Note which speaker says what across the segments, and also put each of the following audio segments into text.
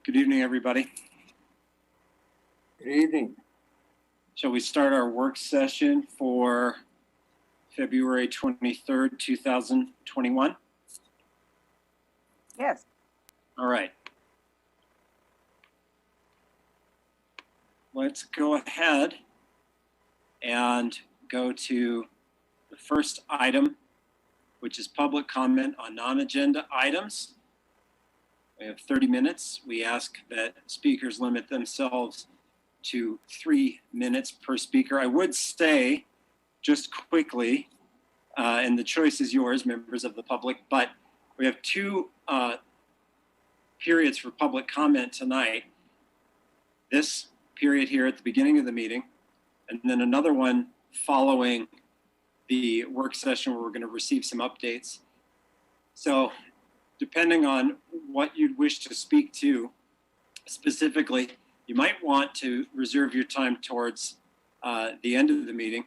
Speaker 1: Good evening, everybody.
Speaker 2: Good evening.
Speaker 1: Shall we start our work session for February 23rd, 2021?
Speaker 3: Yes.
Speaker 1: All right. Let's go ahead and go to the first item, which is public comment on non-agenda items. We have 30 minutes. We ask that speakers limit themselves to 3 minutes per speaker. I would say, just quickly, and the choice is yours, members of the public, but we have two periods for public comment tonight. This period here at the beginning of the meeting, and then another one following the work session where we're going to receive some updates. So depending on what you'd wish to speak to specifically, you might want to reserve your time towards the end of the meeting,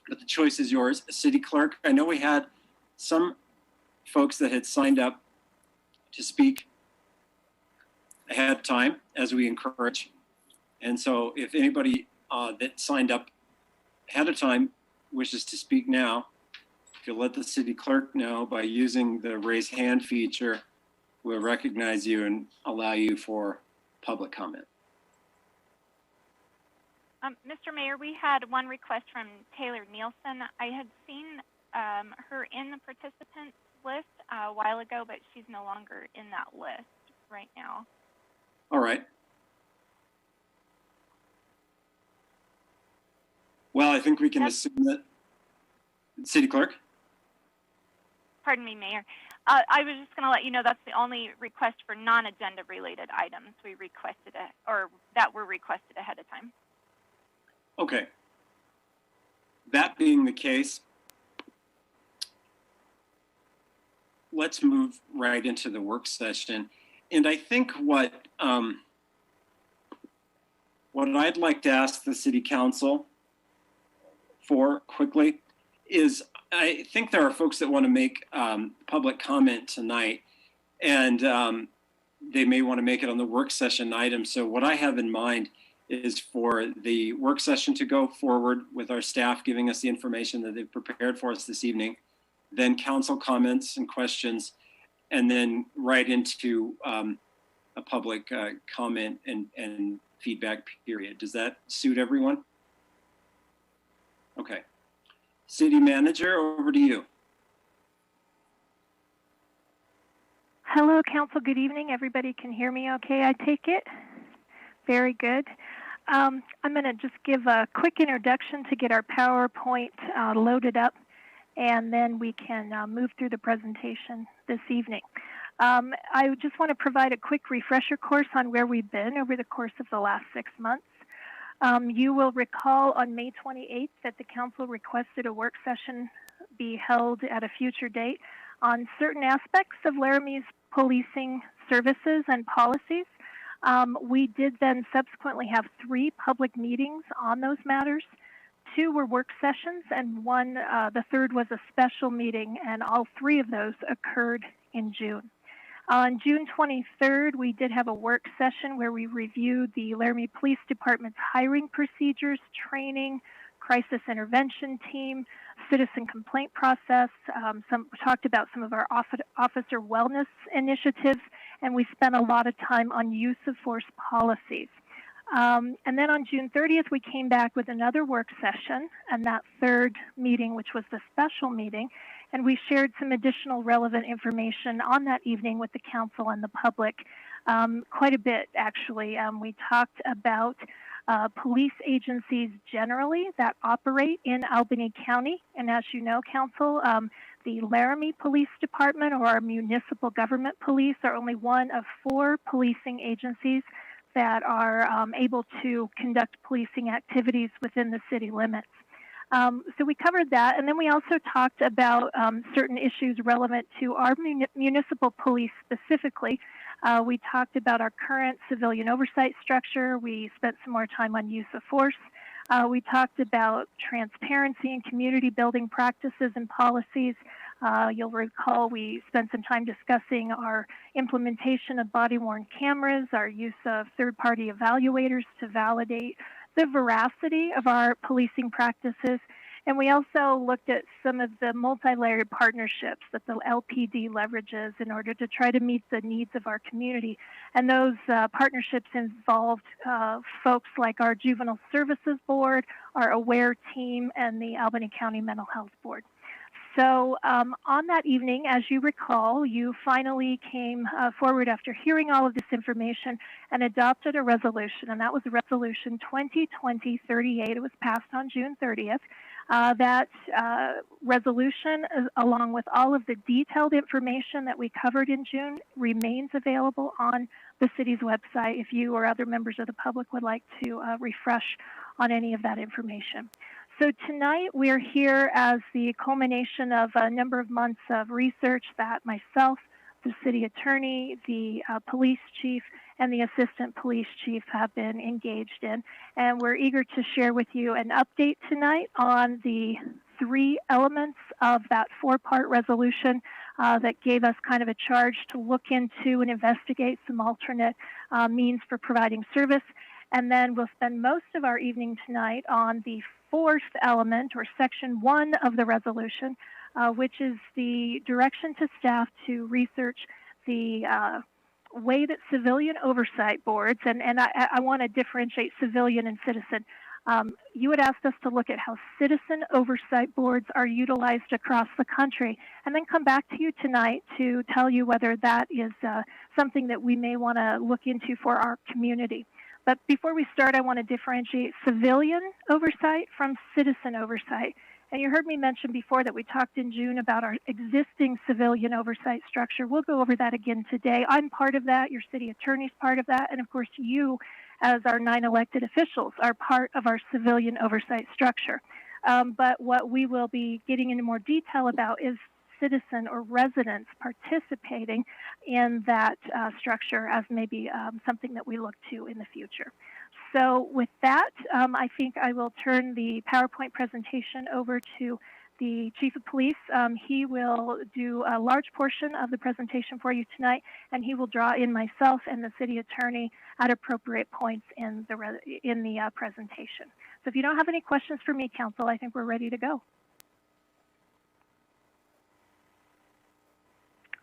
Speaker 1: but the choice is yours. City Clerk, I know we had some folks that had signed up to speak ahead of time, as we encourage. And so if anybody that signed up ahead of time wishes to speak now, if you'll let the City Clerk know by using the raise hand feature, we'll recognize you and allow you for public comment.
Speaker 4: Mr. Mayor, we had one request from Taylor Nielsen. I had seen her in the participants list a while ago, but she's no longer in that list right now.
Speaker 1: All right. Well, I think we can assume that. City Clerk?
Speaker 4: Pardon me, Mayor. I was just going to let you know that's the only request for non-agenda related items we requested, or that were requested ahead of time.
Speaker 1: Okay. That being the case, let's move right into the work session. And I think what I'd like to ask the City Council for quickly is, I think there are folks that want to make public comment tonight, and they may want to make it on the work session item. So what I have in mind is for the work session to go forward with our staff giving us the information that they've prepared for us this evening, then council comments and questions, and then right into a public comment and feedback period. Does that suit everyone? Okay. City Manager, over to you.
Speaker 5: Hello, Council. Good evening. Everybody can hear me okay, I take it? Very good. I'm going to just give a quick introduction to get our PowerPoint loaded up, and then we can move through the presentation this evening. I just want to provide a quick refresher course on where we've been over the course of the last 6 months. You will recall on May 28th that the Council requested a work session be held at a future date on certain aspects of Laramie's policing services and policies. We did then subsequently have 3 public meetings on those matters. 2 were work sessions, and one, the third was a special meeting, and all 3 of those occurred in June. On June 23rd, we did have a work session where we reviewed the Laramie Police Department's hiring procedures, training, crisis intervention team, citizen complaint process. Talked about some of our officer wellness initiatives, and we spent a lot of time on use of force policies. And then on June 30th, we came back with another work session, and that third meeting, which was the special meeting, and we shared some additional relevant information on that evening with the council and the public, quite a bit actually. We talked about police agencies generally that operate in Albany County, and as you know, council, the Laramie Police Department, or our municipal government police, are only one of 4 policing agencies that are able to conduct policing activities within the city limits. So we covered that, and then we also talked about certain issues relevant to our municipal police specifically. We talked about our current civilian oversight structure. We spent some more time on use of force. We talked about transparency and community building practices and policies. You'll recall we spent some time discussing our implementation of body-worn cameras, our use of third-party evaluators to validate the veracity of our policing practices. And we also looked at some of the multi-layered partnerships that the LPD leverages in order to try to meet the needs of our community. And those partnerships involved folks like our Juvenile Services Board, our AWARE team, and the Albany County Mental Health Board. So on that evening, as you recall, you finally came forward after hearing all of this information and adopted a resolution, and that was Resolution 2020-38. It was passed on June 30th. That resolution, along with all of the detailed information that we covered in June, remains available on the city's website if you or other members of the public would like to refresh on any of that information. So tonight we're here as the culmination of a number of months of research that myself, the city attorney, the police chief, and the assistant police chief have been engaged in. And we're eager to share with you an update tonight on the 3 elements of that 4-part resolution that gave us kind of a charge to look into and investigate some alternate means for providing service. And then we'll spend most of our evening tonight on the 4th element, or section 1 of the resolution, which is the direction to staff to research the way that civilian oversight boards, and I want to differentiate civilian and citizen. You had asked us to look at how citizen oversight boards are utilized across the country, and then come back to you tonight to tell you whether that is something that we may want to look into for our community. But before we start, I want to differentiate civilian oversight from citizen oversight. And you heard me mention before that we talked in June about our existing civilian oversight structure. We'll go over that again today. I'm part of that. Your city attorney's part of that. And of course, you, as our 9 elected officials, are part of our civilian oversight structure. But what we will be getting into more detail about is citizen or residents participating in that structure as maybe something that we look to in the future. So with that, I think I will turn the PowerPoint presentation over to the Chief of Police. He will do a large portion of the presentation for you tonight, and he will draw in myself and the city attorney at appropriate points in the presentation. So if you don't have any questions for me, Council, I think we're ready to go.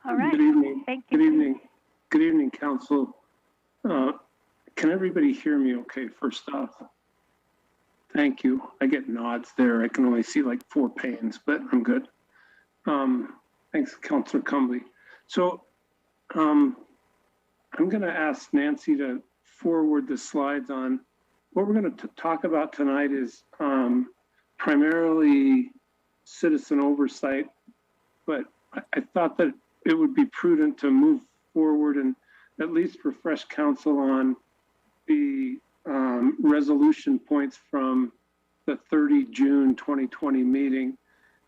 Speaker 5: All right.
Speaker 3: Good evening.
Speaker 5: Thank you.
Speaker 3: Good evening. Good evening, Council. Can everybody hear me okay, first off? Thank you. I get nods there. I can only see like 4 panes, but I'm good. Thanks, Councilor Cumbly. So I'm going to ask Nancy to forward the slides on. What we're going to talk about tonight is primarily citizen oversight, but I thought that it would be prudent to move forward and at least refresh council on the resolution points from the 30 June 2020 meeting.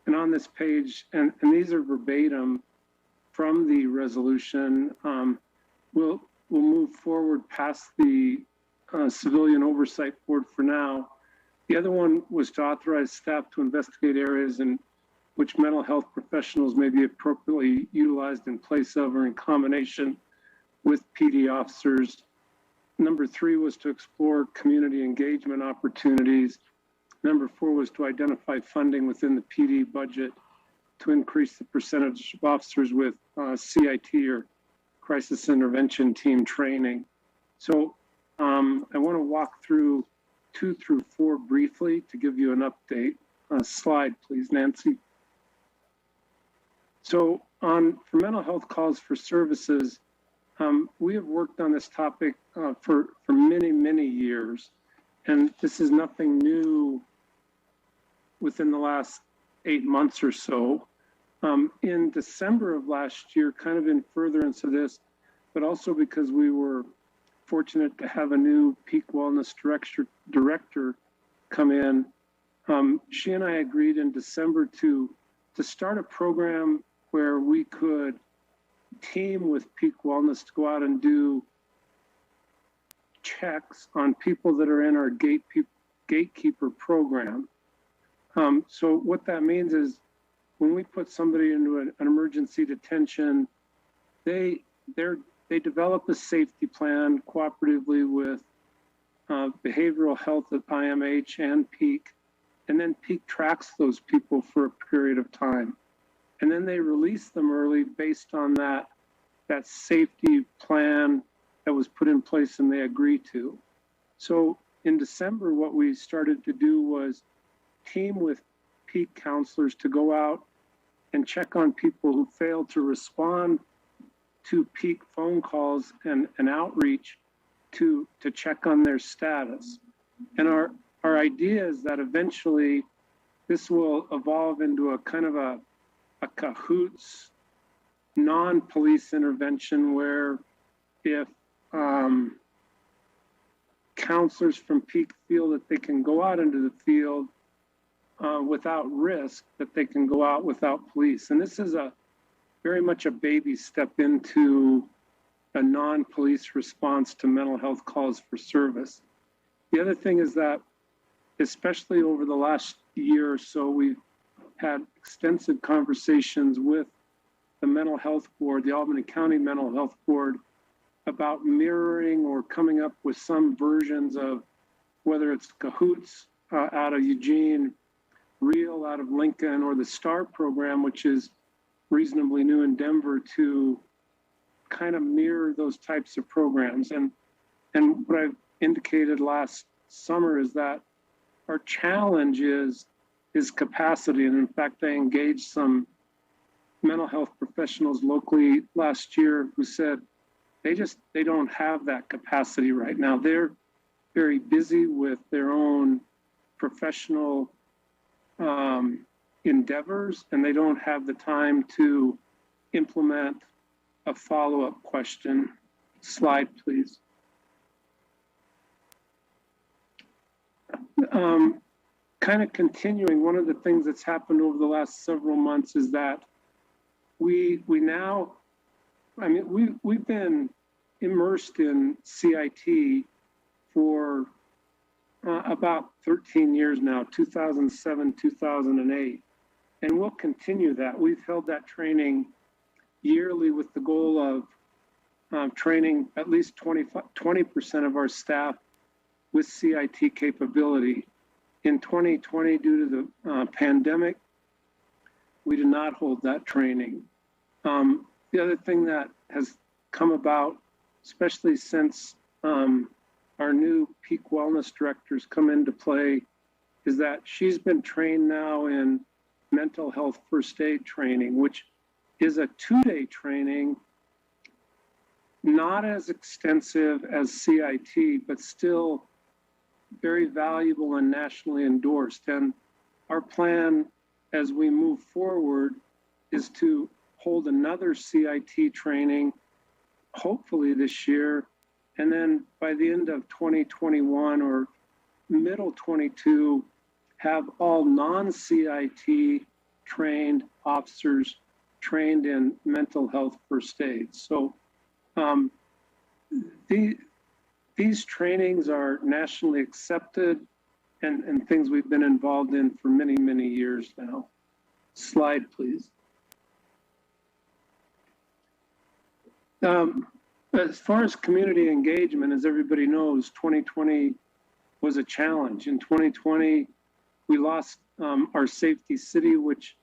Speaker 3: And on this page, and these are verbatim from the resolution, we'll move forward past the Civilian Oversight Board for now. The other one was to authorize staff to investigate areas in which mental health professionals may be appropriately utilized in place of or in combination with PD officers. Number 3 was to explore community engagement opportunities. Number 4 was to identify funding within the PD budget to increase the percentage of officers with CIT or crisis intervention team training. So I want to walk through 2 through 4 briefly to give you an update. Slide, please, Nancy. So for mental health calls for services, we have worked on this topic for many, many years. And this is nothing new within the last 8 months or so. In December of last year, kind of in furtherance of this, but also because we were fortunate to have a new peak wellness director come in, she and I agreed in December to start a program where we could team with Peak Wellness to go out and do checks on people that are in our gatekeeper program. So what that means is when we put somebody into an emergency detention, they develop a safety plan cooperatively with behavioral health at IMH and Peak, and then Peak tracks those people for a period of time. And then they release them early based on that safety plan that was put in place and they agree to. So in December, what we started to do was team with Peak counselors to go out and check on people who failed to respond to Peak phone calls and outreach to check on their status. And our idea is that eventually this will evolve into a kind of a cahoots non-police intervention where if counselors from Peak feel that they can go out into the field without risk, that they can go out without police. And this is very much a baby step into a non-police response to mental health calls for service. The other thing is that, especially over the last year or so, we've had extensive conversations with the mental health board, the Albany County Mental Health Board, about mirroring or coming up with some versions of, whether it's Cahoots out of Eugene, Real out of Lincoln, or the STAR program, which is reasonably new in Denver, to kind of mirror those types of programs. And what I've indicated last summer is that our challenge is capacity. And in fact, I engaged some mental health professionals locally last year who said they don't have that capacity right now. They're very busy with their own professional endeavors, and they don't have the time to implement a follow-up question. Slide, please. Kind of continuing, one of the things that's happened over the last several months is that we've been immersed in CIT for about 13 years now, 2007, 2008, and we'll continue that. We've held that training yearly with the goal of training at least 20% of our staff with CIT capability. In 2020, due to the pandemic, we did not hold that training. The other thing that has come about, especially since our new Peak Wellness Director's come into play, is that she's been trained now in mental health first aid training, which is a 2-day training, not as extensive as CIT, but still very valuable and nationally endorsed. And our plan as we move forward is to hold another CIT training, hopefully this year, and then by the end of 2021 or middle 22, have all non-CIT trained officers trained in mental health first aid. So these trainings are nationally accepted and things we've been involved in for many, many years now. Slide, please. As far as community engagement, as everybody knows, 2020 was a challenge. In 2020, we lost our Safety City, which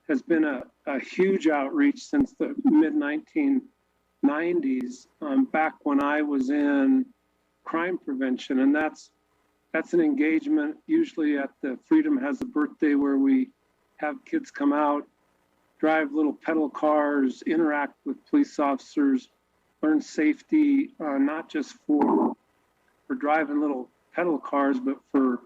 Speaker 3: has been a huge outreach since the mid-1990s, back when I was in crime prevention. And that's an engagement usually at the Freedom Has a Birthday, where we have kids come out, drive little pedal cars, interact with police officers, learn safety, not just for driving little pedal cars, but for,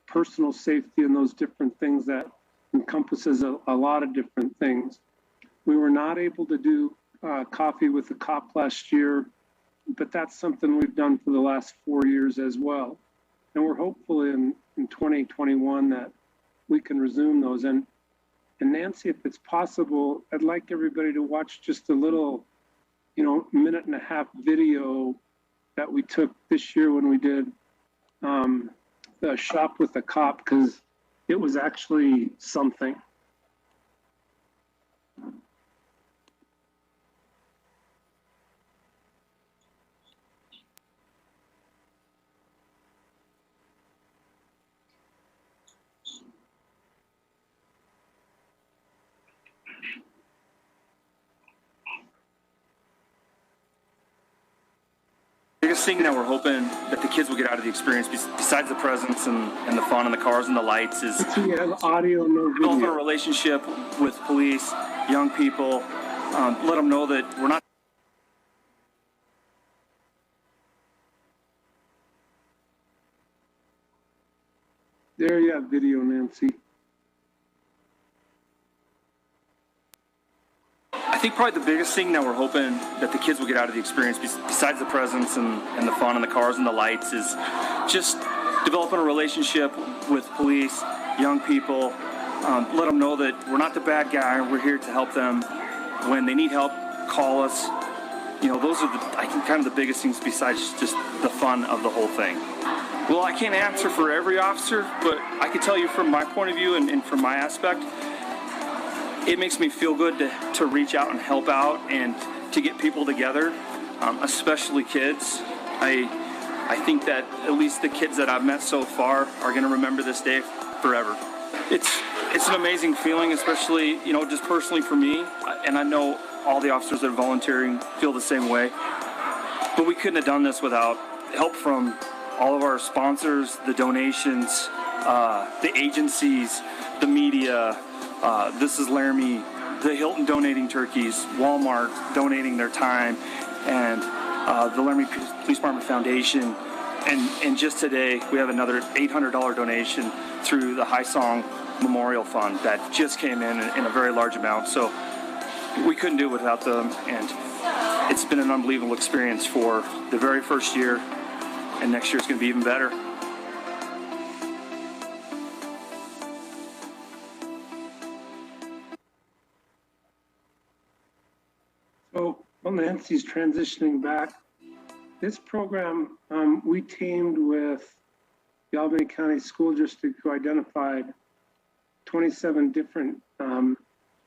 Speaker 3: personal safety and those different things that encompasses a lot of different things. We were not able to do Coffee with a Cop last year, but that's something we've done for the last 4 years as well. And we're hopeful in 2021 that we can resume those. And Nancy, if it's possible, I'd like everybody to watch just a little, minute and a half video that we took this year when we did the Shop with a Cop, because it was actually something.
Speaker 6: biggest thing that we're hoping that the kids will get out of the experience, besides the presents and the fun and the cars and the lights, is
Speaker 3: So you have audio, no
Speaker 6: developing a
Speaker 3: video.
Speaker 6: relationship with police, young people, let them know that we're not.
Speaker 3: There you have video, Nancy.
Speaker 6: I think probably the biggest thing that we're hoping that the kids will get out of the experience, besides the presents and the fun and the cars and the lights, is just developing a relationship with police, young people, let them know that we're not the bad guy, we're here to help them. When they need help, call us. You know, those are I think kind of the biggest things besides just the fun of the whole thing. Well, I can't answer for every officer, but I can tell you from my point of view and from my aspect, it makes me feel good to reach out and help out and to get people together, especially kids. I think that at least the kids that I've met so far are going to remember this day forever. It's an amazing feeling, especially, you know, just personally for me, and I know all the officers that are volunteering feel the same way. But we couldn't have done this without help from all of our sponsors, the donations, the agencies, the media. This is Laramie, the Hilton donating turkeys, Walmart donating their time, and the Laramie Police Department Foundation. And just today, we have another $800 donation through the High Song Memorial Fund that just came in a very large amount. So we couldn't do it without them, and it's been an unbelievable experience for the very first year, and next year it's going to be even better.
Speaker 3: So while Nancy's transitioning back, this program, we teamed with the Albany County School District, who identified 27 different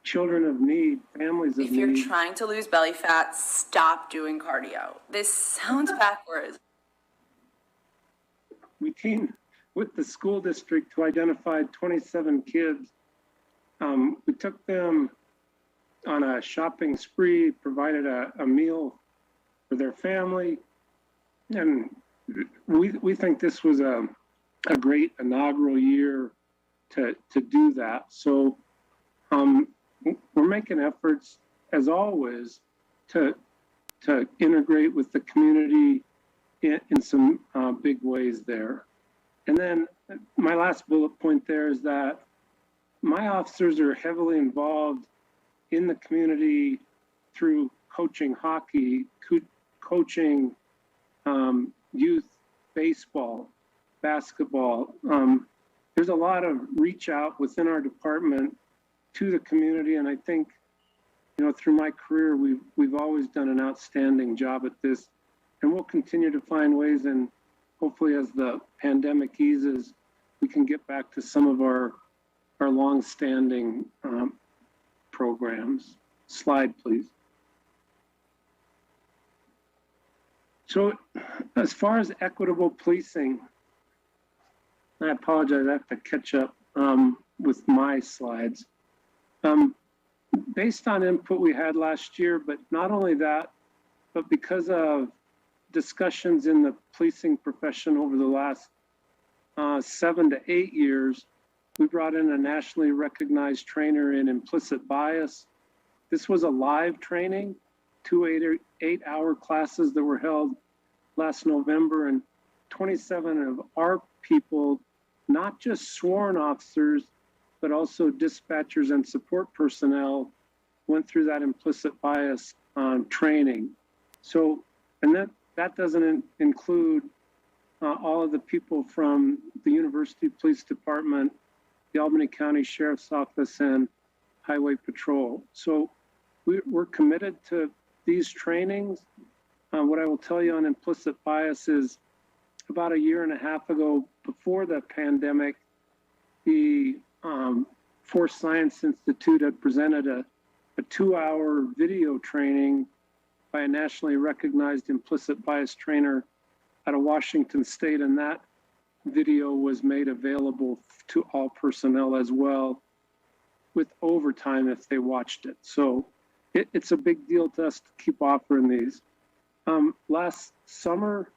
Speaker 3: children of need, families of
Speaker 7: If you're
Speaker 3: need.
Speaker 7: trying to lose belly fat, stop doing cardio. This sounds backwards.
Speaker 3: We teamed with the school district who identified 27 kids. We took them on a shopping spree, provided a meal for their family. And we think this was a great inaugural year to do that. So we're making efforts, as always, to integrate with the community in some big ways there. And then my last bullet point there is that my officers are heavily involved in the community through coaching hockey, coaching youth baseball, basketball. There's a lot of reach out within our department to the community, and I think, you know, through my career, we've always done an outstanding job at this, and we'll continue to find ways, and hopefully as the pandemic eases, we can get back to some of our long-standing programs. Slide, please. So as far as equitable policing, I apologize, I have to catch up with my slides. Based on input we had last year, but not only that, but because of discussions in the policing profession over the last 7 to 8 years, we brought in a nationally recognized trainer in implicit bias. This was a live training, 2 8-hour classes that were held last November, and 27 of our people, not just sworn officers, but also dispatchers and support personnel, went through that implicit bias training. So, and that doesn't include all of the people from the University Police Department, the Albany County Sheriff's Office, and Highway Patrol. So we're committed to these trainings. What I will tell you on implicit bias is about 1.5 years ago, before the pandemic, the Force Science Institute had presented a 2-hour video training by a nationally recognized implicit bias trainer out of Washington State, and that video was made available to all personnel as well, with overtime if they watched it. So it's a big deal to us to keep offering these. Last summer,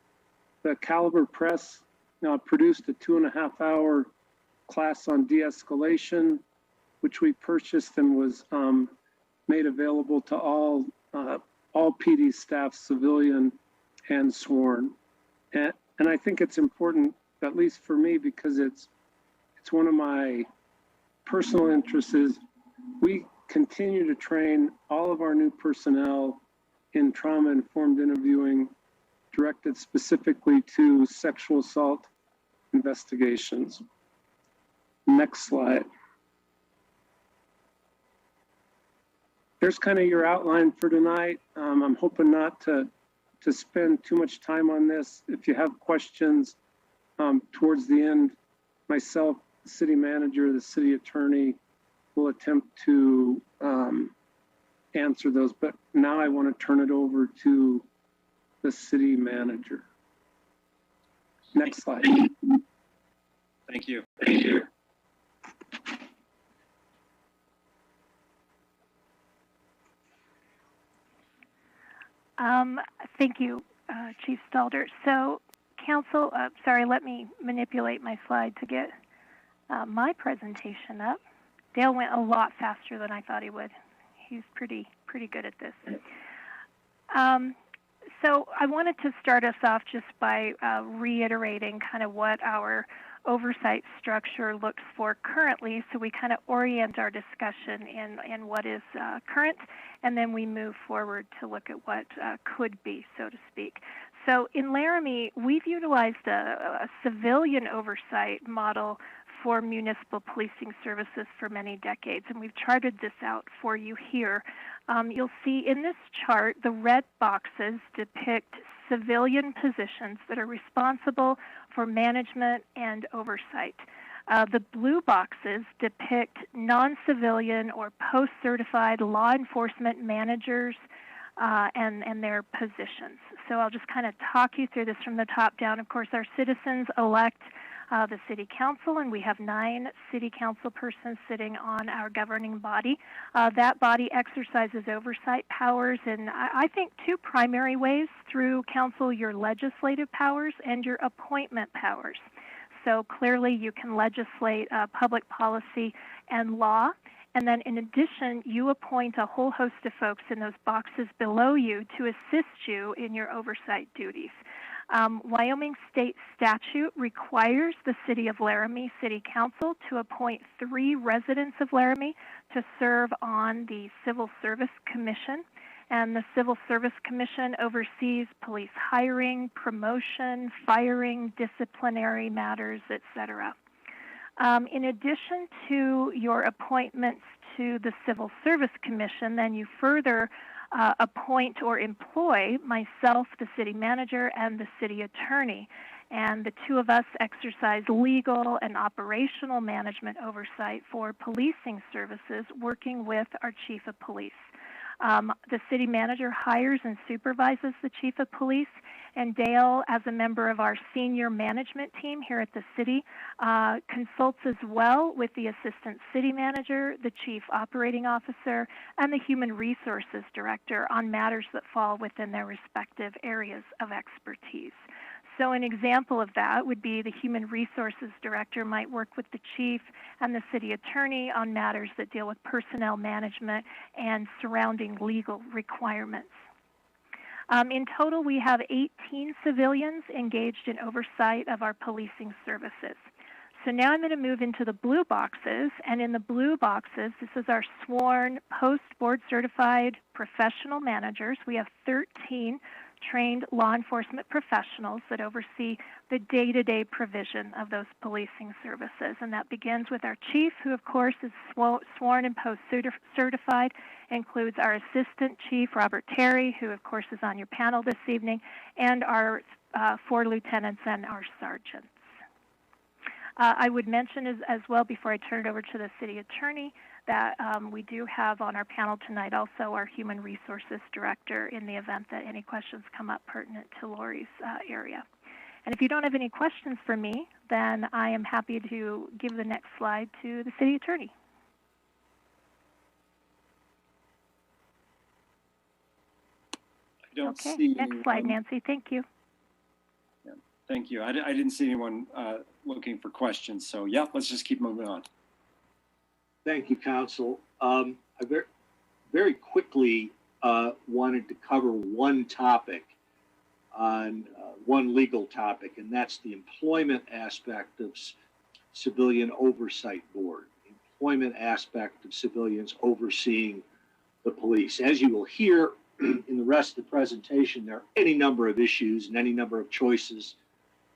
Speaker 3: the Caliber Press produced a 2.5-hour class on de-escalation, which we purchased and was made available to all PD staff, civilian and sworn. And I think it's important, at least for me, because it's one of my personal interests is we continue to train all of our new personnel in trauma-informed interviewing directed specifically to sexual assault investigations. Next slide. There's kind of your outline for tonight. I'm hoping not to spend too much time on this. If you have questions towards the end, myself, the city manager, the city attorney will attempt to answer those. But now I want to turn it over to the city manager. Next slide.
Speaker 1: Thank you.
Speaker 2: Thank you.
Speaker 5: Thank you, Chief Stalder. So, Council, sorry, let me manipulate my slide to get my presentation up. Dale went a lot faster than I thought he would. He's pretty good at this. So I wanted to start us off just by reiterating kind of what our oversight structure looks for currently, so we kind of orient our discussion in what is current, and then we move forward to look at what could be, so to speak. So in Laramie, we've utilized a civilian oversight model for municipal policing services for many decades, and we've charted this out for you here. You'll see in this chart the red boxes depict civilian positions that are responsible for management and oversight. The blue boxes depict non-civilian or post-certified law enforcement managers and their positions. So I'll just kind of talk you through this from the top down. Of course, our citizens elect the City Council, and we have 9 City Council persons sitting on our governing body. That body exercises oversight powers in, I think, 2 primary ways: through Council, your legislative powers and your appointment powers. So clearly you can legislate public policy and law, and then in addition, you appoint a whole host of folks in those boxes below you to assist you in your oversight duties. Wyoming state statute requires the City of Laramie City Council to appoint 3 residents of Laramie to serve on the Civil Service Commission. And the Civil Service Commission oversees police hiring, promotion, firing, disciplinary matters, etc. In addition to your appointments to the Civil Service Commission, then you further appoint or employ myself, the city manager, and the city attorney. And the 2 of us exercise legal and operational management oversight for policing services, working with our chief of police. The city manager hires and supervises the chief of police, and Dale, as a member of our senior management team here at the city, consults as well with the assistant city manager, the chief operating officer, and the human resources director on matters that fall within their respective areas of expertise. So an example of that would be the human resources director might work with the chief and the city attorney on matters that deal with personnel management and surrounding legal requirements. In total, we have 18 civilians engaged in oversight of our policing services. So now I'm going to move into the blue boxes, and in the blue boxes, this is our sworn post-board certified professional managers. We have 13 trained law enforcement professionals that oversee the day-to-day provision of those policing services. And that begins with our chief, who of course is sworn and post-certified, includes our assistant chief, Robert Terry, who of course is on your panel this evening, and our 4 lieutenants and our sergeants. I would mention as well, before I turn it over to the city attorney, that we do have on our panel tonight also our human resources director in the event that any questions come up pertinent to Lori's area. And if you don't have any questions for me, then I am happy to give the next slide to the city attorney.
Speaker 1: I don't
Speaker 5: Okay,
Speaker 1: see
Speaker 5: next slide, Nancy. Thank you.
Speaker 1: Yeah. Thank you. I didn't see anyone looking for questions. So yeah, let's just keep moving on.
Speaker 8: Thank you, Council. I very quickly wanted to cover one topic on one legal topic, and that's the employment aspect of Civilian Oversight Board, the employment aspect of civilians overseeing the police. As you will hear in the rest of the presentation, there are any number of issues and any number of choices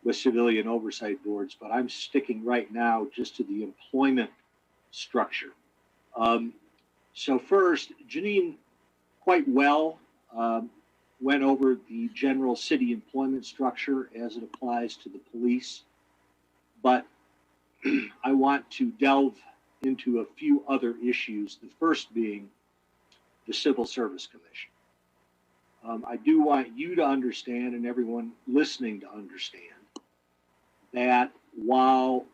Speaker 8: with civilian oversight boards, but I'm sticking right now just to the employment structure. So first, Janine quite well went over the general city employment structure as it applies to the police, but I want to delve into a few other issues, the first being the Civil Service Commission. I do want you to understand, and everyone listening to understand, that while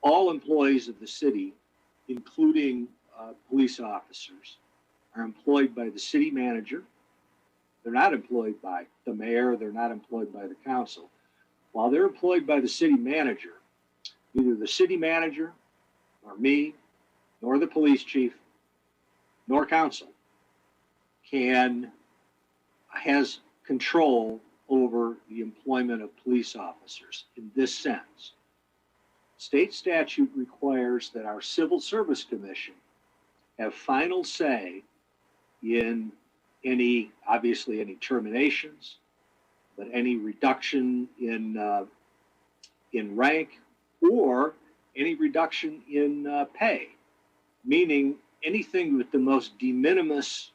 Speaker 8: all employees of the city, including police officers, are employed by the city manager, they're not employed by the mayor, they're not employed by the council. While they're employed by the city manager, neither the city manager, nor me, nor the police chief, nor council has control over the employment of police officers in this sense. State statute requires that our Civil Service Commission have final say in obviously any terminations, but any reduction in rank or any reduction in pay, meaning anything with the most de minimis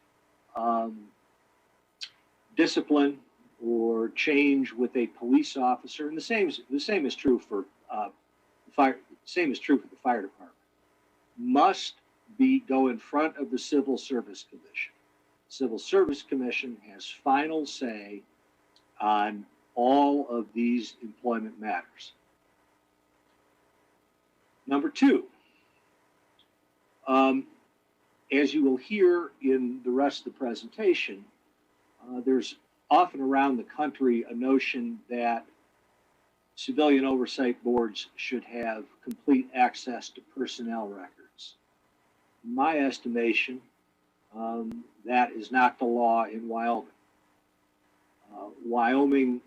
Speaker 8: discipline or change with a police officer, and the same is true for fire. Same is true for the fire department. Must go in front of the Civil Service Commission. Civil Service Commission has final say on all of these employment matters. Number two, as you will hear in the rest of the presentation, there's often around the country a notion that civilian oversight boards should have complete access to personnel records. In my estimation, that is not the law in Wyoming. Wyoming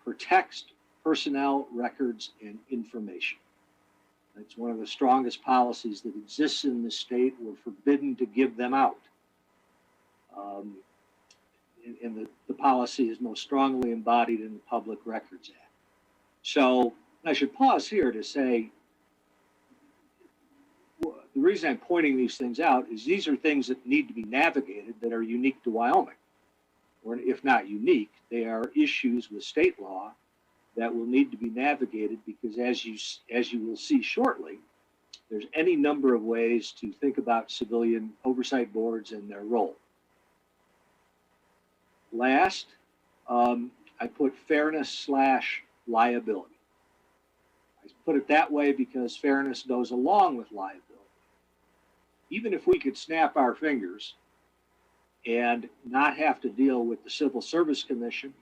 Speaker 8: protects personnel records and information. It's one of the strongest policies that exists in the state. We're forbidden to give them out. And the policy is most strongly embodied in the Public Records Act. So I should pause here to say, the reason I'm pointing these things out is these are things that need to be navigated that are unique to Wyoming. Or if not unique, they are issues with state law that will need to be navigated because as you will see shortly, there's any number of ways to think about civilian oversight boards and their role. Last, I put fairness/liability. I put it that way because fairness goes along with liability. Even if we could snap our fingers and not have to deal with the Civil Service Commission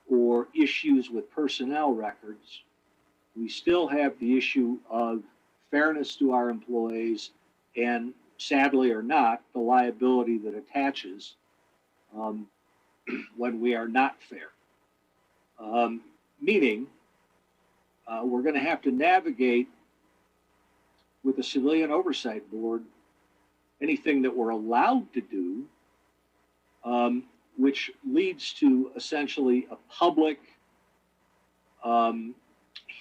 Speaker 8: or issues with personnel records, we still have the issue of fairness to our employees and, sadly or not, the liability that attaches when we are not fair. Meaning, we're going to have to navigate with the Civilian Oversight Board anything that we're allowed to do, which leads to essentially a public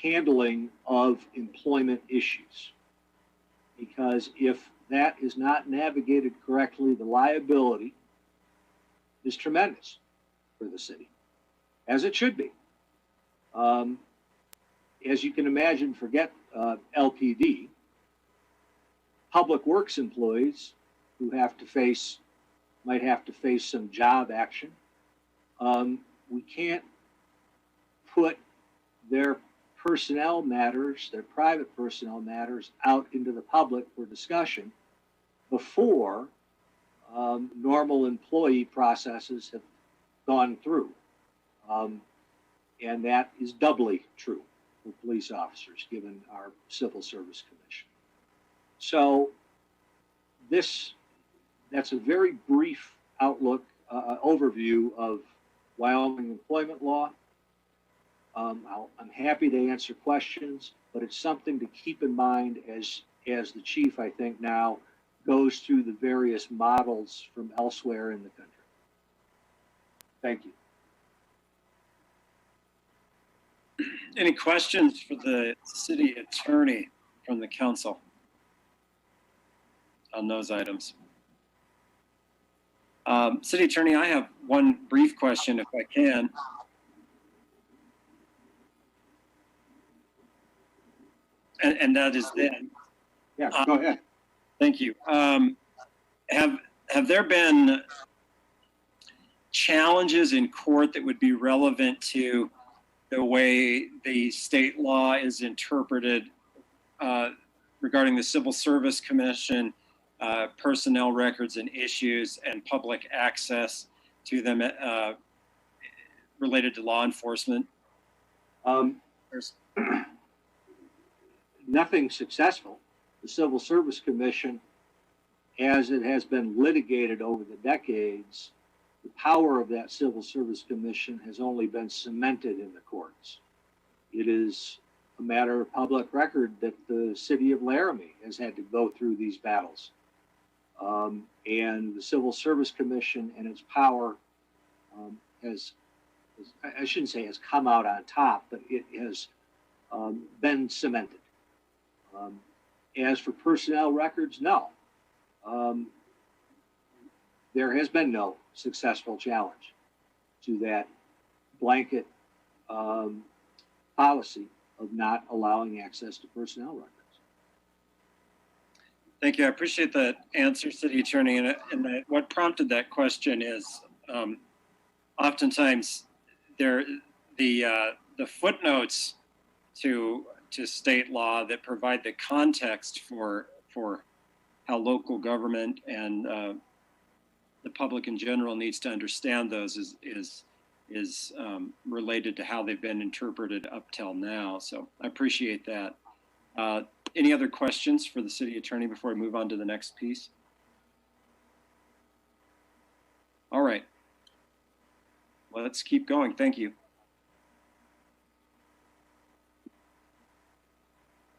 Speaker 8: handling of employment issues. Because if that is not navigated correctly, the liability is tremendous for the city, as it should be. As you can imagine, forget LPD, public works employees who might have to face some job action. We can't put their personnel matters, their private personnel matters, out into the public for discussion before normal employee processes have gone through. And that is doubly true for police officers, given our Civil Service Commission. So that's a very brief outlook, overview of Wyoming employment law. I'm happy to answer questions, but it's something to keep in mind as the chief, I think, now goes through the various models from elsewhere in the country. Thank you.
Speaker 1: Any questions for the city attorney from the council on those items? City attorney, I have one brief question if I can. And that is then.
Speaker 8: Yeah, go ahead.
Speaker 1: Thank you. Have there been challenges in court that would be relevant to the way the state law is interpreted regarding the Civil Service Commission, personnel records and issues, and public access to them related to law enforcement?
Speaker 8: Nothing successful. The Civil Service Commission, as it has been litigated over the decades, the power of that Civil Service Commission has only been cemented in the courts. It is a matter of public record that the city of Laramie has had to go through these battles. And the Civil Service Commission and its power I shouldn't say has come out on top, but it has been cemented. As for personnel records, no. There has been no successful challenge to that blanket policy of not allowing access to personnel records.
Speaker 1: Thank you. I appreciate that answer, City Attorney. And what prompted that question is oftentimes the footnotes to state law that provide the context for how local government and the public in general needs to understand those is related to how they've been interpreted up till now. So I appreciate that. Any other questions for the city attorney before I move on to the next piece? All right. Let's keep going. Thank you.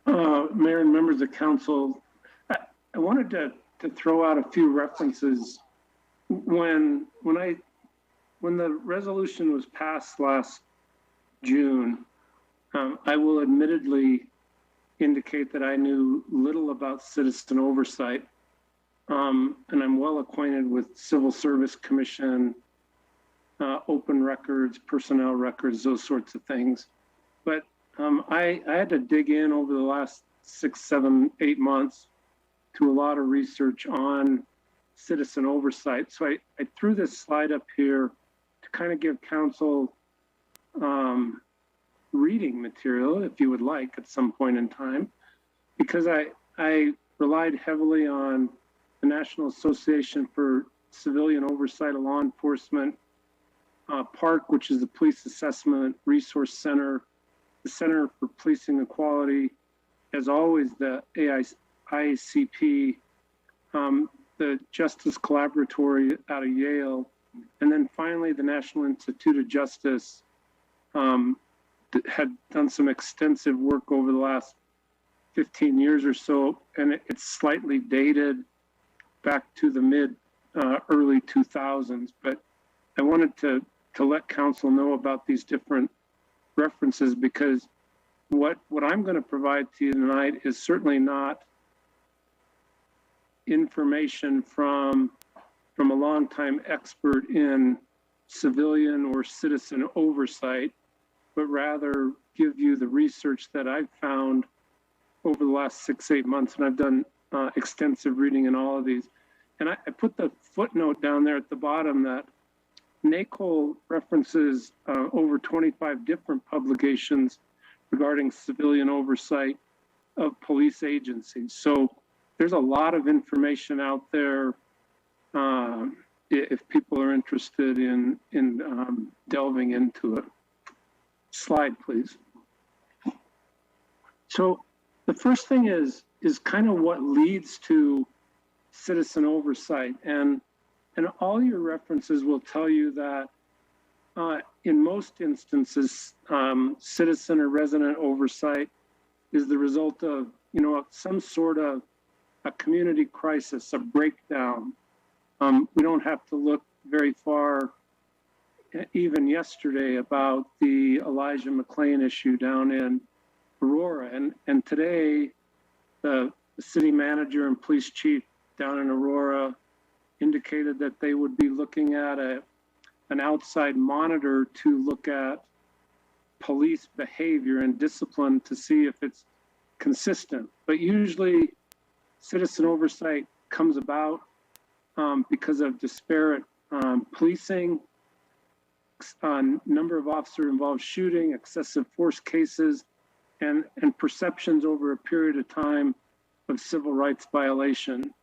Speaker 3: Mayor and members of council, I wanted to throw out a few references. When the resolution was passed last June, I will admittedly indicate that I knew little about citizen oversight, and I'm well acquainted with Civil Service Commission, open records, personnel records, those sorts of things. But I had to dig in over the last 6, 7, 8 months to a lot of research on citizen oversight. So I threw this slide up here to kind of give council reading material, if you would like, at some point in time, because I relied heavily on the National Association for Civilian Oversight of Law Enforcement, PARC, which is the Police Assessment Resource Center, the Center for Policing Equality, as always, the IACP, the Justice Collaboratory out of Yale, and then finally the National Institute of Justice had done some extensive work over the last 15 years or so, and it's slightly dated back to the early 2000s. But I wanted to let council know about these different references, because what I'm going to provide to you tonight is certainly not information from a longtime expert in civilian or citizen oversight, but rather give you the research that I've found over the last 6, 8 months. And I've done extensive reading in all of these. And I put the footnote down there at the bottom that NACOL references over 25 different publications regarding civilian oversight of police agencies. So there's a lot of information out there if people are interested in delving into it. slide, please. So the first thing is kind of what leads to citizen oversight. And all your references will tell you that in most instances, citizen or resident oversight is the result of, some sort of a community crisis, a breakdown. We don't have to look very far, even yesterday, about the Elijah McClain issue down in Aurora. And today, the city manager and police chief down in Aurora indicated that they would be looking at an outside monitor to look at police behavior and discipline to see if it's consistent. But usually citizen oversight comes about because of disparate policing, number of officer involved shooting, excessive force cases, and perceptions over a period of time of civil rights violation.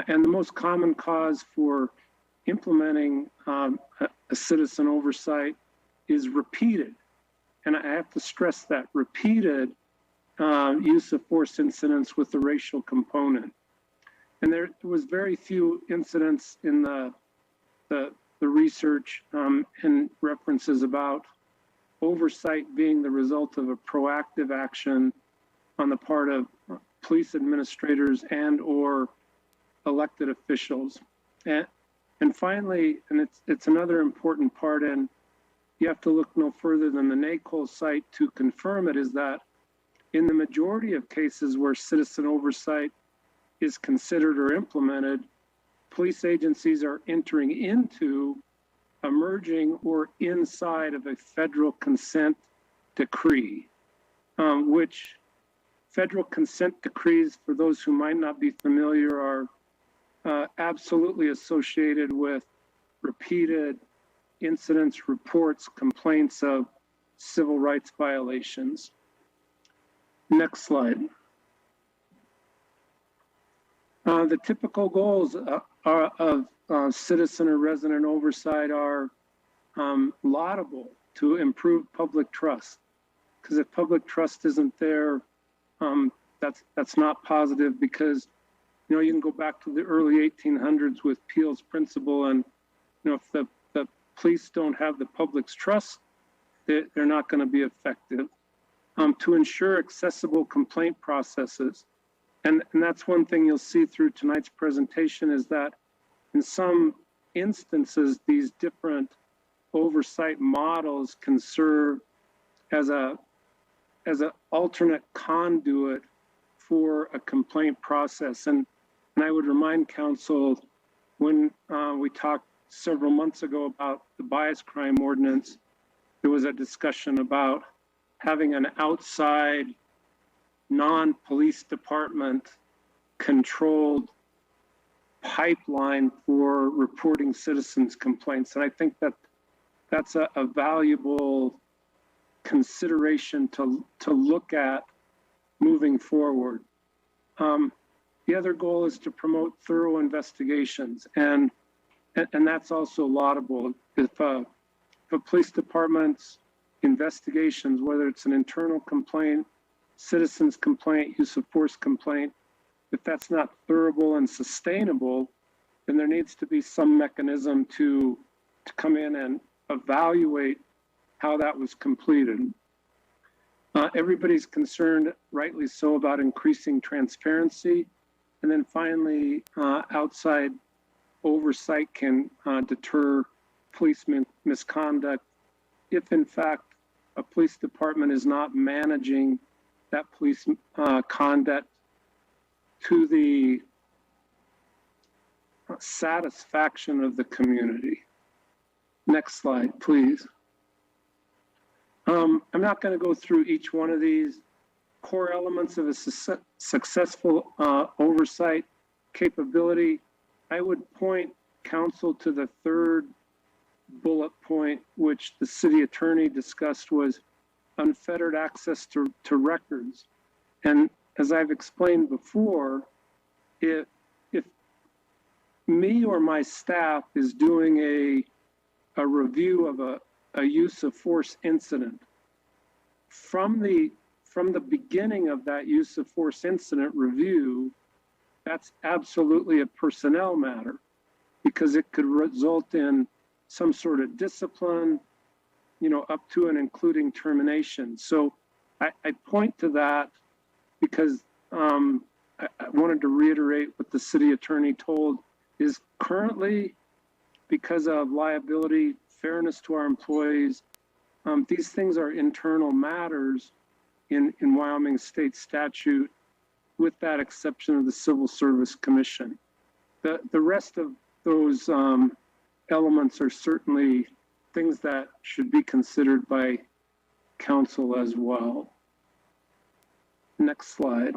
Speaker 3: And the most common cause for implementing a citizen oversight is repeated, and I have to stress that, repeated use of force incidents with the racial component. And there was very few incidents in the research and references about oversight being the result of a proactive action on the part of police administrators and or elected officials. And finally, and it's another important part, and you have to look no further than the NACOL site to confirm it, is that in the majority of cases where citizen oversight is considered or implemented, police agencies are entering into, emerging, or inside of a federal consent decree, which federal consent decrees, for those who might not be familiar, are absolutely associated with repeated incidents, reports, complaints of civil rights violations. Next slide. The typical goals of citizen or resident oversight are laudable: to improve public trust. Because if public trust isn't there, that's not positive, because you can go back to the early 1800s with Peel's principle, and if the police don't have the public's trust, they're not going to be effective. To ensure accessible complaint processes, and that's one thing you'll see through tonight's presentation, is that in some instances these different oversight models can serve as an alternate conduit for a complaint process. And I would remind council, when we talked several months ago about the bias crime ordinance, there was a discussion about having an outside non-police department controlled pipeline for reporting citizens' complaints. And I think that that's a valuable consideration to look at moving forward. The other goal is to promote thorough investigations, and that's also laudable. If a police department's investigations, whether it's an internal complaint, citizens complaint, use of force complaint, if that's not thorough and sustainable, then there needs to be some mechanism to come in and evaluate how that was completed. Everybody's concerned, rightly so, about increasing transparency. And then finally, outside oversight can deter police misconduct if, in fact, a police department is not managing that police conduct to the satisfaction of the community. Next slide, please. I'm not going to go through each one of these core elements of a successful oversight capability. I would point council to the third bullet point, which the city attorney discussed, was unfettered access to records. And as I've explained before, if me or my staff is doing a review of a use of force incident, from the beginning of that use of force incident review, that's absolutely a personnel matter because it could result in some sort of discipline, up to and including termination. So I point to that because I wanted to reiterate what the city attorney told is currently, because of liability, fairness to our employees, these things are internal matters in Wyoming state statute, with that exception of the Civil Service Commission. The rest of those elements are certainly things that should be considered by council as well. Next slide.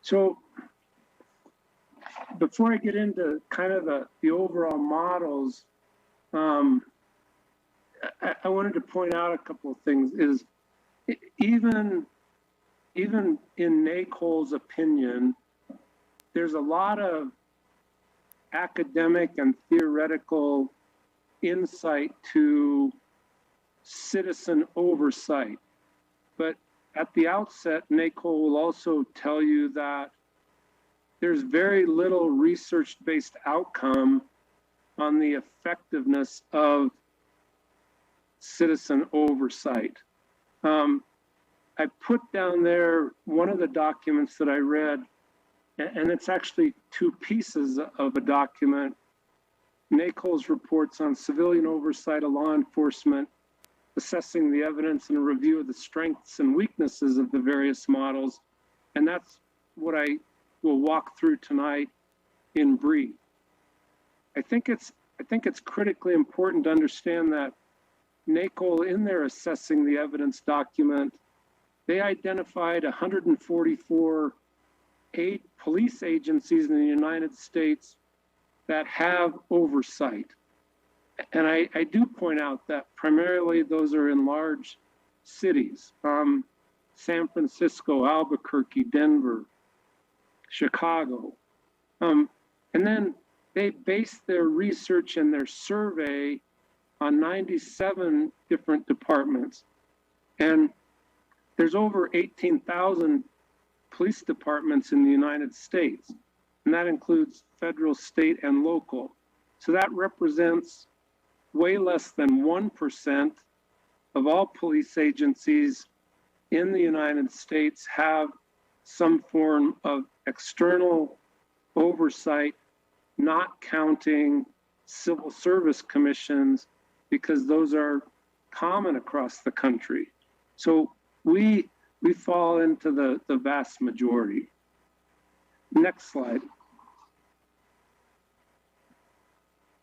Speaker 3: So before I get into kind of the overall models, I wanted to point out a couple of things. Is even in NACOL's opinion, there's a lot of academic and theoretical insight to citizen oversight. But at the outset, NACOL will also tell you that there's very little research-based outcome on the effectiveness of citizen oversight. I put down there one of the documents that I read, and it's actually two pieces of a document. NACOL's reports on civilian oversight of law enforcement, assessing the evidence and a review of the strengths and weaknesses of the various models. And that's what I will walk through tonight in brief. I think it's critically important to understand that NACOL, in their assessing the evidence document, they identified 144 police agencies in the United States that have oversight. And I do point out that primarily those are in large cities, San Francisco, Albuquerque, Denver, Chicago. And then they based their research and their survey on 97 different departments. And there's over 18,000 police departments in the United States, and that includes federal, state, and local. So that represents way less than 1% of all police agencies in the United States have some form of external oversight, not counting civil service commissions, because those are common across the country. So we fall into the vast majority. Next slide.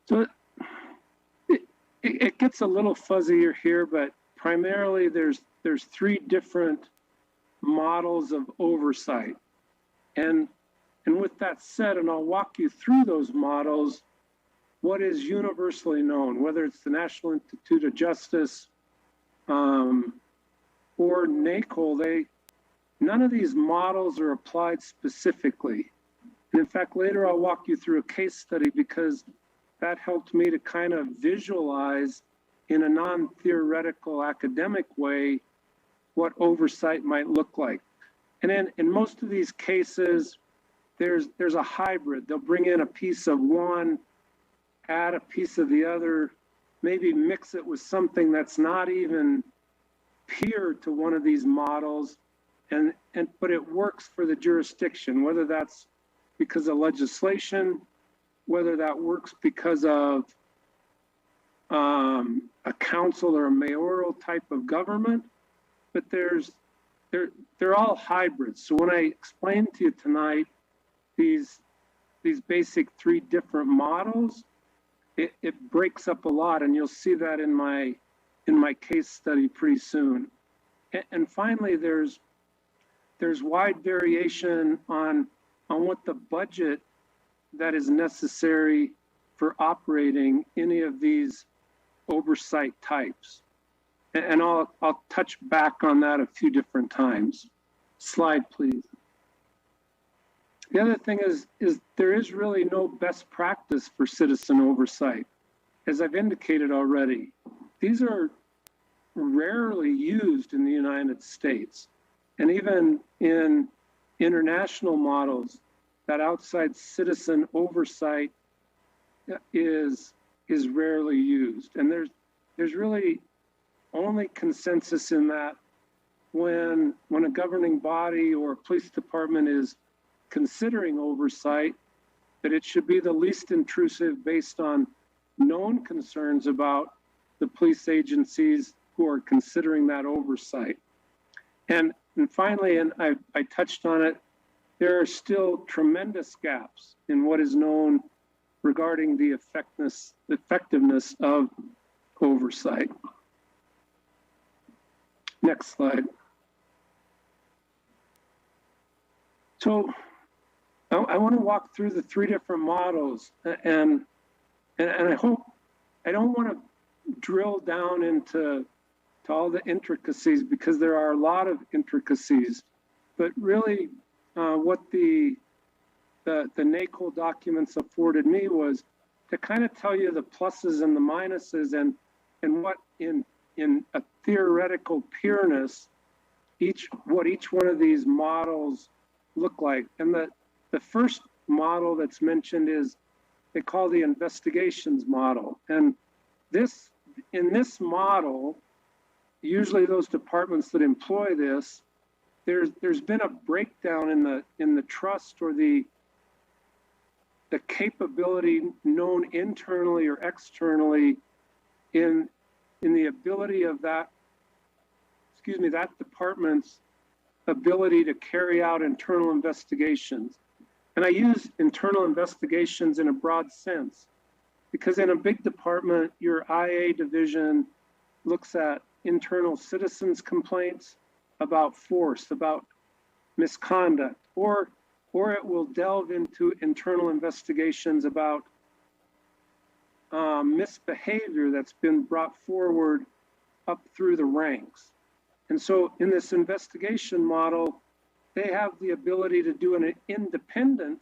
Speaker 3: So it gets a little fuzzier here, but primarily there's three different models of oversight. And with that said, and I'll walk you through those models, what is universally known, whether it's the National Institute of Justice or NACOL, none of these models are applied specifically. And in fact, later I'll walk you through a case study because that helped me to kind of visualize in a non-theoretical academic way what oversight might look like. And then in most of these cases, there's a hybrid. They'll bring in a piece of one, add a piece of the other, maybe mix it with something that's not even peer to one of these models, but it works for the jurisdiction, whether that's because of legislation, whether that works because of a council or a mayoral type of government, but they're all hybrids. So when I explain to you tonight these basic three different models, it breaks up a lot, and you'll see that in my case study pretty soon. And finally, there's wide variation on what the budget that is necessary for operating any of these oversight types. And I'll touch back on that a few different times. Slide, please. The other thing is there is really no best practice for citizen oversight. As I've indicated already, these are rarely used in the United States. And even in international models, that outside citizen oversight is rarely used. And there's really only consensus in that when a governing body or a police department is considering oversight, that it should be the least intrusive based on known concerns about the police agencies who are considering that oversight. And finally, and I touched on it, there are still tremendous gaps in what is known regarding the effectiveness of oversight. Next slide. So I want to walk through the three different models, and I hope I don't want to drill down into all the intricacies, because there are a lot of intricacies, but really what the NACOL documents afforded me was to kind of tell you the pluses and the minuses, and what in a theoretical pureness what each one of these models look like. And the first model that's mentioned is they call the investigations model. And in this model, usually those departments that employ this, there's been a breakdown in the trust or the capability known internally or externally in the ability of that department's ability to carry out internal investigations. And I use internal investigations in a broad sense, because in a big department, your IA division looks at internal citizens' complaints about force, about misconduct, or it will delve into internal investigations about misbehavior that's been brought forward up through the ranks. And so in this investigation model, they have the ability to do an independent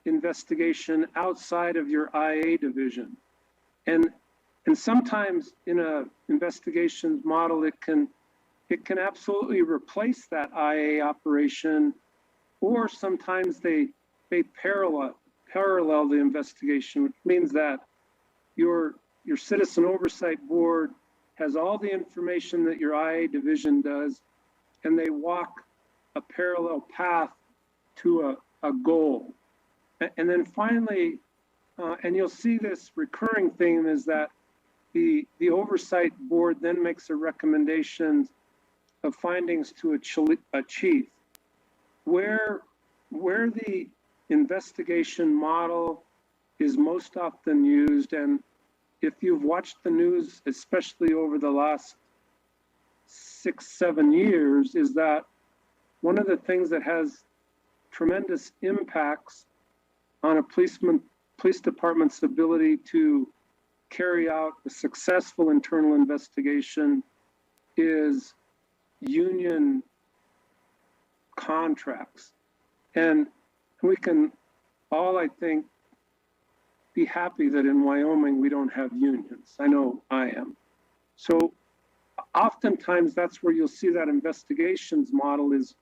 Speaker 3: investigation outside of your IA division. And sometimes in a investigations model, it can absolutely replace that IA operation, or sometimes they parallel the investigation, which means that your citizen oversight board has all the information that your IA division does, and they walk a parallel path to a goal. And then finally, and you'll see this recurring theme, is that the oversight board then makes a recommendation of findings to achieve. Where the investigation model is most often used, and if you've watched the news, especially over the last 6-7 years, is that one of the things that has tremendous impacts on a police department's ability to carry out a successful internal investigation is union contracts. And we can all, I think, be happy that in Wyoming we don't have unions. I know I am. So oftentimes that's where you'll see that investigations model is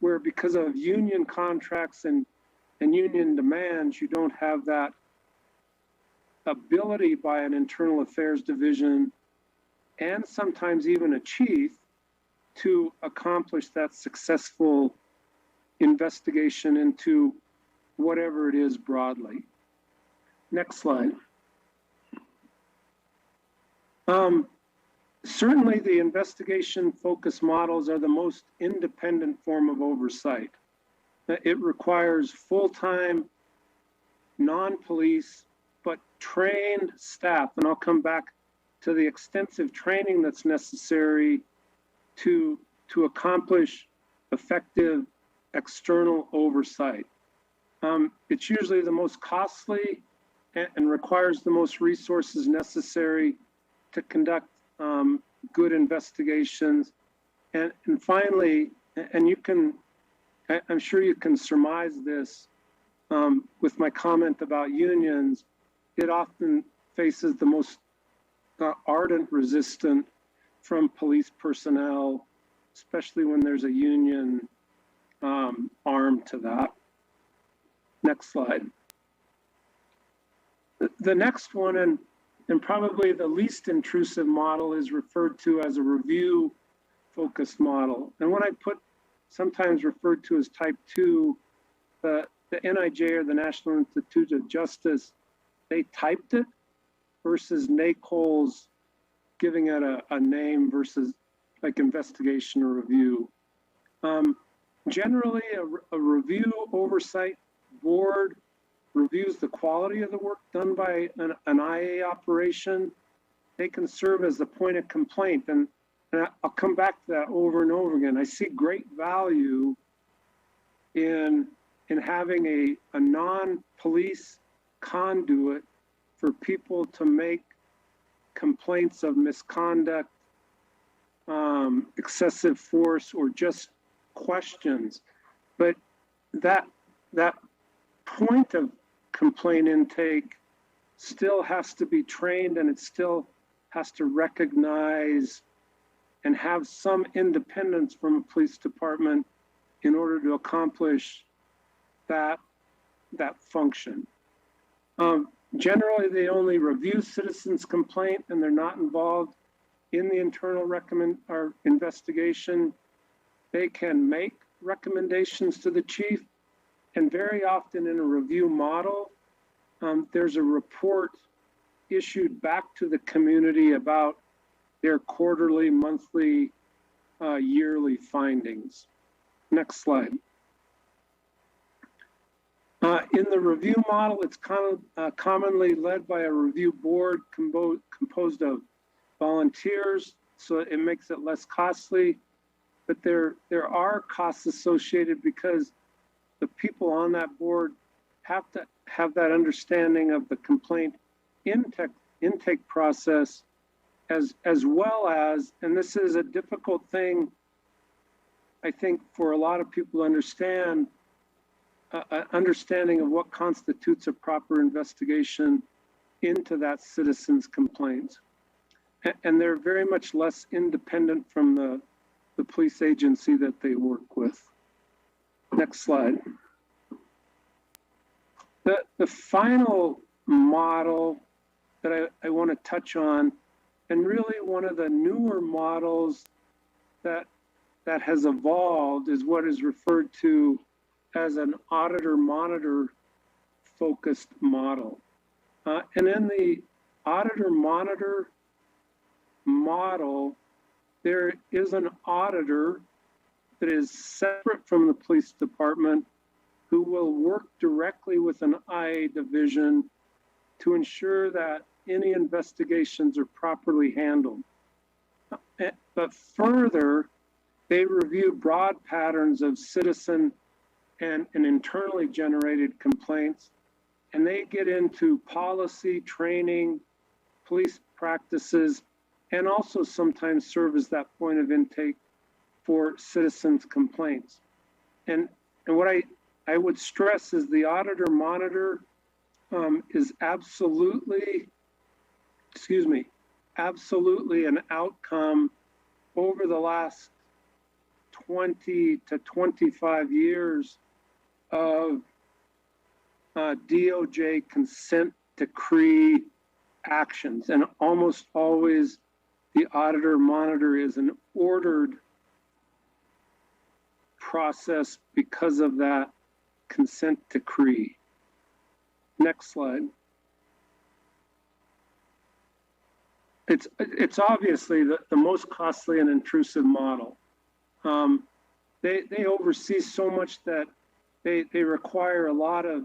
Speaker 3: where, because of union contracts and union demands, you don't have that ability by an internal affairs division and sometimes even a chief to accomplish that successful investigation into whatever it is broadly. Next slide. Certainly the investigation focus models are the most independent form of oversight. It requires full-time, non-police, but trained staff. And I'll come back to the extensive training that's necessary to accomplish effective external oversight. It's usually the most costly and requires the most resources necessary to conduct good investigations. And finally, and I'm sure you can surmise this with my comment about unions, it often faces the most ardent resistance from police personnel, especially when there's a union arm to that. Next slide. The next one, and probably the least intrusive model, is referred to as a review focused model. And when I put sometimes referred to as type 2, the NIJ, or the National Institute of Justice, they typed it versus NACOL's giving it a name versus like investigation or review. Generally, a review oversight board reviews the quality of the work done by an IA operation. They can serve as the point of complaint. And I'll come back to that over and over again. I see great value in having a non-police conduit for people to make complaints of misconduct, excessive force, or just questions. But that point of complaint intake still has to be trained, and it still has to recognize and have some independence from a police department in order to accomplish that function. Generally, they only review citizens' complaint, and they're not involved in the internal investigation. They can make recommendations to the chief, and very often in a review model, there's a report issued back to the community about their quarterly, monthly, yearly findings. Next slide. In the review model, it's commonly led by a review board composed of volunteers, so it makes it less costly. But there are costs associated because the people on that board have to have that understanding of the complaint intake process, as well as, and this is a difficult thing, I think, for a lot of people to understand, understanding of what constitutes a proper investigation into that citizen's complaint. And they're very much less independent from the police agency that they work with. Next slide. The final model that I want to touch on, and really one of the newer models that has evolved, is what is referred to as an auditor-monitor focused model. And in the auditor-monitor model, there is an auditor that is separate from the police department who will work directly with an IA division to ensure that any investigations are properly handled. But further, they review broad patterns of citizen and internally generated complaints, and they get into policy, training, police practices, and also sometimes serve as that point of intake for citizens' complaints. And what I would stress is the auditor monitor is absolutely an outcome over the last 20 to 25 years of DOJ consent decree actions. And almost always the auditor monitor is an ordered process because of that consent decree. Next slide. It's obviously the most costly and intrusive model. They oversee so much that they require a lot of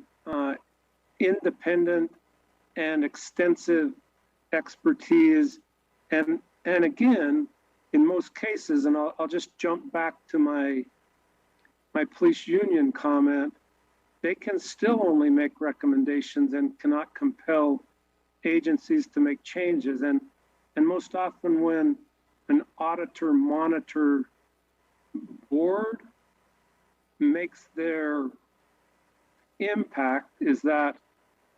Speaker 3: independent and extensive expertise. And again, in most cases, and I'll just jump back to my police union comment, they can still only make recommendations and cannot compel agencies to make changes. And most often when an auditor monitor board makes their impact is that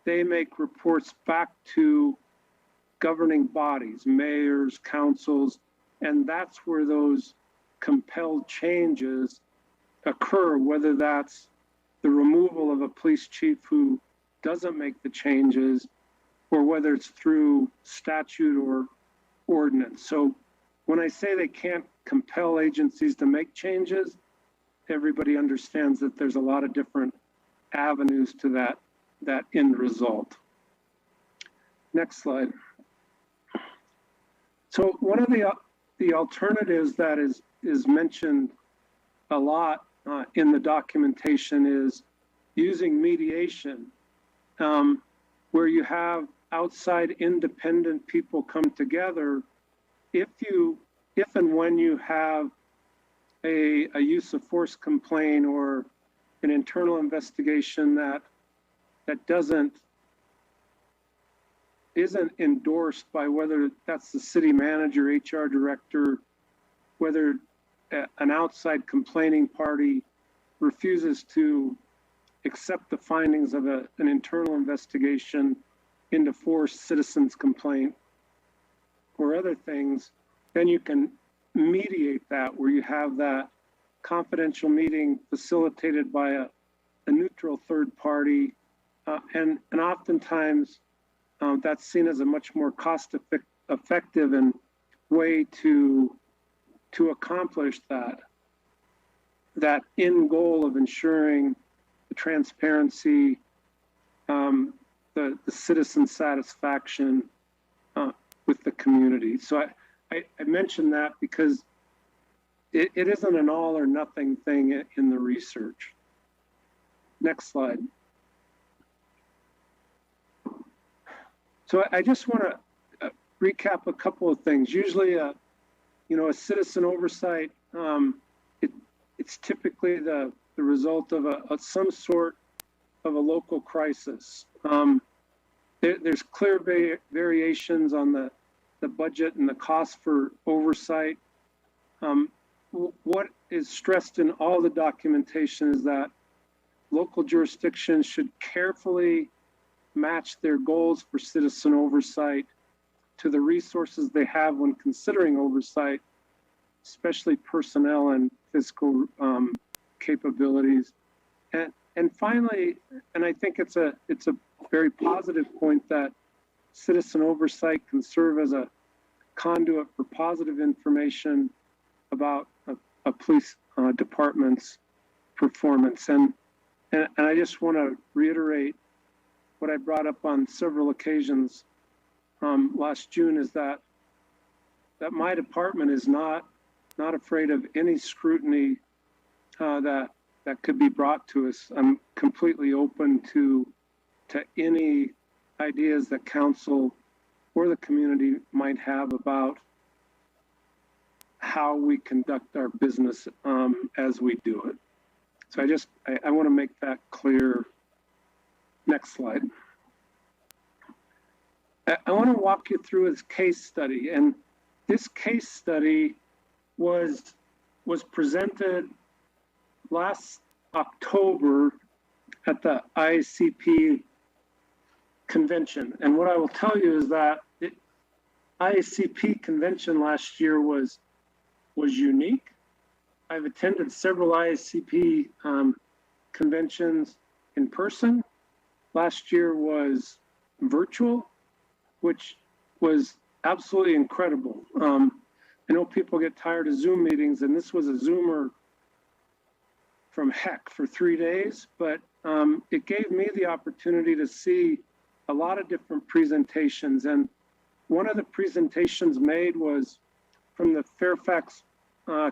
Speaker 3: they make reports back to governing bodies, mayors, councils, And that's where those compelled changes occur, whether that's the removal of a police chief who doesn't make the changes, or whether it's through statute or ordinance. So when I say they can't compel agencies to make changes, everybody understands that there's a lot of different avenues to that end result. Next slide. So one of the alternatives that is mentioned a lot in the documentation is using mediation, where you have outside independent people come together. If and when you have a use of force complaint or an internal investigation that isn't endorsed by whether that's the city manager, HR director, whether an outside complaining party refuses to accept the findings of an internal investigation into force, citizens complaint, or other things, then you can mediate that, where you have that confidential meeting facilitated by a neutral third party, and oftentimes that's seen as a much more cost-effective and way to accomplish that end goal of ensuring the transparency, the citizen satisfaction with the community. So I mentioned that because it isn't an all or nothing thing in the research. Next slide. So I just want to recap a couple of things. Usually, a citizen oversight, it's typically the result of some sort of a local crisis. There's clear variations on the budget and the cost for oversight. What is stressed in all the documentation is that local jurisdictions should carefully match their goals for citizen oversight to the resources they have when considering oversight, especially personnel and physical capabilities. And finally, and I think it's a very positive point, that citizen oversight can serve as a conduit for positive information about a police department's performance. And I just want to reiterate what I brought up on several occasions last June, is that my department is not afraid of any scrutiny that could be brought to us. I'm completely open to any ideas that council or the community might have about how we conduct our business as we do it. So I want to make that clear. Next slide. I want to walk you through his case study, and this case study was presented last October at the IACP convention. And what I will tell you is that the IACP convention last year was unique. I've attended several IACP conventions in person. Last year was virtual, which was absolutely incredible. I know people get tired of Zoom meetings, and this was a Zoomer from heck for 3 days, but it gave me the opportunity to see a lot of different presentations. And one of the presentations made was from the Fairfax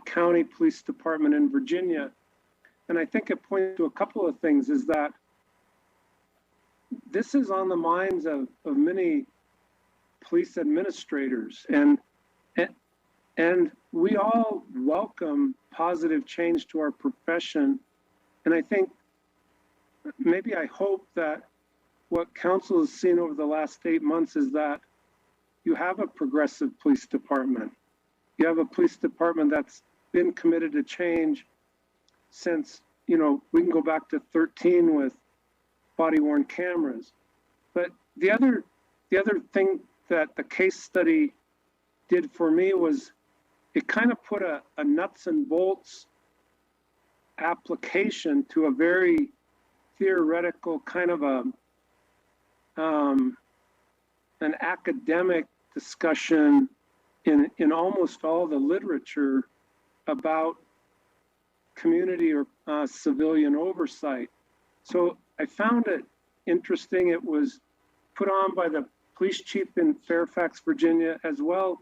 Speaker 3: County Police Department in Virginia. And I think it points to a couple of things, is that this is on the minds of many police administrators, and we all welcome positive change to our profession. And I think, maybe I hope that what council has seen over the last 8 months is that you have a progressive police department. You have a police department that's been committed to change since, we can go back to 13 with body-worn cameras. But the other thing that the case study did for me was it kind of put a nuts and bolts application to a very theoretical kind of an academic discussion in almost all the literature about community or civilian oversight. So I found it interesting. It was put on by the police chief in Fairfax, Virginia, as well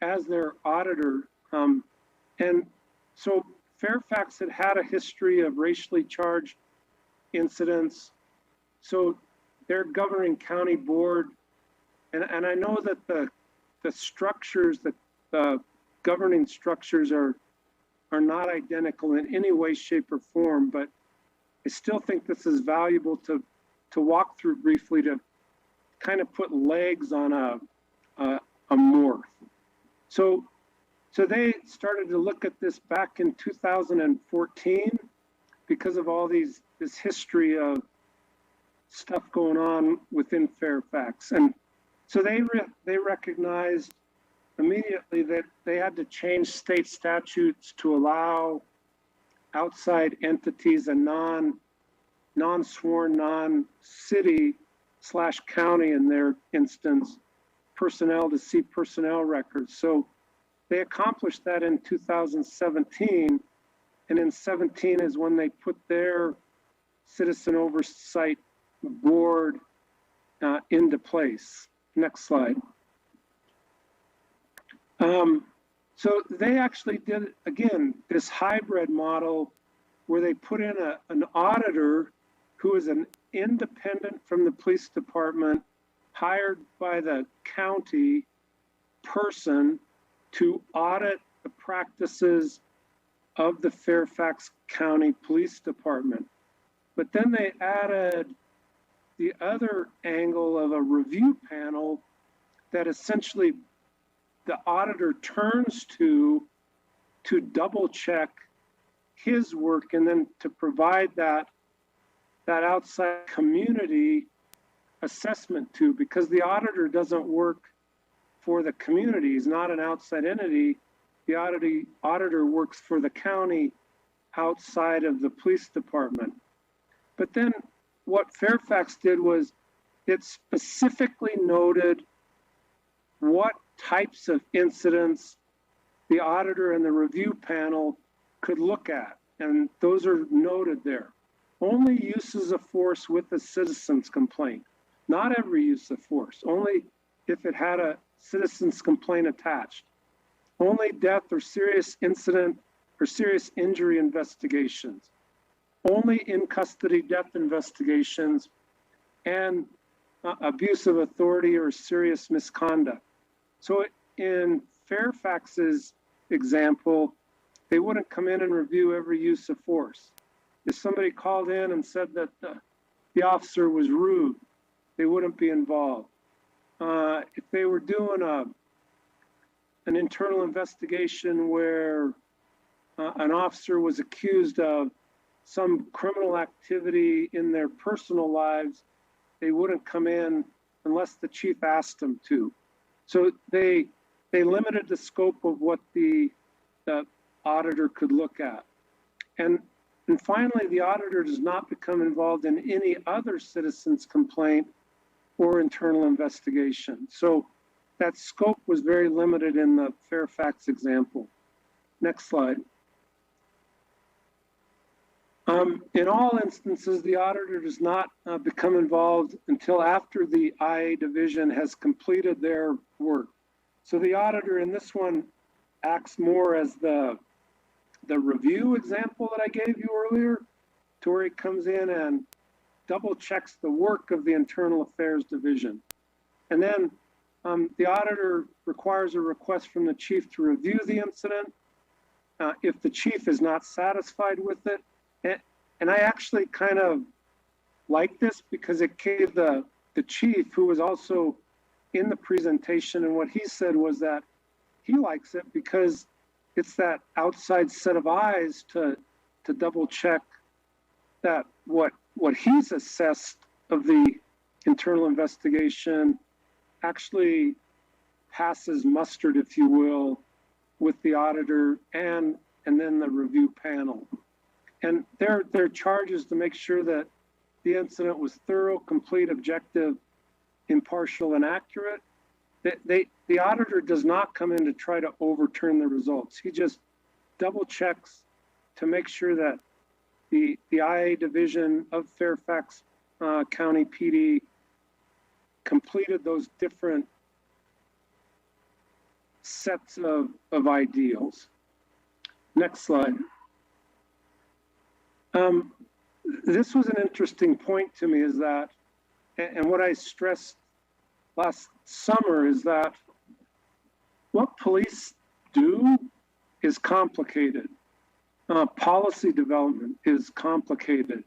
Speaker 3: as their auditor. And so Fairfax had a history of racially charged incidents. So their governing county board, and I know that the structures, the governing structures are not identical in any way, shape, or form, but I still think this is valuable to walk through briefly to kind of put legs on a morph. So they started to look at this back in 2014 because of all this history of stuff going on within Fairfax. And so they recognized immediately that they had to change state statutes to allow outside entities and non-sworn, non-city / county in their instance, personnel to see personnel records. So they accomplished that in 2017, and in 17 is when they put their citizen oversight board into place. Next slide. So they actually did, again, this hybrid model where they put in an auditor who is an independent from the police department, hired by the county person to audit the practices of the Fairfax County Police Department. But then they added the other angle of a review panel that essentially the auditor turns to double check his work and then to provide that outside community assessment to, because the auditor doesn't work for the community. He's not an outside entity. The auditor works for the county outside of the police department. But then what Fairfax did was it specifically noted what types of incidents the auditor and the review panel could look at. And those are noted there. Only uses of force with a citizen's complaint. Not every use of force, only if it had a citizen's complaint attached. Only death or serious incident or serious injury investigations. Only in custody death investigations and abuse of authority or serious misconduct. So in Fairfax's example, they wouldn't come in and review every use of force. If somebody called in and said that the officer was rude, they wouldn't be involved. If they were doing an internal investigation where an officer was accused of some criminal activity in their personal lives, they wouldn't come in unless the chief asked them to. So they limited the scope of what the auditor could look at. And finally, the auditor does not become involved in any other citizen's complaint or internal investigation. So that scope was very limited in the Fairfax example. Next slide. In all instances, the auditor does not become involved until after the IA division has completed their work. So the auditor in this one acts more as the review example that I gave you earlier, to where he comes in and double checks the work of the internal affairs division. And then the auditor requires a request from the chief to review the incident. If the chief is not satisfied with it, and I actually kind of like this because it gave the chief, who was also in the presentation, and what he said was that he likes it because it's that outside set of eyes to double check that what he's assessed of the internal investigation actually passes muster, if you will, with the auditor and then the review panel. And their charge is to make sure that the incident was thorough, complete, objective, impartial, and accurate. The auditor does not come in to try to overturn the results. He just double checks to make sure that the IA division of Fairfax County PD completed those different sets of ideals. Next slide. This was an interesting point to me, is that, and what I stressed last summer is that what police do is complicated. Policy development is complicated.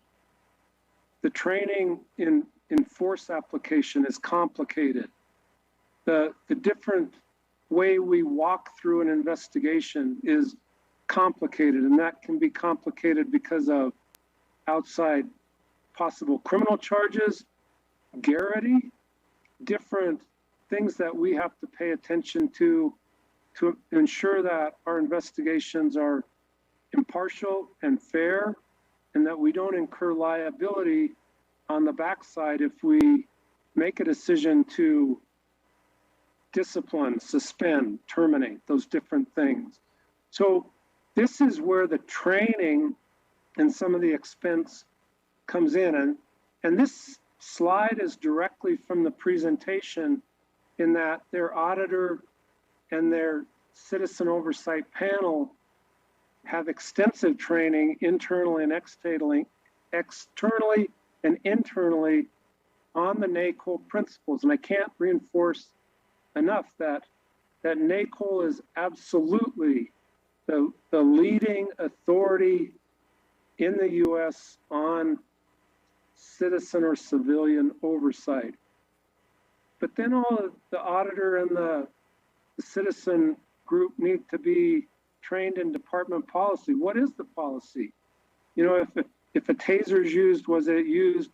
Speaker 3: The training in force application is complicated. The different way we walk through an investigation is complicated, and that can be complicated because of outside possible criminal charges, garrity, different things that we have to pay attention to ensure that our investigations are impartial and fair, and that we don't incur liability on the backside if we make a decision to discipline, suspend, terminate, those different things. So this is where the training and some of the expense comes in. And this slide is directly from the presentation, in that their auditor and their citizen oversight panel have extensive training internally and externally and internally on the NACOL principles. And I can't reinforce enough that NACOL is absolutely the leading authority in the U.S. on citizen or civilian oversight. But then all of the auditor and the citizen group need to be trained in department policy. What is the policy? You know, if a taser is used, was it used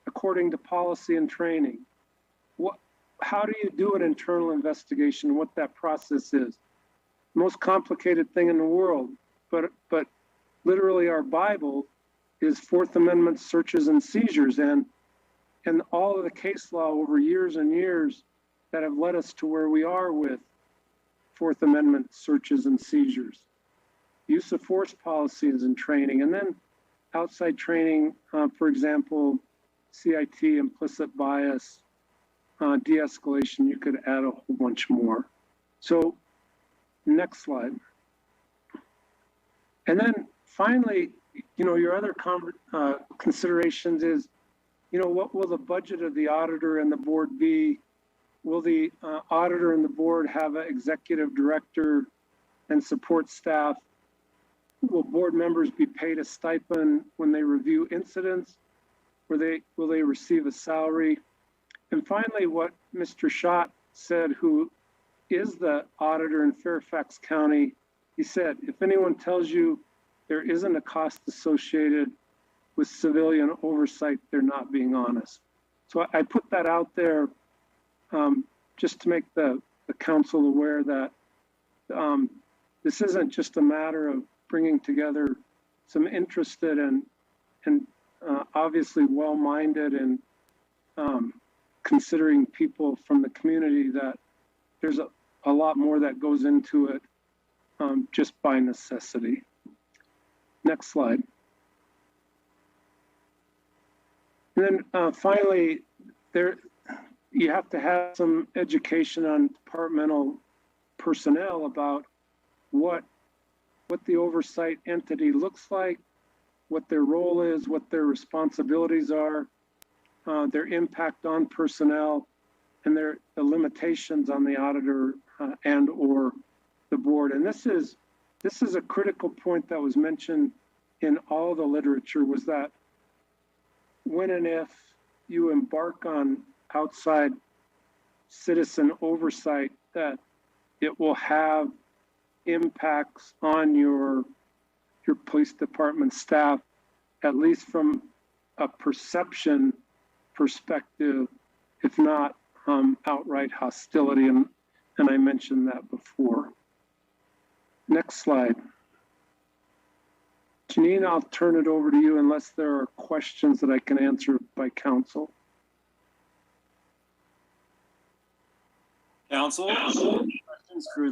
Speaker 3: according to policy and training? How do you do an internal investigation, what that process is? Most complicated thing in the world, but literally our Bible is Fourth Amendment searches and seizures, and all of the case law over years and years that have led us to where we are with Fourth Amendment searches and seizures. Use of force policies and training, and then outside training, for example, CIT, implicit bias, de-escalation. You could add a whole bunch more. So next slide. And then finally, you know, your other considerations is, you know, what will the budget of the auditor and the board be? Will the auditor and the board have an executive director and support staff? Will board members be paid a stipend when they review incidents? Will they receive a salary? And finally, what Mr. Schott said, who is the auditor in Fairfax County, he said, if anyone tells you there isn't a cost associated with civilian oversight, they're not being honest. So I put that out there just to make the council aware that this isn't just a matter of bringing together some interested and obviously well-minded and considering people from the community, that there's a lot more that goes into it just by necessity. Next slide. And then finally, you have to have some education on departmental personnel about what the oversight entity looks like, what their role is, what their responsibilities are, their impact on personnel, and the limitations on the auditor and or the board. And this is a critical point that was mentioned in all the literature, was that when and if you embark on outside citizen oversight, that it will have impacts on your police department staff, at least from a perception perspective, if not outright hostility. And I mentioned that before. Next slide. Janine, I'll turn it over to you unless there are questions that I can answer by council.
Speaker 1: Council, questions for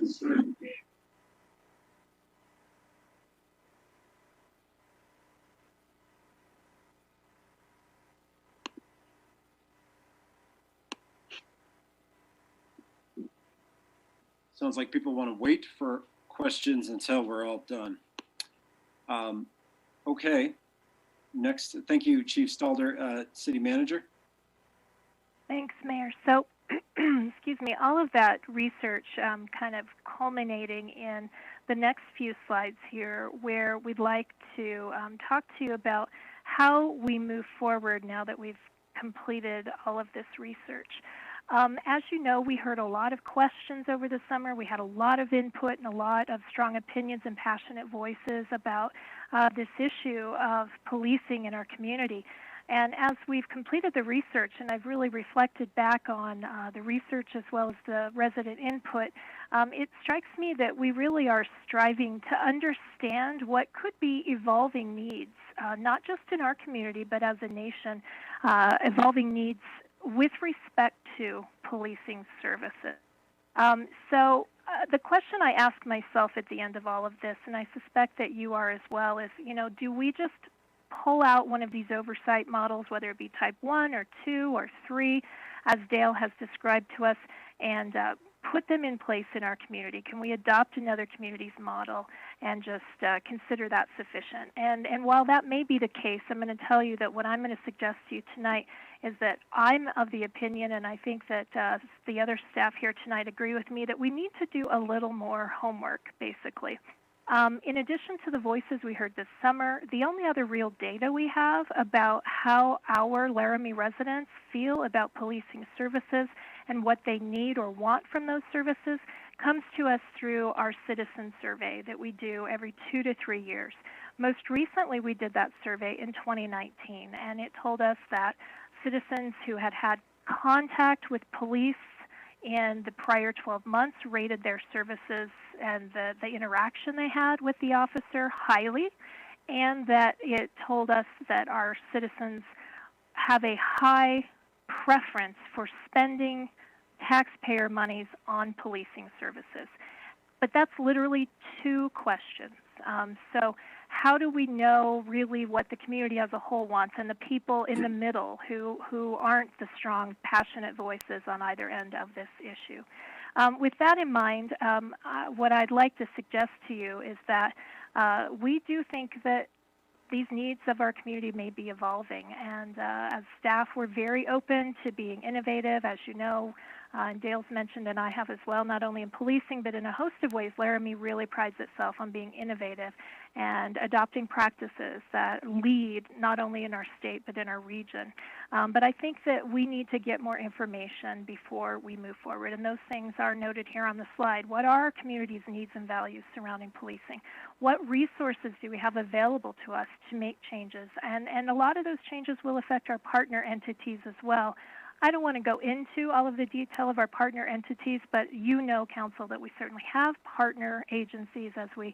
Speaker 1: sounds like people want to wait for questions until we're all done. Okay, next, thank you, Chief Stalder, City Manager.
Speaker 5: Thanks, Mayor. So, excuse me, all of that research kind of culminating in the next few slides here, where we'd like to talk to you about how we move forward now that we've completed all of this research. As you know, we heard a lot of questions over the summer. We had a lot of input and a lot of strong opinions and passionate voices about this issue of policing in our community. And as we've completed the research, and I've really reflected back on the research as well as the resident input, it strikes me that we really are striving to understand what could be evolving needs, not just in our community, but as a nation, evolving needs with respect to policing services. The question I ask myself at the end of all of this, and I suspect that you are as well, is, do we just pull out one of these oversight models, whether it be type 1 or 2 or 3, as Dale has described to us, and put them in place in our community? Can we adopt another community's model and just consider that sufficient? And while that may be the case, I'm going to tell you that what I'm going to suggest to you tonight is that I'm of the opinion, and I think that the other staff here tonight agree with me, that we need to do a little more homework, basically. In addition to the voices we heard this summer, the only other real data we have about how our Laramie residents feel about policing services and what they need or want from those services comes to us through our citizen survey that we do every 2 to 3 years. Most recently, we did that survey in 2019, and it told us that citizens who had had contact with police in the prior 12 months rated their services and the interaction they had with the officer highly, and that it told us that our citizens have a high preference for spending taxpayer monies on policing services. But that's literally 2 questions. So how do we know really what the community as a whole wants, and the people in the middle who aren't the strong, passionate voices on either end of this issue? With that in mind, what I'd like to suggest to you is that we do think that these needs of our community may be evolving, and as staff, we're very open to being innovative. As you know, and Dale's mentioned, and I have as well, not only in policing, but in a host of ways, Laramie really prides itself on being innovative and adopting practices that lead not only in our state, but in our region. But I think that we need to get more information before we move forward, and those things are noted here on the slide. What are our community's needs and values surrounding policing? What resources do we have available to us to make changes? And a lot of those changes will affect our partner entities as well. I don't want to go into all of the detail of our partner entities, but you know, Council, that we certainly have partner agencies as we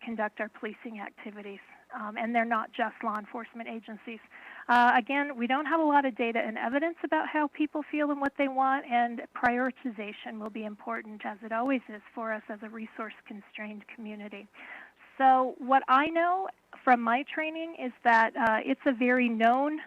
Speaker 5: conduct our policing activities, and they're not just law enforcement agencies. Again, we don't have a lot of data and evidence about how people feel and what they want, and prioritization will be important, as it always is for us as a resource-constrained community. So what I know from my training is that it's a very known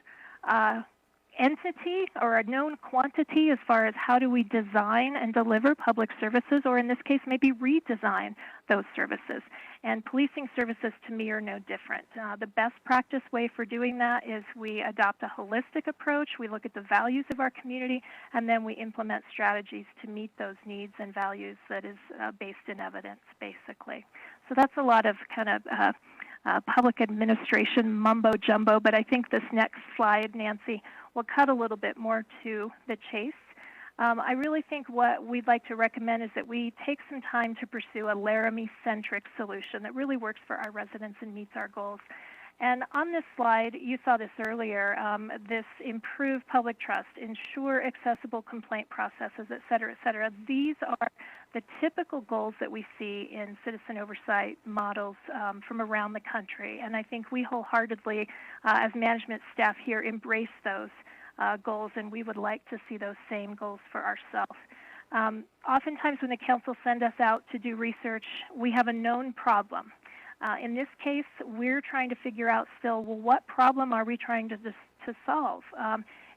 Speaker 5: entity or a known quantity as far as how do we design and deliver public services, or in this case, maybe redesign those services. And policing services, to me, are no different. The best practice way for doing that is we adopt a holistic approach. We look at the values of our community, and then we implement strategies to meet those needs and values that is based in evidence, basically. So that's a lot of kind of public administration mumbo jumbo, but I think this next slide, Nancy, will cut a little bit more to the chase. I really think what we'd like to recommend is that we take some time to pursue a Laramie-centric solution that really works for our residents and meets our goals. And on this slide, you saw this earlier, this improve public trust, ensure accessible complaint processes, et cetera, et cetera. These are the typical goals that we see in citizen oversight models from around the country. And I think we wholeheartedly, as management staff here, embrace those goals, and we would like to see those same goals for ourselves. Oftentimes when the council send us out to do research, we have a known problem. In this case, we're trying to figure out still, well, what problem are we trying to solve?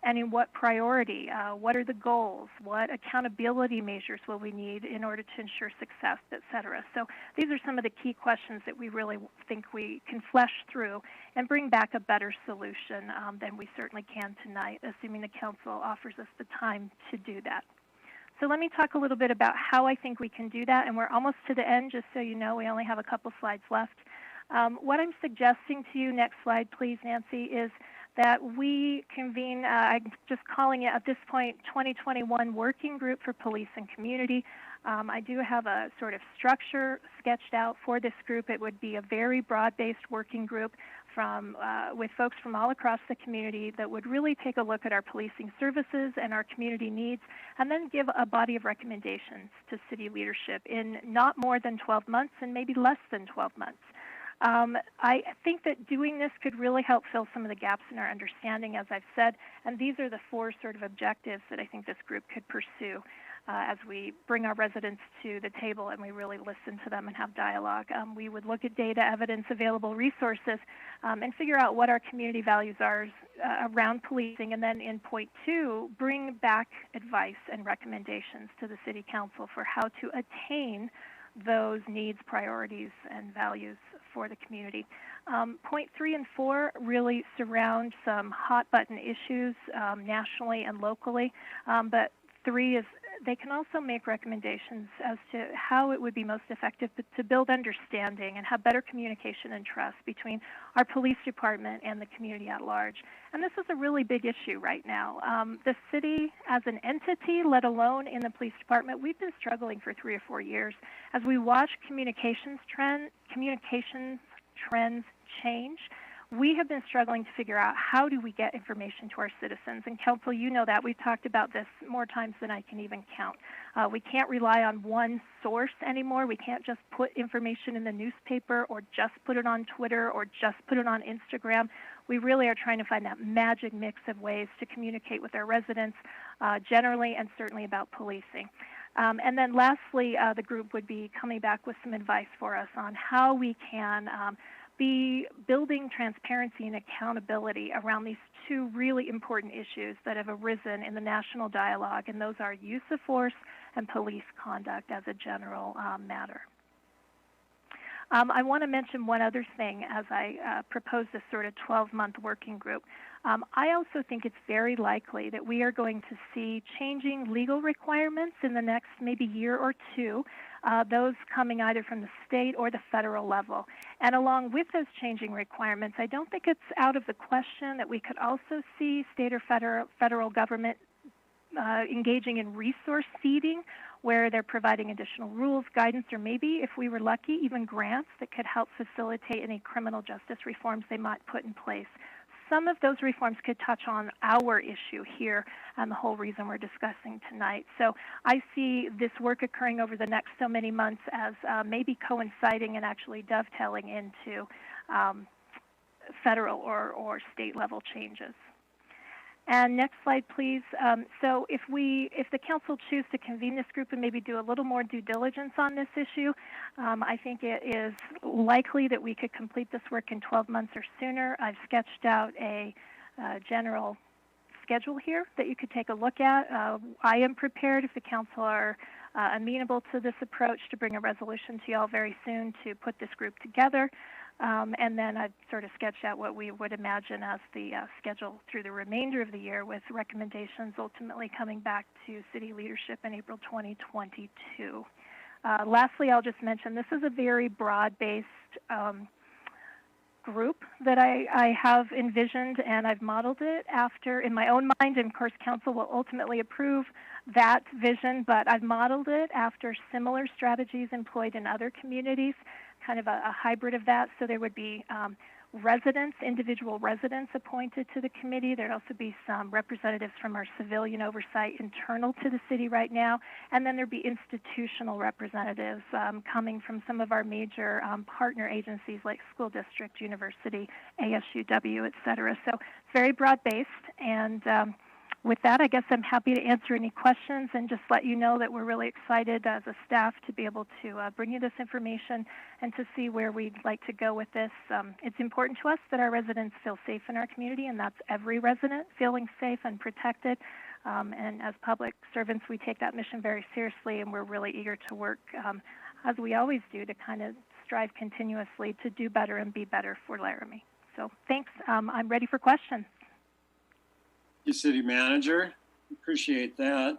Speaker 5: And in what priority? What are the goals? What accountability measures will we need in order to ensure success, et cetera? So these are some of the key questions that we really think we can flesh through and bring back a better solution than we certainly can tonight, assuming the council offers us the time to do that. So let me talk a little bit about how I think we can do that, and we're almost to the end, just so you know. We only have a couple slides left. What I'm suggesting to you, next slide please, Nancy, is that we convene, I'm just calling it at this point, 2021 Working Group for Police and Community. I do have a sort of structure sketched out for this group. It would be a very broad-based working group with folks from all across the community that would really take a look at our policing services and our community needs, and then give a body of recommendations to city leadership in not more than 12 months and maybe less than 12 months. I think that doing this could really help fill some of the gaps in our understanding, as I've said, and these are the four sort of objectives that I think this group could pursue as we bring our residents to the table and we really listen to them and have dialogue. We would look at data, evidence, available resources, and figure out what our community values are around policing, and then in point 2, bring back advice and recommendations to the City Council for how to attain those needs, priorities, and values for the community. Point 3 and 4 really surround some hot button issues nationally and locally, but 3 is they can also make recommendations as to how it would be most effective to build understanding and have better communication and trust between our police department and the community at large. And this is a really big issue right now. The city as an entity, let alone in the police department, we've been struggling for 3 or 4 years. As we watch communications trends change, we have been struggling to figure out how do we get information to our citizens. And Council, you know that. We've talked about this more times than I can even count. We can't rely on one source anymore. We can't just put information in the newspaper or just put it on Twitter or just put it on Instagram. We really are trying to find that magic mix of ways to communicate with our residents generally and certainly about policing. And then lastly, the group would be coming back with some advice for us on how we can be building transparency and accountability around these 2 really important issues that have arisen in the national dialogue, and those are use of force and police conduct as a general matter. I want to mention one other thing as I propose this sort of 12-month working group. I also think it's very likely that we are going to see changing legal requirements in the next maybe year or 2, those coming either from the state or the federal level. And along with those changing requirements, I don't think it's out of the question that we could also see state or federal government engaging in resource seeding, where they're providing additional rules, guidance, or maybe, if we were lucky, even grants that could help facilitate any criminal justice reforms they might put in place. Some of those reforms could touch on our issue here and the whole reason we're discussing tonight. So I see this work occurring over the next so many months as maybe coinciding and actually dovetailing into federal or state level changes. And next slide, please. So if the council choose to convene this group and maybe do a little more due diligence on this issue, I think it is likely that we could complete this work in 12 months or sooner. I've sketched out a general schedule here that you could take a look at. I am prepared, if the council are amenable to this approach, to bring a resolution to y'all very soon to put this group together. And then I've sort of sketched out what we would imagine as the schedule through the remainder of the year, with recommendations ultimately coming back to city leadership in April 2022. Lastly, I'll just mention this is a very broad-based group that I have envisioned, and I've modeled it after, in my own mind, and of course council will ultimately approve that vision, but I've modeled it after similar strategies employed in other communities, kind of a hybrid of that. So there would be residents, individual residents appointed to the committee. There'd also be some representatives from our civilian oversight internal to the city right now. And then there'd be institutional representatives coming from some of our major partner agencies like school district, university, ASUW, et cetera. So it's very broad-based. And with that, I guess I'm happy to answer any questions and just let you know that we're really excited as a staff to be able to bring you this information and to see where we'd like to go with this. It's important to us that our residents feel safe in our community, and that's every resident feeling safe and protected. And as public servants, we take that mission very seriously, and we're really eager to work, as we always do, to kind of strive continuously to do better and be better for Laramie. So thanks. I'm ready for questions.
Speaker 1: Thank you, City Manager. Appreciate that.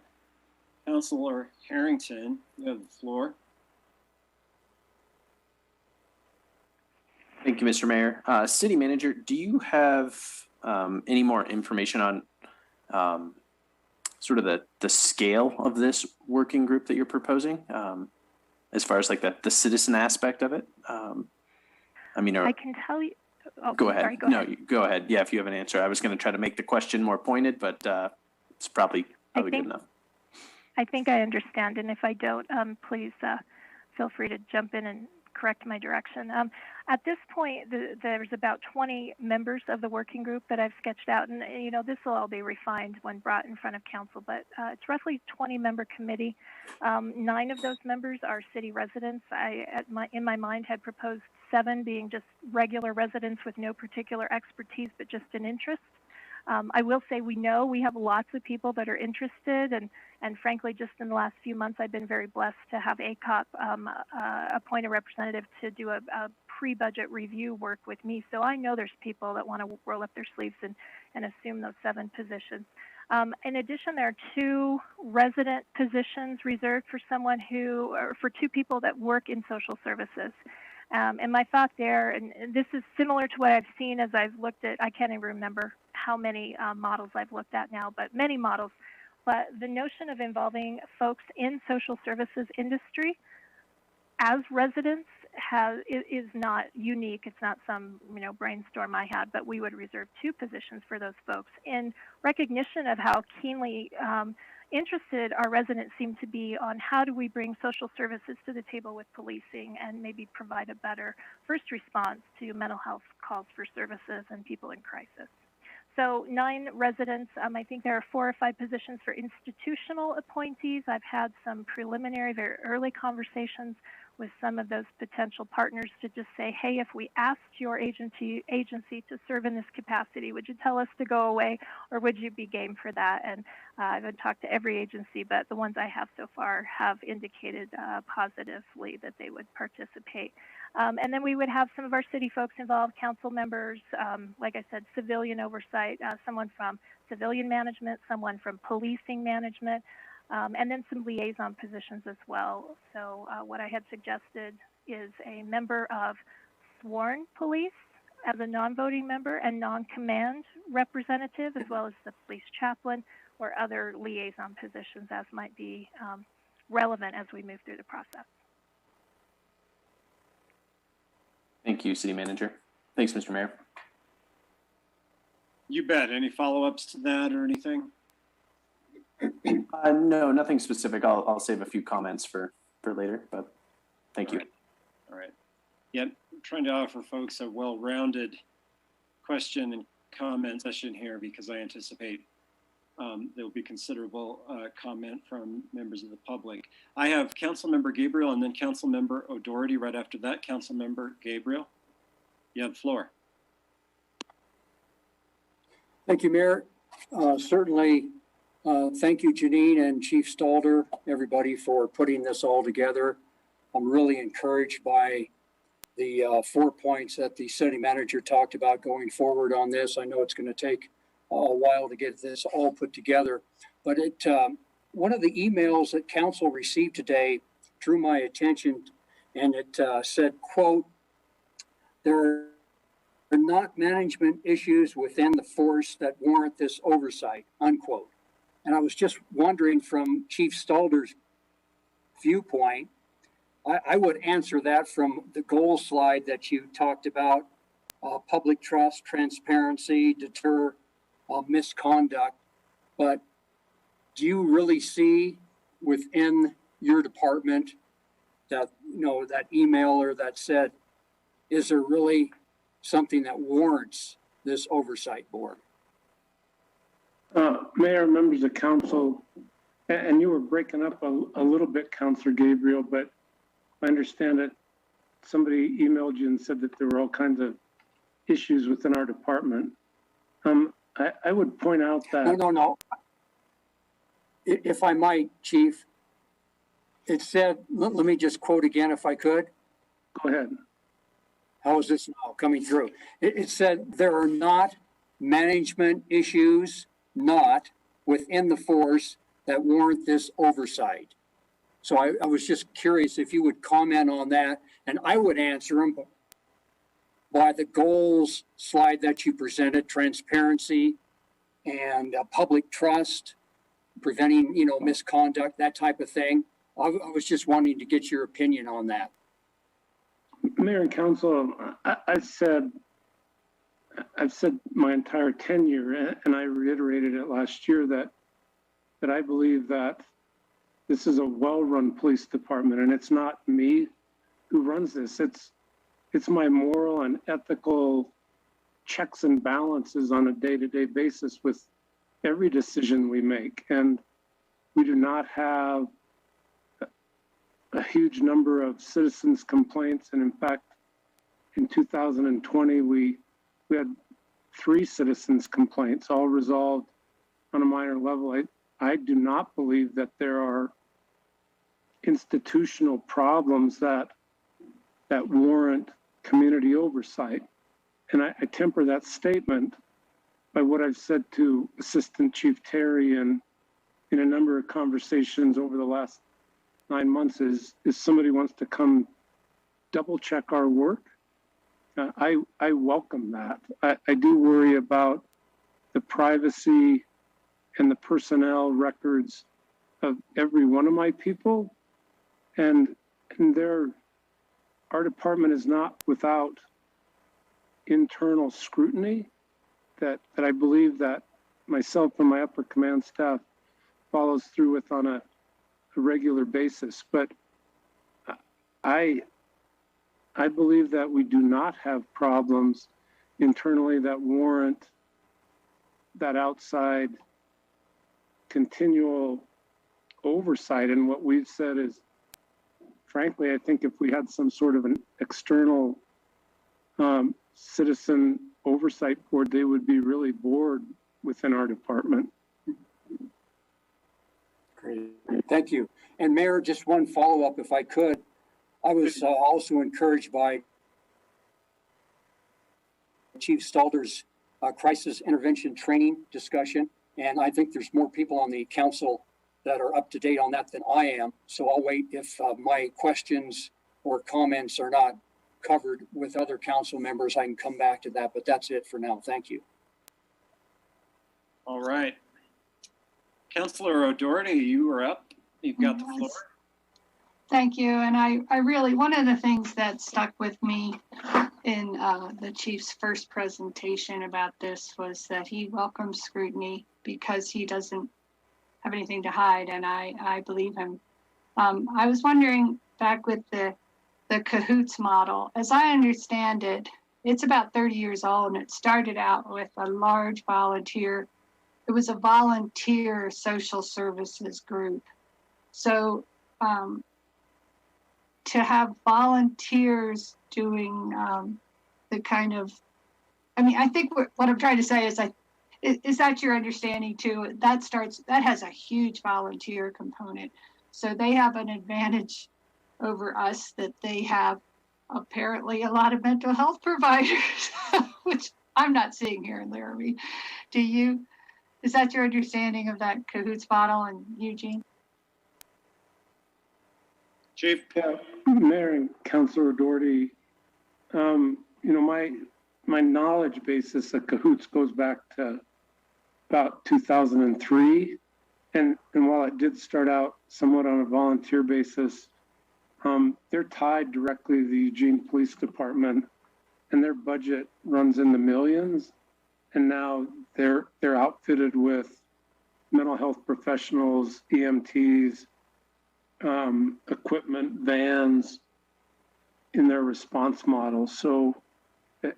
Speaker 1: Councilor Harrington, you have the floor.
Speaker 9: Thank you, Mr. Mayor. City Manager, do you have any more information on sort of the scale of this working group that you're proposing, as far as like the citizen aspect of it? I mean,
Speaker 5: I can tell you. Oh,
Speaker 9: go ahead.
Speaker 5: Sorry, go
Speaker 9: no,
Speaker 5: ahead.
Speaker 9: Go ahead. Yeah, if you have an answer. I was going to try to make the question more pointed, but it's probably good enough.
Speaker 5: I think I understand, and if I don't, please feel free to jump in and correct my direction. At this point, there's about 20 members of the working group that I've sketched out, and you know this will all be refined when brought in front of council. But it's roughly 20-member committee. 9 of those members are city residents. In my mind, had proposed 7 being just regular residents with no particular expertise, but just an interest. I will say we have lots of people that are interested, and frankly, just in the last few months, I've been very blessed to have ACOP appoint a representative to do a pre-budget review work with me. So I know there's people that want to roll up their sleeves and assume those 7 positions. In addition, there are 2 resident positions reserved for for 2 people that work in social services. And my thought there, and this is similar to what I've seen as I've looked at, I can't even remember how many models I've looked at now, but many models. But the notion of involving folks in social services industry as residents is not unique. It's not some brainstorm I had, but we would reserve 2 positions for those folks in recognition of how keenly interested our residents seem to be on how do we bring social services to the table with policing and maybe provide a better first response to mental health calls for services and people in crisis. So 9 residents. I think there are 4 or 5 positions for institutional appointees. I've had some preliminary, very early conversations with some of those potential partners to just say, hey, if we asked your agency to serve in this capacity, would you tell us to go away, or would you be game for that? And I haven't talked to every agency, but the ones I have so far have indicated positively that they would participate. And then we would have some of our city folks involved, council members, like I said, civilian oversight, someone from civilian management, someone from policing management, and then some liaison positions as well. So what I had suggested is a member of sworn police as a non-voting member and non-command representative, as well as the police chaplain or other liaison positions as might be relevant as we move through the process.
Speaker 9: Thank you, City Manager. Thanks, Mr. Mayor.
Speaker 1: You bet. Any follow-ups to that or anything?
Speaker 9: No, nothing specific. I'll save a few comments for later, but thank you.
Speaker 1: All right. Yeah, I'm trying to offer folks a well-rounded question and comment session here because I anticipate there will be considerable comment from members of the public. I have Councilmember Gabriel and then Councilmember O'Doherty right after that. Councilmember Gabriel, you have the floor.
Speaker 2: Thank you, Mayor. Certainly, thank you, Janine and Chief Stalder, everybody, for putting this all together. I'm really encouraged by the 4 points that the city manager talked about going forward on this. I know it's going to take a while to get this all put together, but one of the emails that council received today drew my attention, and it said, quote, "There are not management issues within the force that warrant this oversight," unquote. And I was just wondering, from Chief Stalder's viewpoint, I would answer that from the goal slide that you talked about public trust, transparency, deter misconduct. But do you really see within your department that, that emailer that said, is there really something that warrants this oversight board?
Speaker 3: Mayor, members of council, and you were breaking up a little bit, Councilor Gabriel, but I understand that somebody emailed you and said that there were all kinds of issues within our department. I would point out that...
Speaker 2: No. If I might, Chief, it said, let me just quote again if I could.
Speaker 3: Go ahead.
Speaker 2: How is this now coming through? It said there are not management issues, not within the force that warrant this oversight. So I was just curious if you would comment on that, and I would answer them by the goals slide that you presented, transparency and public trust, preventing, misconduct, that type of thing. I was just wanting to get your opinion on that.
Speaker 3: Mayor and council, I've said my entire tenure, and I reiterated it last year, that I believe that this is a well-run police department, and it's not me who runs this. It's my moral and ethical checks and balances on a day-to-day basis with every decision we make. And we do not have a huge number of citizens' complaints. And in fact, in 2020, we had 3 citizens' complaints, all resolved on a minor level. I do not believe that there are institutional problems that warrant community oversight. And I temper that statement by what I've said to Assistant Chief Terry and in a number of conversations over the last 9 months is somebody wants to come double check our work. I welcome that. I do worry about the privacy and the personnel records of every one of my people. And our department is not without internal scrutiny that I believe that myself and my upper command staff follows through with on a regular basis. But I believe that we do not have problems internally that warrant that outside continual oversight. And what we've said is, frankly, I think if we had some sort of an external citizen oversight board, they would be really bored within our department.
Speaker 2: Great, thank you. And Mayor, just one follow-up if I could. I was also encouraged by Chief Stalder's crisis intervention training discussion. And I think there's more people on the council that are up to date on that than I am. So I'll wait if my questions or comments are not covered with other council members, I can come back to that, but that's it for now. Thank you.
Speaker 1: All right. Councilor O'Doherty, you are up. You've got the floor.
Speaker 10: Thank you. And I really, one of the things that stuck with me in the chief's first presentation about this was that he welcomes scrutiny because he doesn't have anything to hide, and I believe him. I was wondering, back with the CAHOOTS model, as I understand it, it's about 30 years old, and it started out with a large volunteer. It was a volunteer social services group. So to have volunteers doing the kind of, I think what I'm trying to say is that your understanding too? That has a huge volunteer component. So they have an advantage over us that they have apparently a lot of mental health providers, which I'm not seeing here in Laramie. Do you? Is that your understanding of that CAHOOTS model, and Eugene?
Speaker 1: Chief.
Speaker 3: Yeah, Mayor and Councilor Doherty, my knowledge basis of CAHOOTS goes back to about 2003. And while it did start out somewhat on a volunteer basis, they're tied directly to the Eugene Police Department. and their budget runs in the millions. And now they're outfitted with mental health professionals, EMTs, equipment, vans in their response model. So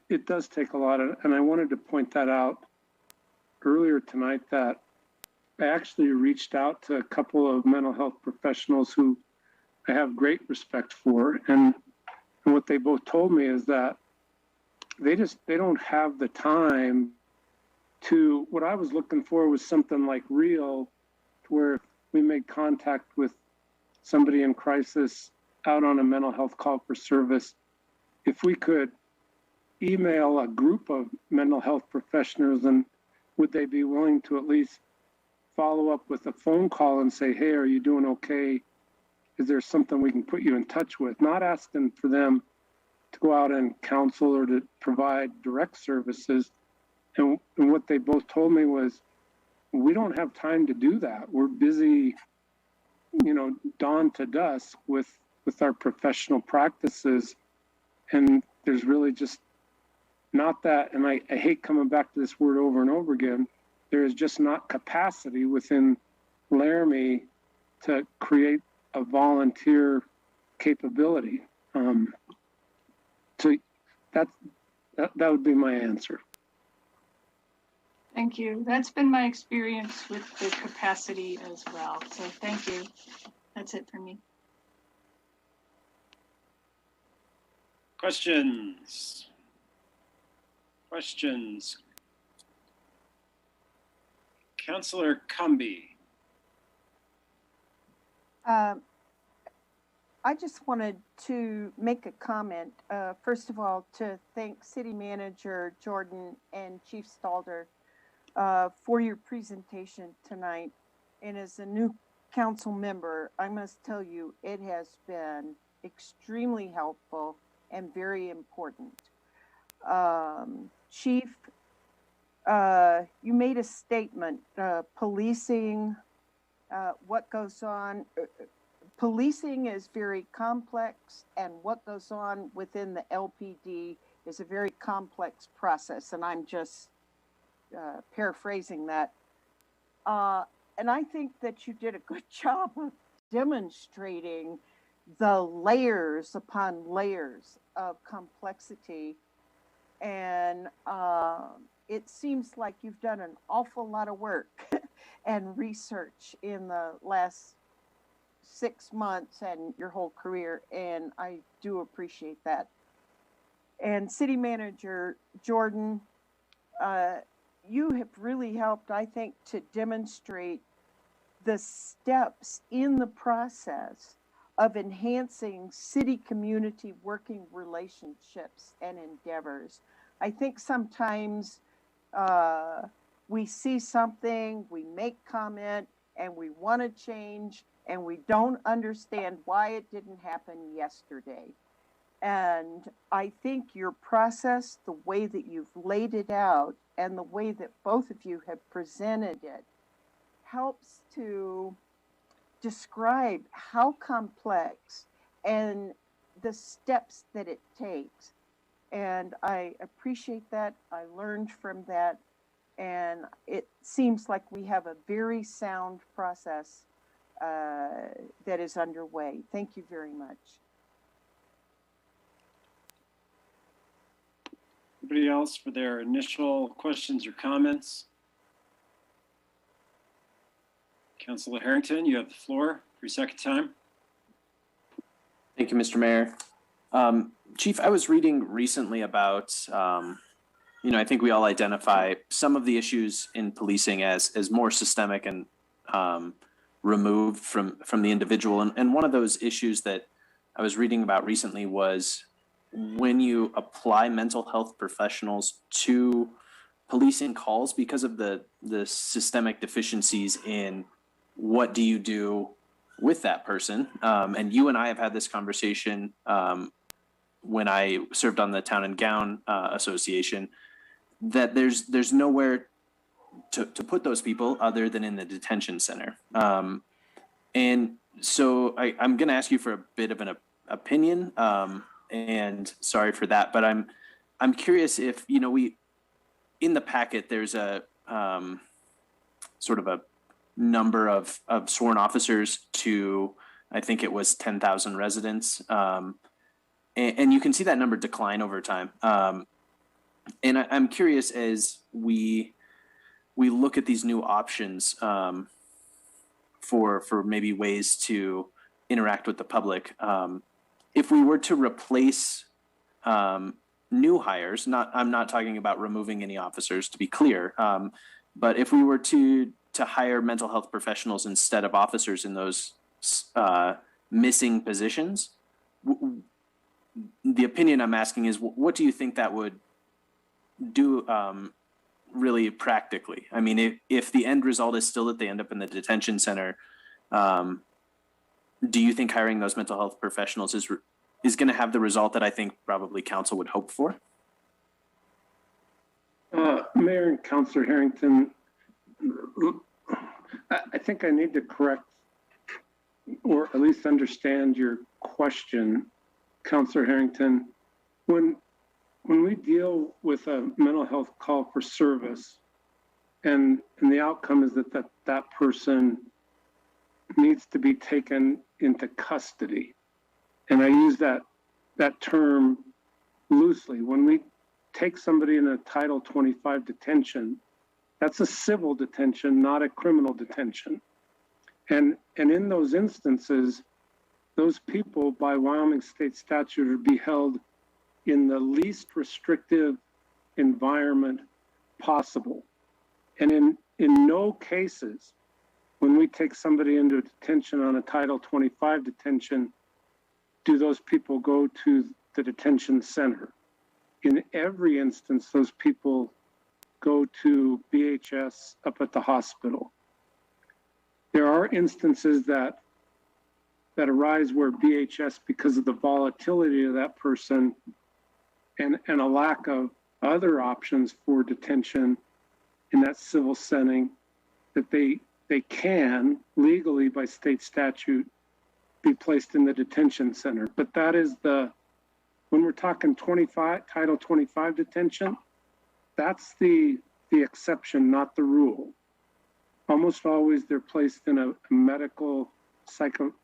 Speaker 3: it does take a lot of, and I wanted to point that out earlier tonight, that I actually reached out to a couple of mental health professionals who I have great respect for. And what they both told me is that they don't have the time to, what I was looking for was something like real, where we made contact with somebody in crisis out on a mental health call for service. If we could email a group of mental health professionals, and would they be willing to at least follow up with a phone call and say, hey, are you doing okay? Is there something we can put you in touch with? Not asking for them to go out and counsel or to provide direct services. And what they both told me was, we don't have time to do that. We're busy, dawn to dusk with our professional practices. And there's really just not that, and I hate coming back to this word over and over again, there is just not capacity within Laramie to create a volunteer capability. So that would be my answer.
Speaker 10: Thank you. That's been my experience with the capacity as well. So thank you. That's it for me.
Speaker 1: Questions? Councillor Cumby.
Speaker 11: I just wanted to make a comment. First of all, to thank City Manager Jordan and Chief Stalder for your presentation tonight. And as a new council member, I must tell you, it has been extremely helpful and very important. Chief, you made a statement, policing, what goes on. Policing is very complex, and what goes on within the LPD is a very complex process, and I'm just paraphrasing that. And I think that you did a good job of demonstrating the layers upon layers of complexity. And it seems like you've done an awful lot of work and research in the last 6 months and your whole career, and I do appreciate that. And City Manager Jordan, you have really helped, I think, to demonstrate the steps in the process of enhancing city-community working relationships and endeavors. I think sometimes we see something, we make comment, and we want to change, and we don't understand why it didn't happen yesterday. And I think your process, the way that you've laid it out, and the way that both of you have presented it, helps to describe how complex and the steps that it takes. And I appreciate that. I learned from that. And it seems like we have a very sound process that is underway. Thank you very much.
Speaker 1: Anybody else for their initial questions or comments? Councilor Harrington, you have the floor for your second time.
Speaker 9: Thank you, Mr. Mayor. Chief, I was reading recently about, I think we all identify some of the issues in policing as more systemic and removed from the individual. And one of those issues that I was reading about recently was when you apply mental health professionals to policing calls because of the systemic deficiencies in what do you do with that person. And you and I have had this conversation when I served on the Town and Gown Association, that there's nowhere to put those people other than in the detention center. And so I'm going to ask you for a bit of an opinion, and sorry for that, but I'm curious if, in the packet, there's a sort of a number of sworn officers to, I think it was 10,000 residents. And you can see that number decline over time. And I'm curious, as we look at these new options for maybe ways to interact with the public, if we were to replace new hires, I'm not talking about removing any officers, to be clear, but if we were to hire mental health professionals instead of officers in those missing positions, the opinion I'm asking is, what do you think that would do really practically? I mean, if the end result is still that they end up in the detention center, do you think hiring those mental health professionals is going to have the result that I think probably council would hope for?
Speaker 3: Mayor and Councilor Harrington, I think I need to correct or at least understand your question, Councilor Harrington. When we deal with a mental health call for service and the outcome is that person needs to be taken into custody, and I use that term loosely. When we take somebody in a Title 25 detention, that's a civil detention, not a criminal detention. And in those instances, those people by Wyoming state statute are to be held in the least restrictive environment possible. And in no cases, when we take somebody into detention on a Title 25 detention, do those people go to the detention center. In every instance, those people go to BHS up at the hospital. There are instances that arise where BHS, because of the volatility of that person and a lack of other options for detention in that civil setting, that they can legally by state statute be placed in the detention center. But that is when we're talking Title 25 detention, that's the exception, not the rule. Almost always they're placed in a medical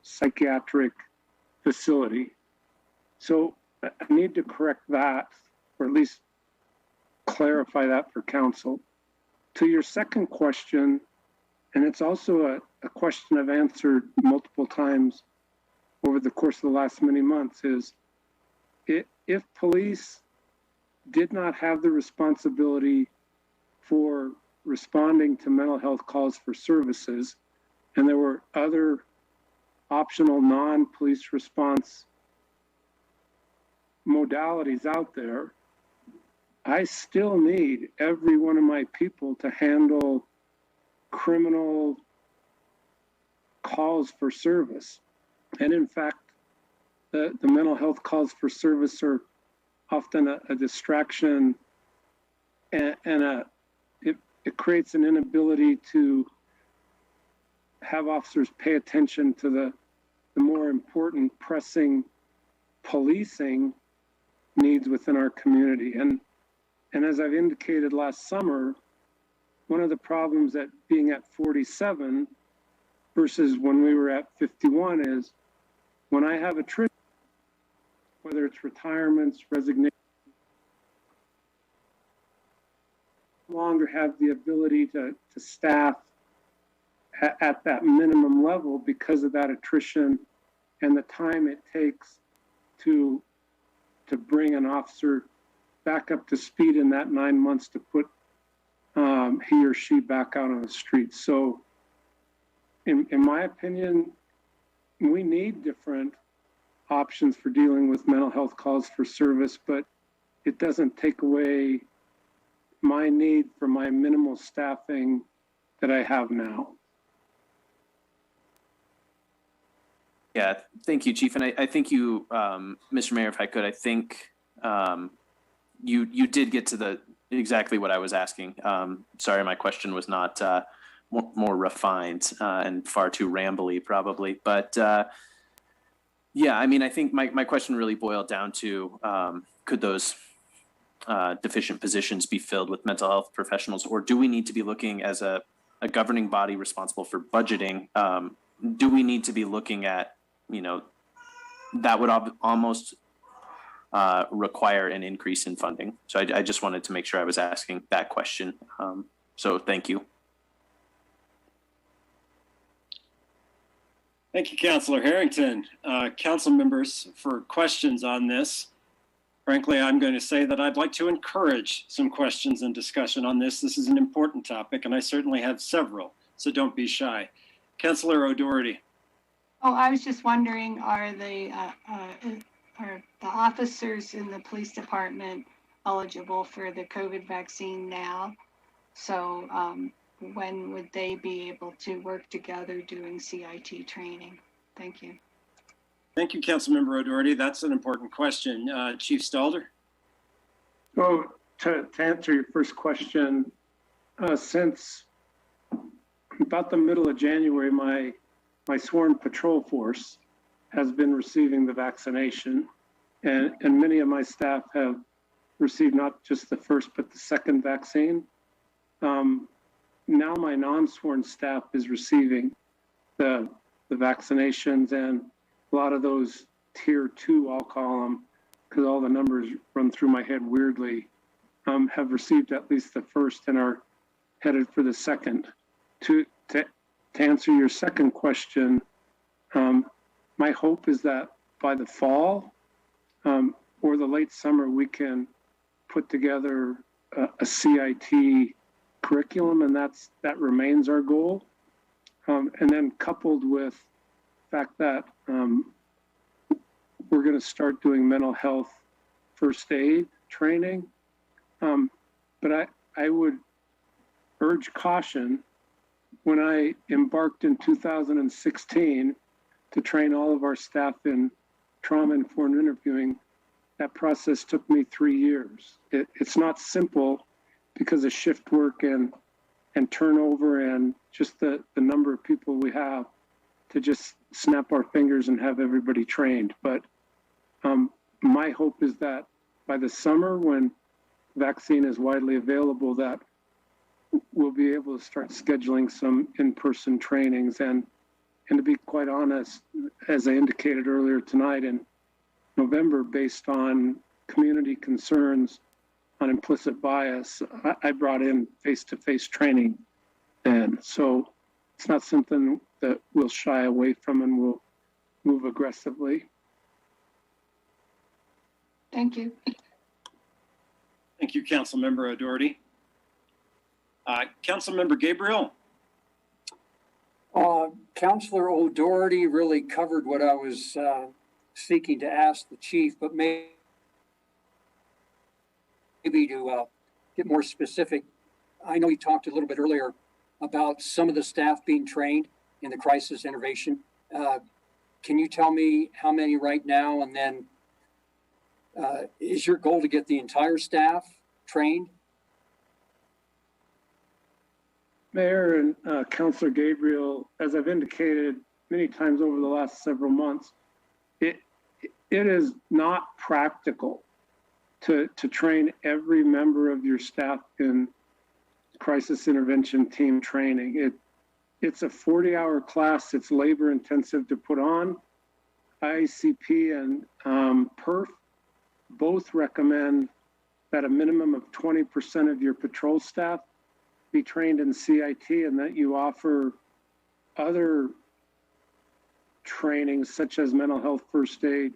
Speaker 3: psychiatric facility. So I need to correct that, or at least clarify that for council. To your second question, and it's also a question I've answered multiple times over the course of the last many months, is if police did not have the responsibility for responding to mental health calls for services, and there were other optional non-police response modalities out there, I still need every one of my people to handle criminal calls for service. And in fact, the mental health calls for service are often a distraction, and it creates an inability to have officers pay attention to the more important pressing policing needs within our community. And as I've indicated last summer, one of the problems at being at 47 versus when we were at 51 is when I have attrition, whether it's retirements, resignation, no longer have the ability to staff at that minimum level because of that attrition and the time it takes to bring an officer back up to speed in that 9 months to put he or she back out on the street. So in my opinion, we need different options for dealing with mental health calls for service, but it doesn't take away my need for my minimal staffing that I have now.
Speaker 9: Yeah, thank you, Chief. And I think you, Mr. Mayor, if I could, I think you did get to exactly what I was asking. Sorry, my question was not more refined and far too rambly, probably. But yeah, I mean, I think my question really boiled down to could those deficient positions be filled with mental health professionals, or do we need to be looking as a governing body responsible for budgeting? Do we need to be looking at, that would almost require an increase in funding? So I just wanted to make sure I was asking that question. So thank you.
Speaker 1: Thank you, Councilor Harrington. Council members, for questions on this, frankly, I'm going to say that I'd like to encourage some questions and discussion on this. This is an important topic, and I certainly have several, so don't be shy. Councilor O'Doherty.
Speaker 10: Oh, I was just wondering, are the officers in the police department eligible for the COVID vaccine now? So when would they be able to work together doing CIT training? Thank you.
Speaker 1: Thank you, Councilmember O'Doherty. That's an important question. Chief Stalder.
Speaker 3: So to answer your first question, since about the middle of January, my sworn patrol force has been receiving the vaccination, and many of my staff have received not just the first but the second vaccine. Now my non-sworn staff is receiving the vaccinations, and a lot of those tier 2, I'll call them, because all the numbers run through my head weirdly, have received at least the first and are headed for the second. To answer your second question, my hope is that by the fall or the late summer, we can put together a CIT curriculum, and that remains our goal. And then coupled with the fact that we're going to start doing mental health first aid training. But I would urge caution. When I embarked in 2016 to train all of our staff in trauma-informed interviewing, that process took me 3 years. It's not simple because of shift work and turnover and just the number of people we have to just snap our fingers and have everybody trained. But my hope is that by the summer, when vaccine is widely available, that we'll be able to start scheduling some in-person trainings. And to be quite honest, as I indicated earlier tonight, in November, based on community concerns on implicit bias, I brought in face-to-face training then. So it's not something that we'll shy away from, and we'll move aggressively.
Speaker 10: Thank you.
Speaker 1: Thank you, Councilmember O'Doherty. Councilmember Gabriel.
Speaker 2: Councilor O'Doherty really covered what I was seeking to ask the chief, but maybe to get more specific. I know you talked a little bit earlier about some of the staff being trained in the crisis intervention. Can you tell me how many right now? And then is your goal to get the entire staff trained?
Speaker 3: Mayor and Councilor Gabriel, as I've indicated many times over the last several months, it is not practical to train every member of your staff in crisis intervention team training. It's a 40-hour class. It's labor intensive to put on. IACP and PERF both recommend that a minimum of 20% of your patrol staff be trained in CIT, and that you offer other trainings such as mental health first aid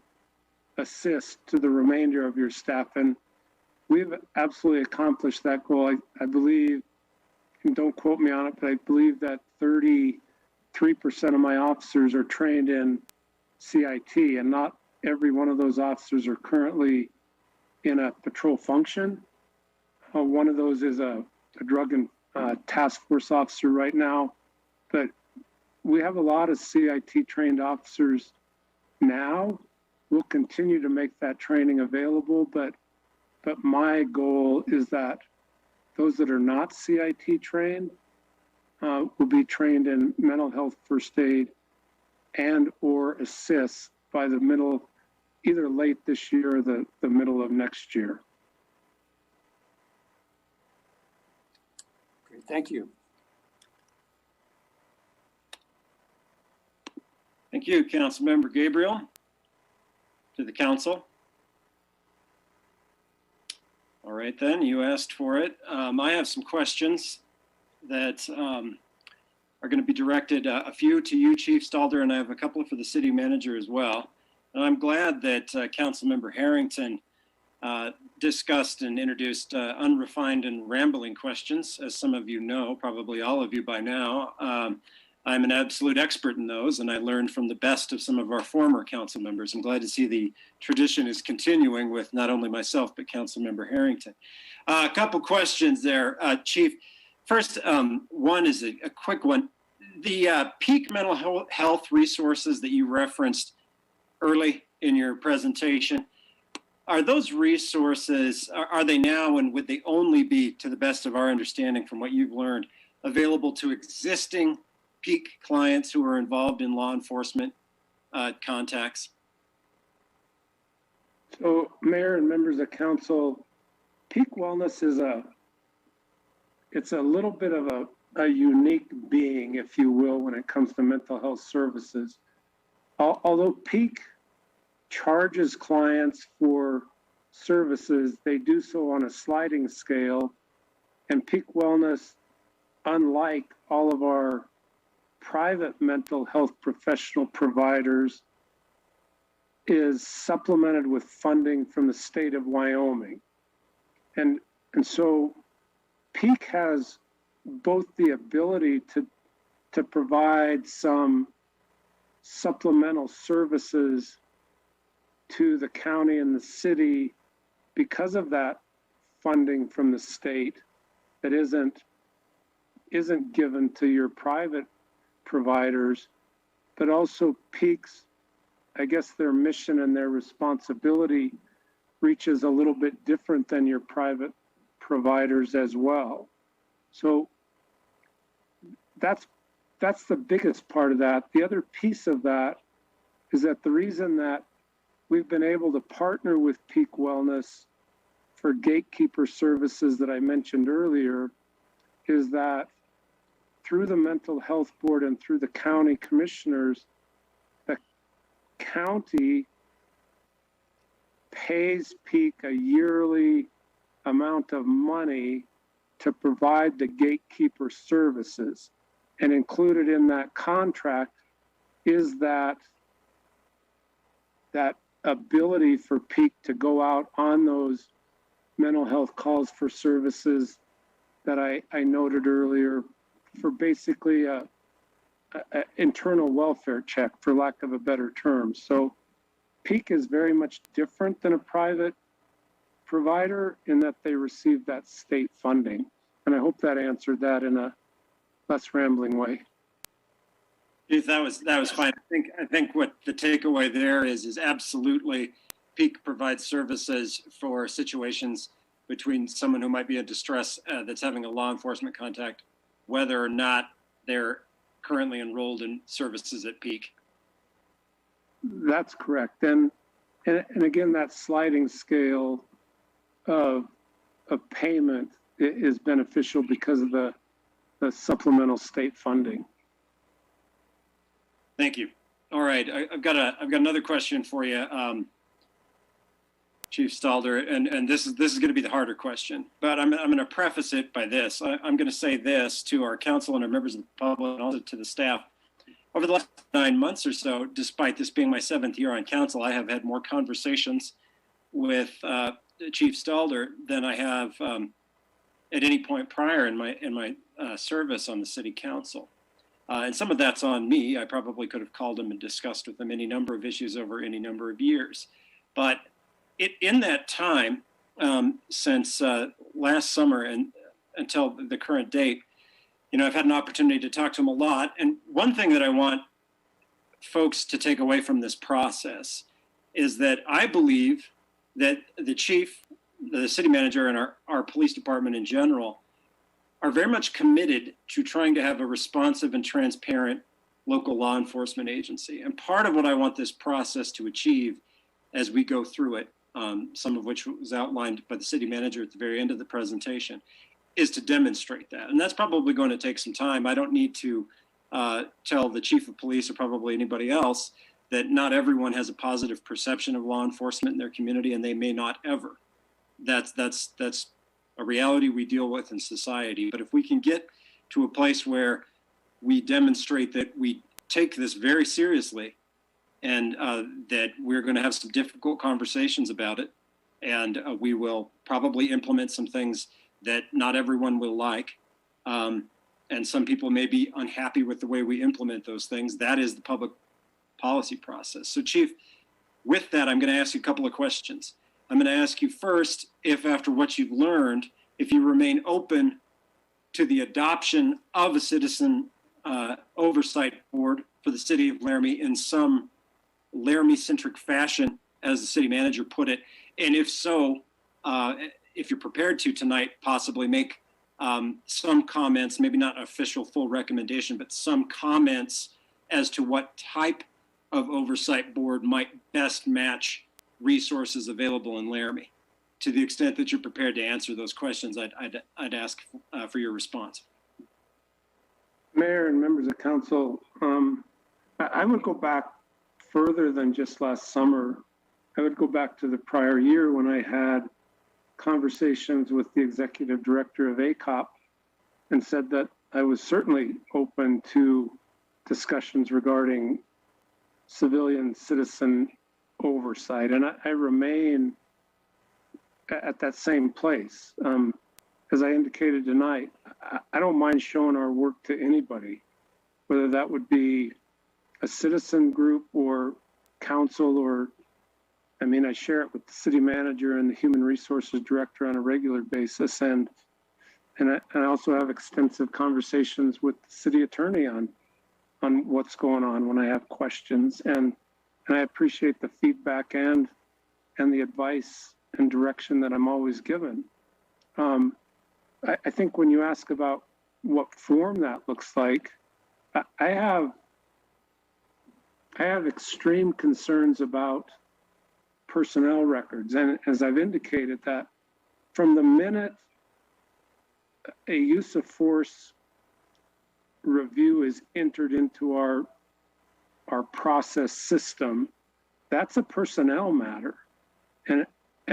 Speaker 3: assist to the remainder of your staff. And we've absolutely accomplished that goal. I believe, and don't quote me on it, but I believe that 33% of my officers are trained in CIT, and not every one of those officers are currently in a patrol function. One of those is a drug and task force officer right now, but we have a lot of CIT trained officers now. We'll continue to make that training available, but my goal is that those that are not CIT trained will be trained in mental health first aid and or assist by the middle, either late this year or the middle of next year.
Speaker 2: Thank you.
Speaker 1: Thank you, Councilmember Gabriel. To the council. All right, then, you asked for it. I have some questions that are going to be directed, a few to you, Chief Stalder, and I have a couple for the city manager as well. And I'm glad that Councilmember Harrington discussed and introduced unrefined and rambling questions, as some of you know, probably all of you by now. I'm an absolute expert in those, and I learned from the best of some of our former council members. I'm glad to see the tradition is continuing with not only myself, but Councilmember Harrington. A couple questions there, Chief. First, one is a quick one. The peak mental health resources that you referenced early in your presentation, are those resources, are they now, and would they only be, to the best of our understanding from what you've learned, available to existing peak clients who are involved in law enforcement contacts?
Speaker 3: So, Mayor and members of council, peak wellness is it's a little bit of a unique being, if you will, when it comes to mental health services. Although peak charges clients for services, they do so on a sliding scale, and peak wellness, unlike all of our private mental health professional providers, is supplemented with funding from the state of Wyoming. And so peak has both the ability to provide some supplemental services to the county and the city because of that funding from the state that isn't given to your private providers, but also peaks, I guess their mission and their responsibility reaches a little bit different than your private providers as well. So that's the biggest part of that. The other piece of that is that the reason that we've been able to partner with Peak Wellness for gatekeeper services that I mentioned earlier is that through the mental health board and through the county commissioners, the county pays Peak a yearly amount of money to provide the gatekeeper services. And included in that contract is that ability for Peak to go out on those mental health calls for services that I noted earlier, for basically a internal welfare check, for lack of a better term. So Peak is very much different than a private provider in that they receive that state funding. And I hope that answered that in a less rambling way.
Speaker 1: Keith, that was fine. I think what the takeaway there is absolutely Peak provides services for situations between someone who might be in distress that's having a law enforcement contact, whether or not they're currently enrolled in services at Peak.
Speaker 3: That's correct. And again, that sliding scale of payment is beneficial because of the supplemental state funding.
Speaker 1: Thank you. All right, I've got another question for you, Chief Stalder, and this is going to be the harder question, but I'm going to preface it by this. I'm going to say this to our council and our members of the public, and also to the staff. Over the last 9 months or so, despite this being my 7th year on council, I have had more conversations with Chief Stalder than I have at any point prior in my service on the city council. And some of that's on me. I probably could have called him and discussed with him any number of issues over any number of years. But in that time, since last summer and until the current date, I've had an opportunity to talk to him a lot. And one thing that I want folks to take away from this process is that I believe that the chief, the city manager, and our police department in general are very much committed to trying to have a responsive and transparent local law enforcement agency. And part of what I want this process to achieve as we go through it, some of which was outlined by the city manager at the very end of the presentation, is to demonstrate that. And that's probably going to take some time. I don't need to tell the chief of police or probably anybody else that not everyone has a positive perception of law enforcement in their community, and they may not ever. That's a reality we deal with in society. But if we can get to a place where we demonstrate that we take this very seriously and that we're going to have some difficult conversations about it, and we will probably implement some things that not everyone will like, and some people may be unhappy with the way we implement those things. That is the public policy process. So, Chief, with that, I'm going to ask you a couple of questions. I'm going to ask you first, if after what you've learned, if you remain open to the adoption of a citizen oversight board for the city of Laramie in some Laramie-centric fashion, as the city manager put it, and if so, if you're prepared to tonight, possibly make some comments, maybe not an official full recommendation, but some comments as to what type of oversight board might best match resources available in Laramie. To the extent that you're prepared to answer those questions, I'd ask for your response.
Speaker 3: Mayor and members of council, I would go back further than just last summer. I would go back to the prior year when I had conversations with the executive director of ACOP and said that I was certainly open to discussions regarding civilian citizen oversight. And I remain at that same place. As I indicated tonight, I don't mind showing our work to anybody, whether that would be a citizen group or council, or, I mean, I share it with the city manager and the human resources director on a regular basis. And I also have extensive conversations with the city attorney on what's going on when I have questions. And I appreciate the feedback and the advice and direction that I'm always given. I think when you ask about what form that looks like, I have extreme concerns about personnel records. And as I've indicated, that from the minute a use of force review is entered into our process system, that's a personnel matter. And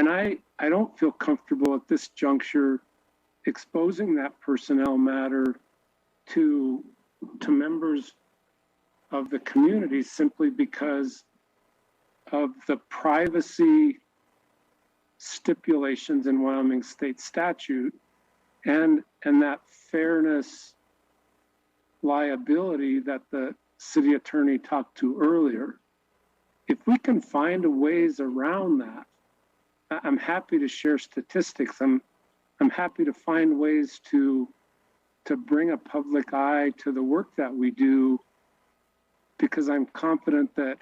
Speaker 3: I don't feel comfortable at this juncture exposing that personnel matter to members of the community simply because of the privacy stipulations in Wyoming state statute and that fairness liability that the city attorney talked to earlier. If we can find ways around that, I'm happy to share statistics. I'm happy to find ways to bring a public eye to the work that we do, because I'm confident that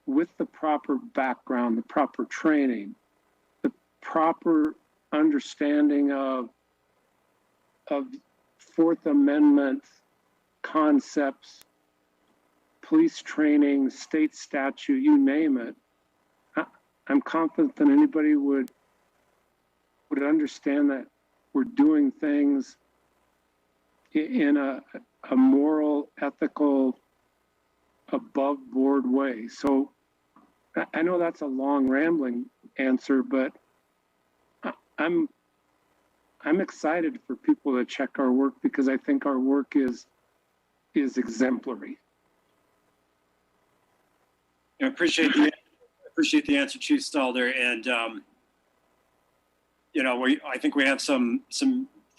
Speaker 3: with the proper background, the proper training, the proper understanding of Fourth Amendment concepts, police training, state statute, you name it, I'm confident that anybody would understand that we're doing things in a moral, ethical, above board way. So I know that's a long rambling answer, but I'm excited for people to check our work because I think our work is exemplary.
Speaker 1: I appreciate the answer, Chief Stalder, and I think we have some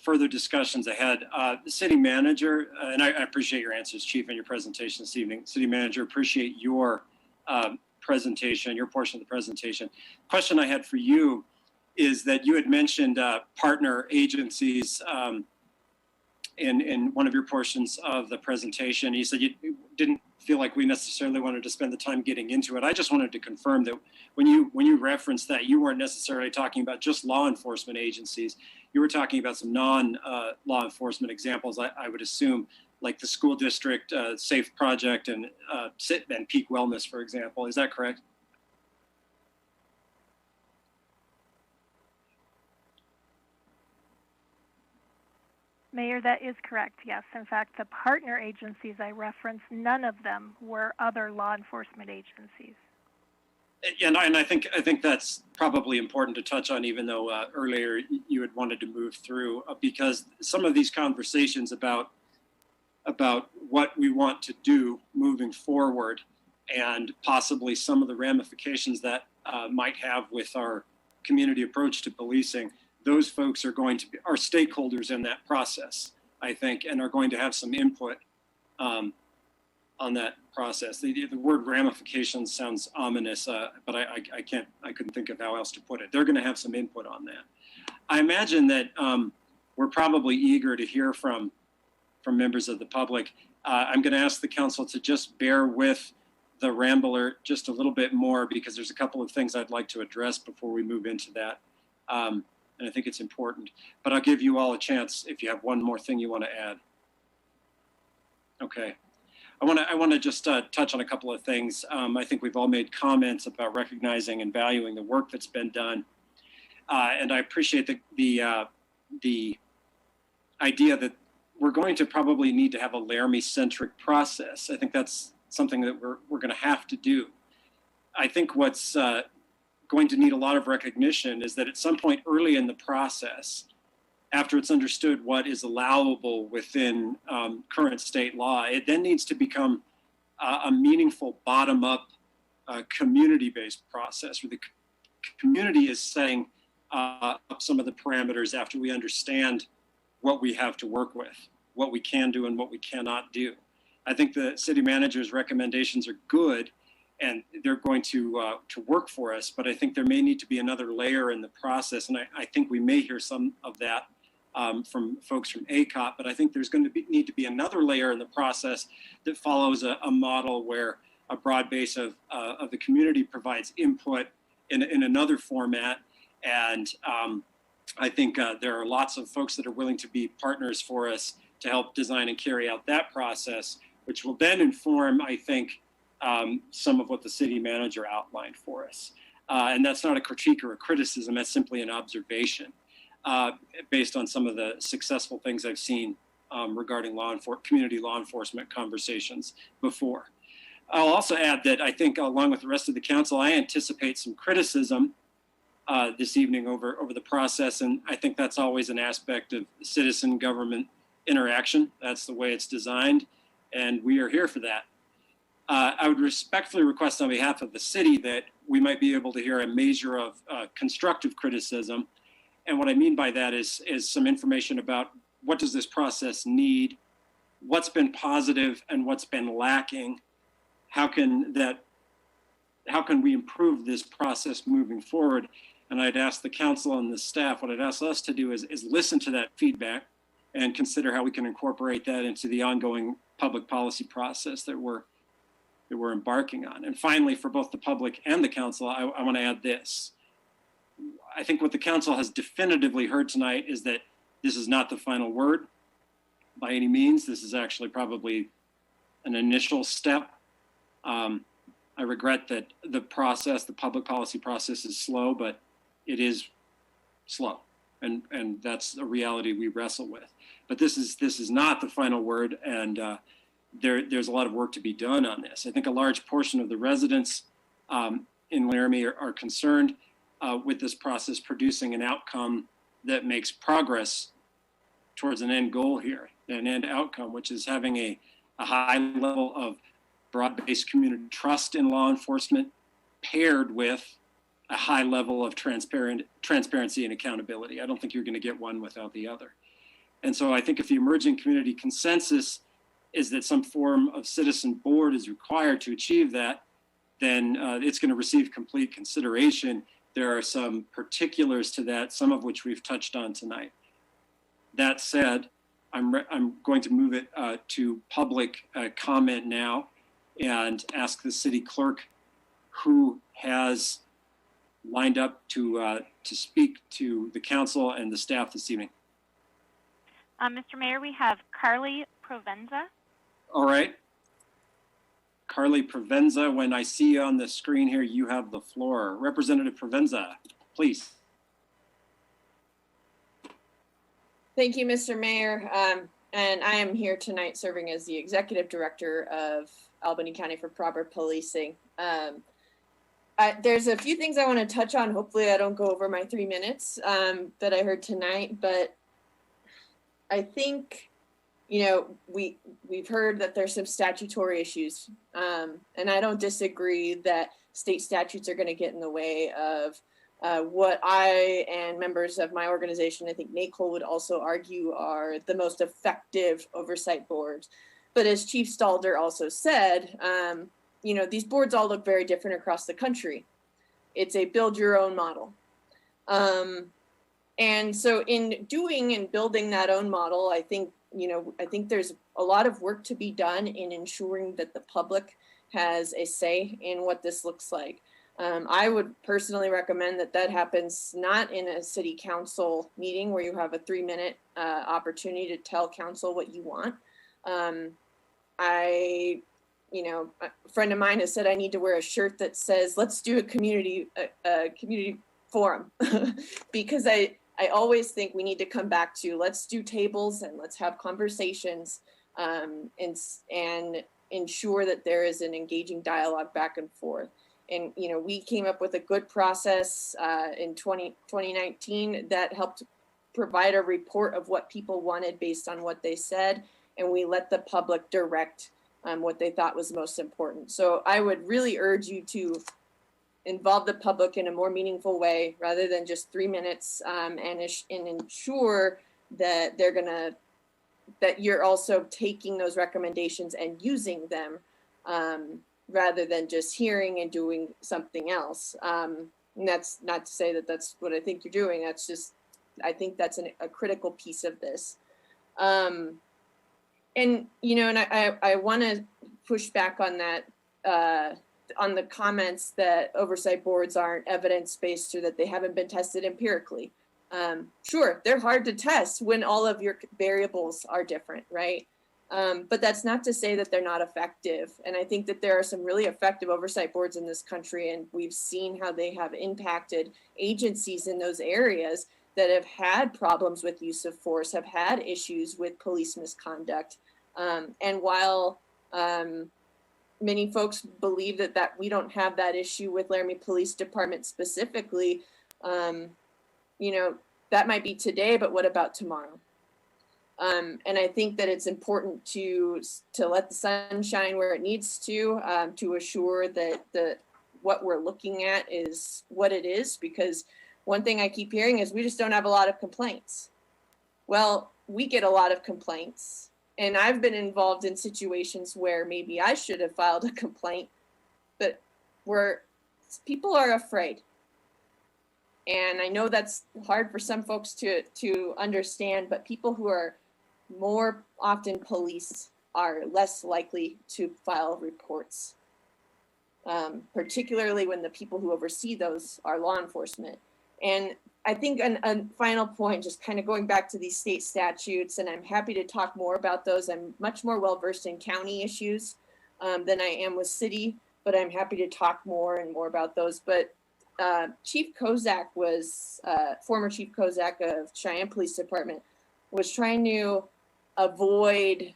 Speaker 1: further discussions ahead. The city manager, and I appreciate your answers, Chief, and your presentation this evening. City manager, appreciate your presentation, your portion of the presentation. Question I had for you is that you had mentioned partner agencies in one of your portions of the presentation. You said you didn't feel like we necessarily wanted to spend the time getting into it. I just wanted to confirm that when you referenced that, you weren't necessarily talking about just law enforcement agencies. You were talking about some non-law enforcement examples, I would assume, like the school district SAFE project and Peak Wellness, for example. Is that correct?
Speaker 5: Mayor, that is correct, yes. In fact, the partner agencies I referenced, none of them were other law enforcement agencies.
Speaker 1: Yeah, and I think that's probably important to touch on, even though earlier you had wanted to move through, because some of these conversations about what we want to do moving forward, and possibly some of the ramifications that might have with our community approach to policing, those folks are going to be our stakeholders in that process, I think, and are going to have some input on that process. The word ramifications sounds ominous, but I couldn't think of how else to put it. They're going to have some input on that. I imagine that we're probably eager to hear from members of the public. I'm going to ask the council to just bear with the rambler just a little bit more, because there's a couple of things I'd like to address before we move into that. And I think it's important, but I'll give you all a chance if you have one more thing you want to add. Okay. I want to just touch on a couple of things. I think we've all made comments about recognizing and valuing the work that's been done. And I appreciate the idea that we're going to probably need to have a Laramie-centric process. I think that's something that we're going to have to do. I think what's going to need a lot of recognition is that at some point early in the process, after it's understood what is allowable within current state law, it then needs to become a meaningful bottom-up community-based process where the community is setting up some of the parameters after we understand what we have to work with, what we can do and what we cannot do. I think the city manager's recommendations are good, and they're going to work for us, but I think there may need to be another layer in the process, and I think we may hear some of that from folks from ACOP, but I think there's going to need to be another layer in the process that follows a model where a broad base of the community provides input in another format, and I think there are lots of folks that are willing to be partners for us to help design and carry out that process, which will then inform, I think, some of what the city manager outlined for us. And that's not a critique or a criticism, that's simply an observation based on some of the successful things I've seen regarding community law enforcement conversations before. I'll also add that I think along with the rest of the council, I anticipate some criticism this evening over the process. And I think that's always an aspect of citizen government interaction. That's the way it's designed. And we are here for that. I would respectfully request on behalf of the city that we might be able to hear a measure of constructive criticism. And what I mean by that is some information about what does this process need, what's been positive and what's been lacking, how can we improve this process moving forward? And I'd ask the council and the staff, what I'd ask us to do is listen to that feedback and consider how we can incorporate that into the ongoing public policy process that we're embarking on. And finally, for both the public and the council, I want to add this. I think what the council has definitively heard tonight is that this is not the final word by any means. This is actually probably an initial step. I regret that the public policy process is slow, but it is slow. And that's a reality we wrestle with. But this is not the final word, and there's a lot of work to be done on this. I think a large portion of the residents in Laramie are concerned with this process producing an outcome that makes progress towards an end goal here, an end outcome, which is having a high level of broad-based community trust in law enforcement paired with a high level of transparency and accountability. I don't think you're going to get one without the other. And so I think if the emerging community consensus is that some form of citizen board is required to achieve that, then it's going to receive complete consideration. There are some particulars to that, some of which we've touched on tonight. That said, I'm going to move it to public comment now and ask the city clerk who has lined up to speak to the council and the staff this evening.
Speaker 4: Mr. Mayor, we have Carly Provenza.
Speaker 1: All right. Carly Provenza, when I see you on the screen here, you have the floor. Representative Provenza, please.
Speaker 12: Thank you, Mr. Mayor. And I am here tonight serving as the Executive Director of Albany County for Proper Policing. There's a few things I want to touch on. Hopefully I don't go over my 3 minutes that I heard tonight, but I think, you know, we've heard that there's some statutory issues, and I don't disagree that state statutes are going to get in the way of what I and members of my organization, I think NACOL would also argue, are the most effective oversight boards. But as Chief Stalder also said, you know, these boards all look very different across the country. It's a build your own model. And so in doing and building that own model, I think, you know, I think there's a lot of work to be done in ensuring that the public has a say in what this looks like. I would personally recommend that that happens not in a city council meeting where you have a 3-minute opportunity to tell council what you want. You know, a friend of mine has said I need to wear a shirt that says, let's do a community forum, because I always think we need to come back to, let's do tables and let's have conversations and ensure that there is an engaging dialogue back and forth. And, you know, we came up with a good process in 2019 that helped provide a report of what people wanted based on what they said. And we let the public direct what they thought was most important. So I would really urge you to involve the public in a more meaningful way rather than just 3 minutes, and ensure that that you're also taking those recommendations and using them, rather than just hearing and doing something else. And that's not to say that that's what I think you're doing. That's just, I think that's a critical piece of this. And, you know, and I want to push back on that, on the comments that oversight boards aren't evidence-based or that they haven't been tested empirically. Sure, they're hard to test when all of your variables are different, right? But that's not to say that they're not effective. And I think that there are some really effective oversight boards in this country, and we've seen how they have impacted agencies in those areas that have had problems with use of force, have had issues with police misconduct. And while many folks believe that we don't have that issue with Laramie Police Department specifically, you know, that might be today, but what about tomorrow? And I think that it's important to let the sun shine where it needs to assure that what we're looking at is what it is, because one thing I keep hearing is we just don't have a lot of complaints. Well, we get a lot of complaints, and I've been involved in situations where maybe I should have filed a complaint, but where people are afraid. And I know that's hard for some folks to understand, but people who are more often police are less likely to file reports, particularly when the people who oversee those are law enforcement. And I think a final point, just kind of going back to these state statutes, and I'm happy to talk more about those. I'm much more well-versed in county issues than I am with city, but I'm happy to talk more and more about those. But Chief Kozak was, former Chief Kozak of Cheyenne Police Department, was trying to avoid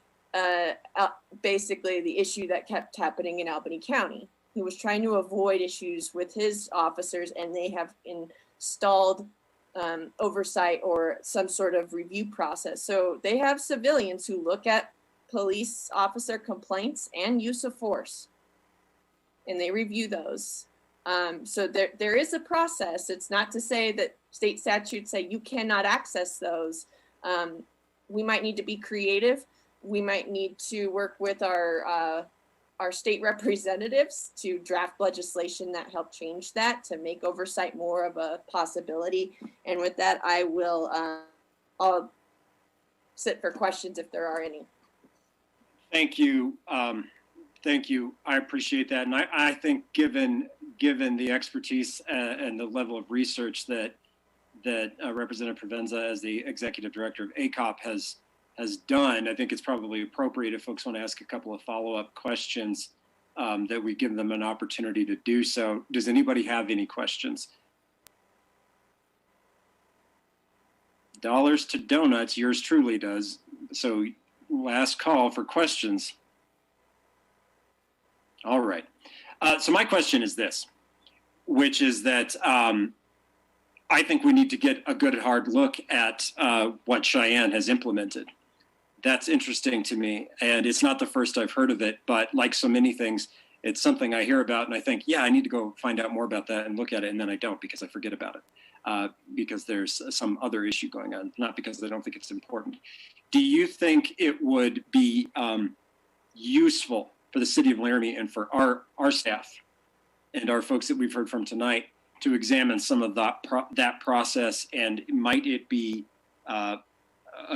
Speaker 12: basically the issue that kept happening in Albany County. He was trying to avoid issues with his officers, and they have installed oversight or some sort of review process. So they have civilians who look at police officer complaints and use of force, and they review those. So there is a process. It's not to say that state statutes say you cannot access those. We might need to be creative. We might need to work with our state representatives to draft legislation that help change that, to make oversight more of a possibility. And with that, I'll sit for questions if there are any.
Speaker 1: Thank you. Thank you. I appreciate that. And I think given the expertise and the level of research that Representative Provenza, as the executive director of ACOP, has done, I think it's probably appropriate if folks want to ask a couple of follow-up questions, that we give them an opportunity to do so. Does anybody have any questions? Dollars to donuts, yours truly does. So last call for questions. All right. So my question is this, which is that I think we need to get a good hard look at what Cheyenne has implemented. That's interesting to me. And it's not the first I've heard of it, but like so many things, it's something I hear about and I think, yeah, I need to go find out more about that and look at it. And then I don't because I forget about it because there's some other issue going on, not because I don't think it's important. Do you think it would be useful for the city of Laramie and for our staff and our folks that we've heard from tonight to examine some of that process, and might it be a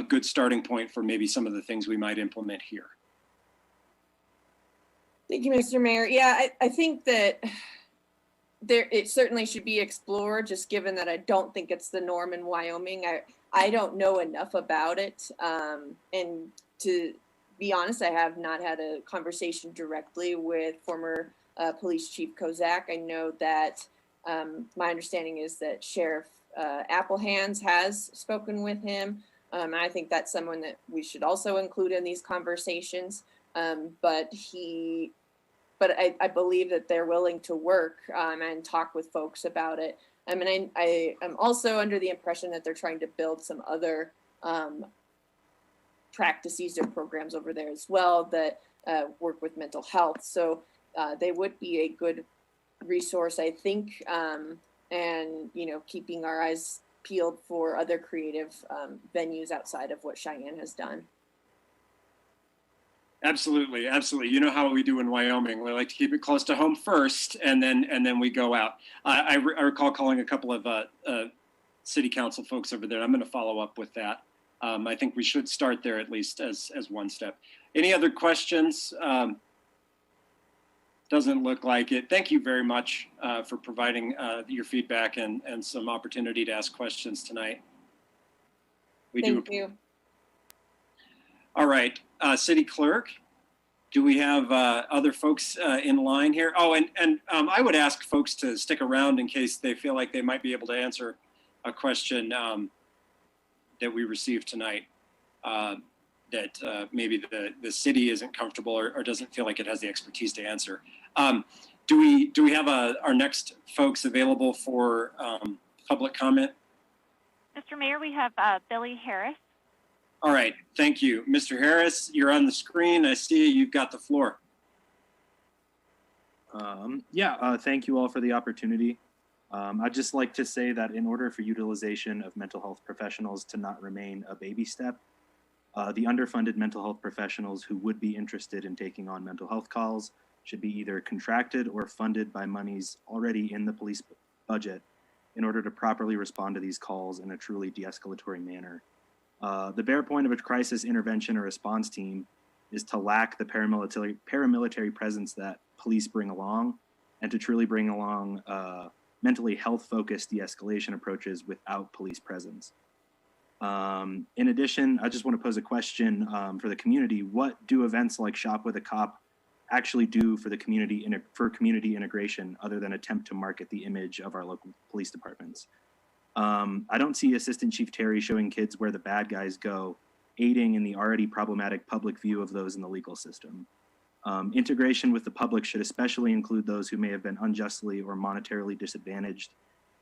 Speaker 1: good starting point for maybe some of the things we might implement here?
Speaker 12: Thank you, Mr. Mayor. Yeah, I think that it certainly should be explored, just given that I don't think it's the norm in Wyoming. I don't know enough about it. And to be honest, I have not had a conversation directly with former Police Chief Kozak. I know that my understanding is that Sheriff Applehands has spoken with him. And I think that's someone that we should also include in these conversations. But I believe that they're willing to work and talk with folks about it. I mean, I am also under the impression that they're trying to build some other practices or programs over there as well that work with mental health. So they would be a good resource, I think, and, you know, keeping our eyes peeled for other creative venues outside of what Cheyenne has done.
Speaker 1: Absolutely, absolutely. You know how we do in Wyoming. We like to keep it close to home first, and then we go out. I recall calling a couple of city council folks over there. I'm going to follow up with that. I think we should start there at least as one step. Any other questions? Doesn't look like it. Thank you very much for providing your feedback and some opportunity to ask questions tonight.
Speaker 12: Thank you.
Speaker 1: All right, City Clerk, do we have other folks in line here? Oh, and I would ask folks to stick around in case they feel like they might be able to answer a question that we received tonight that maybe the city isn't comfortable or doesn't feel like it has the expertise to answer. Do we have our next folks available for public comment?
Speaker 4: Mr. Mayor, we have Billy Harris.
Speaker 1: All right, thank you. Mr. Harris, you're on the screen. I see you've got the floor.
Speaker 13: Thank you all for the opportunity. I'd just like to say that in order for utilization of mental health professionals to not remain a baby step, the underfunded mental health professionals who would be interested in taking on mental health calls should be either contracted or funded by monies already in the police budget in order to properly respond to these calls in a truly de-escalatory manner. The bare point of a crisis intervention or response team is to lack the paramilitary presence that police bring along, and to truly bring along mentally health-focused de-escalation approaches without police presence. In addition, I just want to pose a question for the community. What do events like Shop with a Cop actually do for the community community integration, other than attempt to market the image of our local police departments? I don't see Assistant Chief Terry showing kids where the bad guys go, aiding in the already problematic public view of those in the legal system. Integration with the public should especially include those who may have been unjustly or monetarily disadvantaged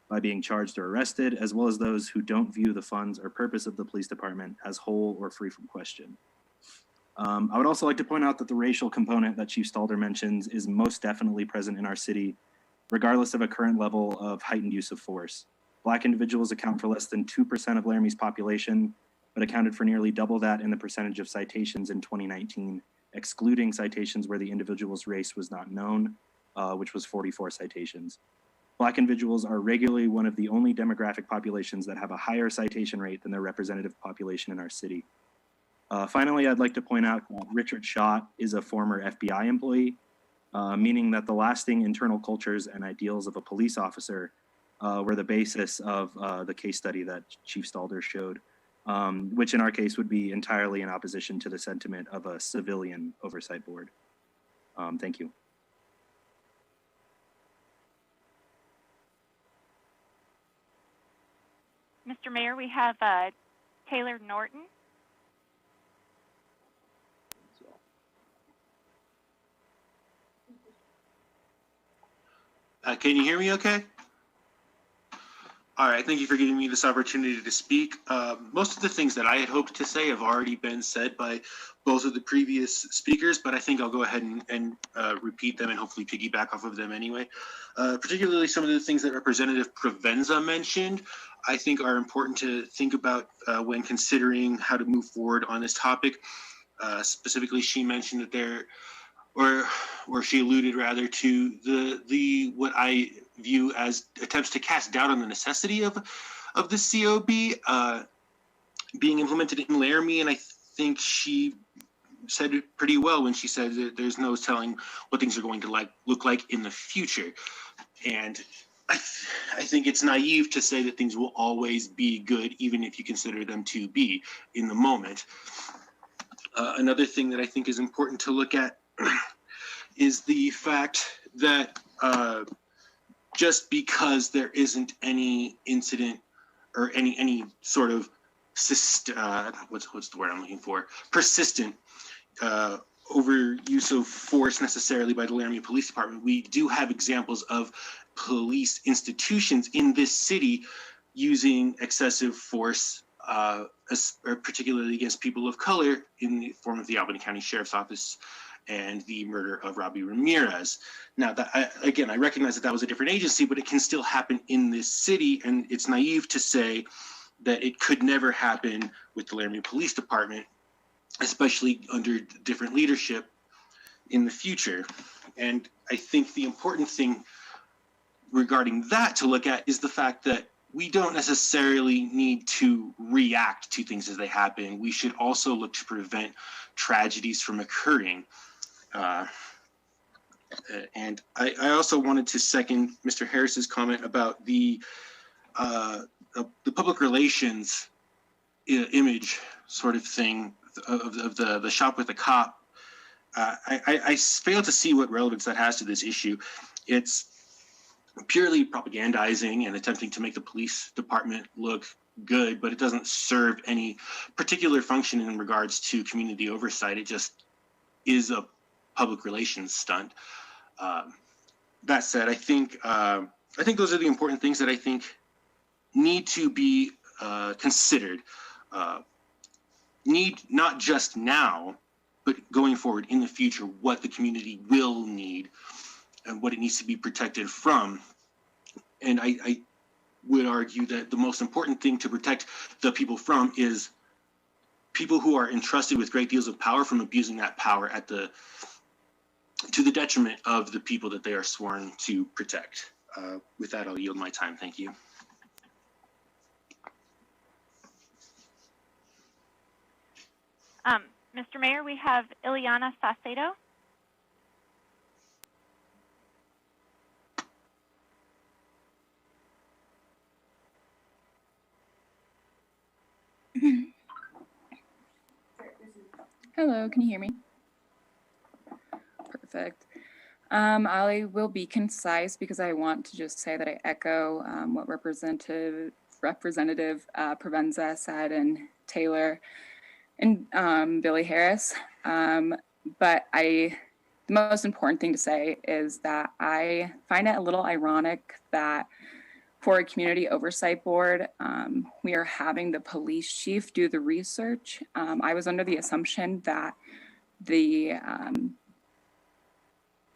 Speaker 13: by being charged or arrested, as well as those who don't view the funds or purpose of the police department as whole or free from question. I would also like to point out that the racial component that Chief Stalder mentions is most definitely present in our city, regardless of a current level of heightened use of force. Black individuals account for less than 2% of Laramie's population, but accounted for nearly double that in the percentage of citations in 2019, excluding citations where the individual's race was not known, which was 44 citations. Black individuals are regularly one of the only demographic populations that have a higher citation rate than their representative population in our city. Finally, I'd like to point out that Richard Schott is a former FBI employee, meaning that the lasting internal cultures and ideals of a police officer were the basis of the case study that Chief Stalder showed, which in our case would be entirely in opposition to the sentiment of a civilian oversight board. Thank you.
Speaker 4: Mr. Mayor, we have Taylor Norton.
Speaker 14: Can you hear me okay? All right, thank you for giving me this opportunity to speak. Most of the things that I had hoped to say have already been said by both of the previous speakers, but I think I'll go ahead and repeat them and hopefully piggyback off of them anyway. Particularly some of the things that Representative Provenza mentioned, I think are important to think about when considering how to move forward on this topic. Specifically, she mentioned that there, or she alluded rather to the what I view as attempts to cast doubt on the necessity of the COB being implemented in Laramie, and I think she said it pretty well when she said that there's no telling what things are going to look like in the future. And I think it's naive to say that things will always be good, even if you consider them to be in the moment. Another thing that I think is important to look at is the fact that just because there isn't any incident or any sort of what's the word I'm looking for? Persistent overuse of force necessarily by the Laramie Police Department, we do have examples of police institutions in this city using excessive force, particularly against people of color, in the form of the Albany County Sheriff's Office and the murder of Robbie Ramirez. Now, I recognize that that was a different agency, but it can still happen in this city, and it's naive to say that it could never happen with the Laramie Police Department, especially under different leadership in the future. And I think the important thing regarding that to look at is the fact that we don't necessarily need to react to things as they happen. We should also look to prevent tragedies from occurring. And I also wanted to second Mr. Harris's comment about the public relations image sort of thing of the shop with the cop. I fail to see what relevance that has to this issue. It's purely propagandizing and attempting to make the police department look good, but it doesn't serve any particular function in regards to community oversight. It just is a public relations stunt. That said, I think those are the important things that I think need to be considered. Need not just now, but going forward in the future, what the community will need and what it needs to be protected from. And I would argue that the most important thing to protect the people from is people who are entrusted with great deals of power from abusing that power to the detriment of the people that they are sworn to protect. With that, I'll yield my time. Thank you.
Speaker 4: Mr. Mayor, we have Ileana Saucedo.
Speaker 15: Hello, can you hear me? Perfect. I will be concise because I want to just say that I echo what Representative Provenza said, and Taylor and Billy Harris. But the most important thing to say is that I find it a little ironic that for a community oversight board, we are having the police chief do the research. I was under the assumption that the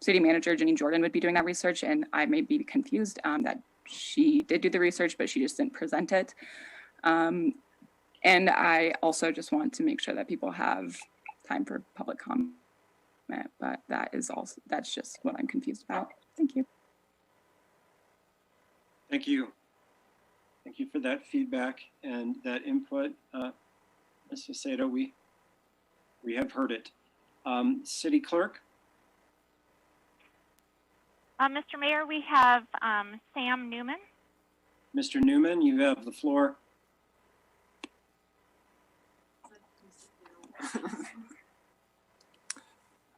Speaker 15: city manager, Janine Jordan, would be doing that research, and I may be confused that she did do the research, but she just didn't present it. And I also just want to make sure that people have time for public comment, but that's just what I'm confused about. Thank you.
Speaker 1: Thank you. Thank you for that feedback and that input. Ms. Saucedo, we have heard it. City Clerk?
Speaker 4: Mr. Mayor, we have Sam Newman.
Speaker 1: Mr. Newman, you have the floor.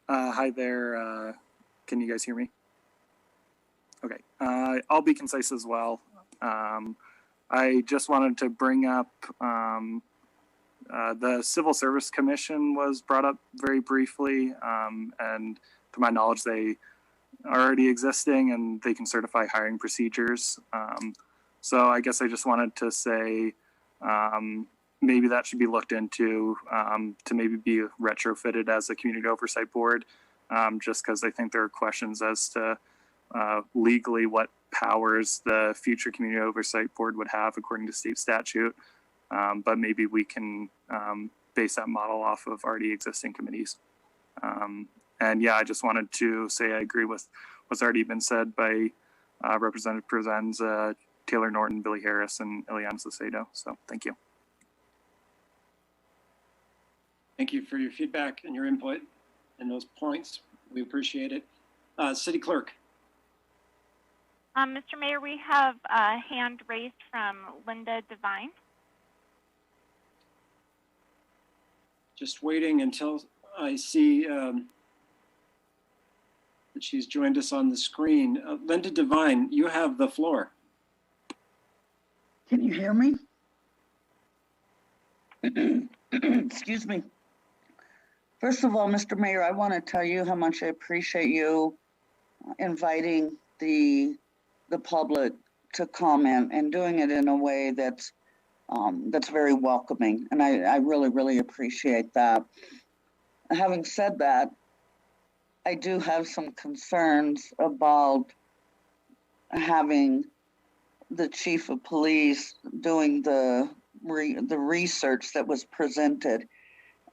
Speaker 16: Hi there. Can you guys hear me? Okay. I'll be concise as well. I just wanted to bring up The Civil Service Commission was brought up very briefly, and to my knowledge, they are already existing and they can certify hiring procedures. So I guess I just wanted to say maybe that should be looked into to maybe be retrofitted as a community oversight board, just because I think there are questions as to legally what powers the future community oversight board would have according to state statute. But maybe we can base that model off of already existing committees. And yeah, I just wanted to say I agree with what's already been said by Representative Prozenz, Taylor Norton, Billy Harris, and Ileana Salcedo. So thank you.
Speaker 1: Thank you for your feedback and your input and those points. We appreciate it. City Clerk.
Speaker 4: Mr. Mayor, we have a hand raised from Linda Devine.
Speaker 1: Just waiting until I see that she's joined us on the screen. Linda Devine, you have the floor.
Speaker 17: Can you hear me? Excuse me. First of all, Mr. Mayor, I want to tell you how much I appreciate you inviting the public to comment and doing it in a way that's very welcoming. And I really, really appreciate that. Having said that, I do have some concerns about having the chief of police doing the research that was presented.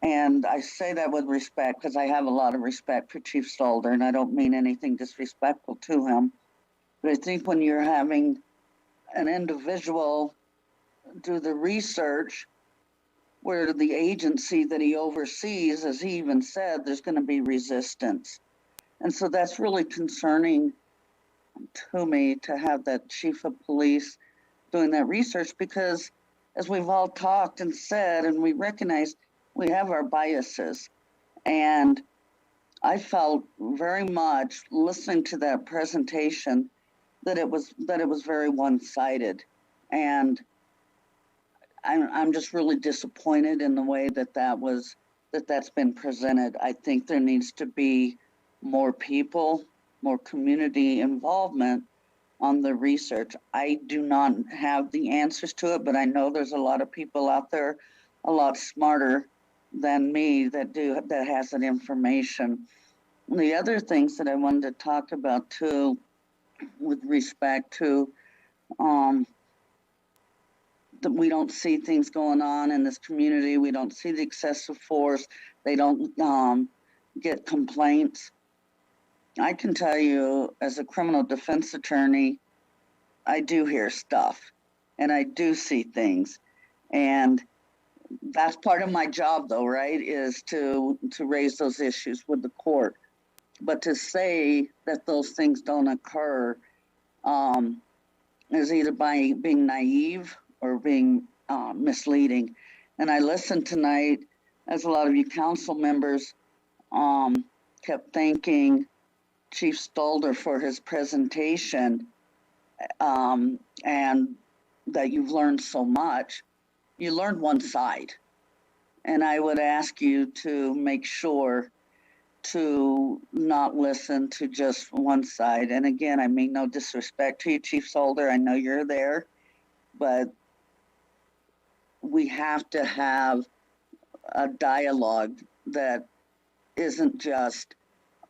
Speaker 17: And I say that with respect because I have a lot of respect for Chief Stalder, and I don't mean anything disrespectful to him. But I think when you're having an individual do the research where the agency that he oversees, as he even said, there's going to be resistance. And so that's really concerning to me to have that chief of police doing that research, because as we've all talked and said, and we recognize we have our biases. And I felt very much listening to that presentation that it was very one-sided. And I'm just really disappointed in the way that's been presented. I think there needs to be more people, more community involvement on the research. I do not have the answers to it, but I know there's a lot of people out there a lot smarter than me that has that information. The other things that I wanted to talk about too, with respect to that we don't see things going on in this community. We don't see the excessive force. They don't get complaints. I can tell you, as a criminal defense attorney, I do hear stuff and I do see things. And that's part of my job though, right? Is to raise those issues with the court. But to say that those things don't occur is either by being naive or being misleading. And I listened tonight, as a lot of you council members kept thanking Chief Stalder for his presentation, and that you've learned so much. You learned one side. And I would ask you to make sure to not listen to just one side. And again, I mean no disrespect to you, Chief Stalder. I know you're there, but we have to have a dialogue that isn't just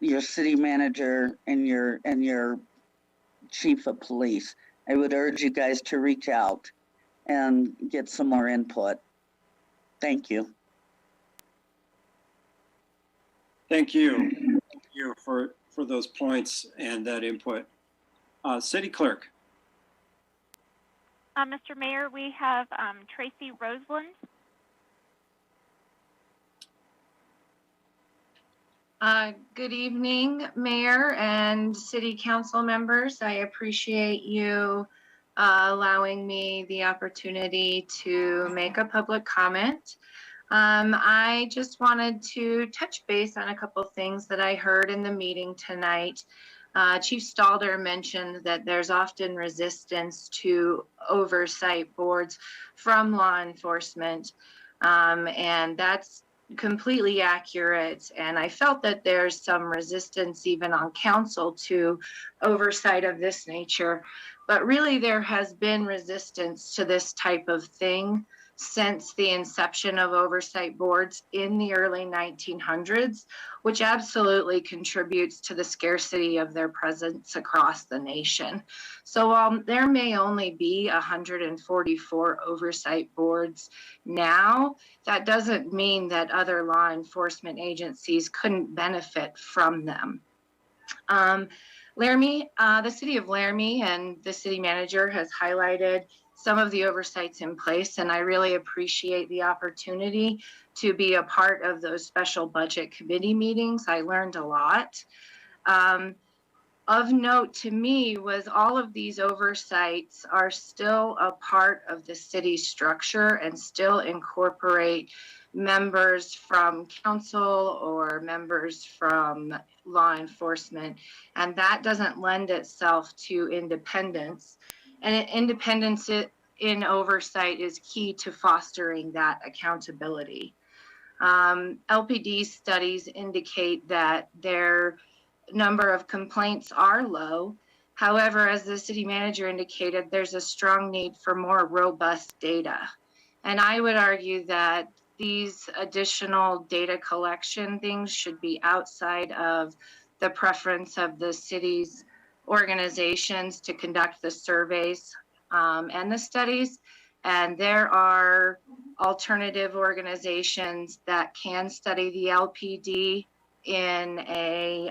Speaker 17: your city manager and your chief of police. I would urge you guys to reach out and get some more input. Thank you.
Speaker 1: Thank you. Thank you for those points and that input. City Clerk.
Speaker 4: Mr. Mayor, we have Tracy Roseland.
Speaker 18: Good evening, Mayor and City Council members. I appreciate you allowing me the opportunity to make a public comment. I just wanted to touch base on a couple things that I heard in the meeting tonight. Chief Stalder mentioned that there's often resistance to oversight boards from law enforcement. And that's completely accurate. And I felt that there's some resistance even on council to oversight of this nature. But really, there has been resistance to this type of thing since the inception of oversight boards in the early 1900s, which absolutely contributes to the scarcity of their presence across the nation. So while there may only be 144 oversight boards now, that doesn't mean that other law enforcement agencies couldn't benefit from them. Laramie, the city of Laramie and the city manager has highlighted some of the oversights in place, and I really appreciate the opportunity to be a part of those special budget committee meetings. I learned a lot. Of note to me was all of these oversights are still a part of the city structure and still incorporate members from council or members from law enforcement. And that doesn't lend itself to independence. And independence in oversight is key to fostering that accountability. LPD studies indicate that their number of complaints are low. However, as the city manager indicated, there's a strong need for more robust data. And I would argue that these additional data collection things should be outside of the preference of the city's organizations to conduct the surveys and the studies. And there are alternative organizations that can study the LPD in a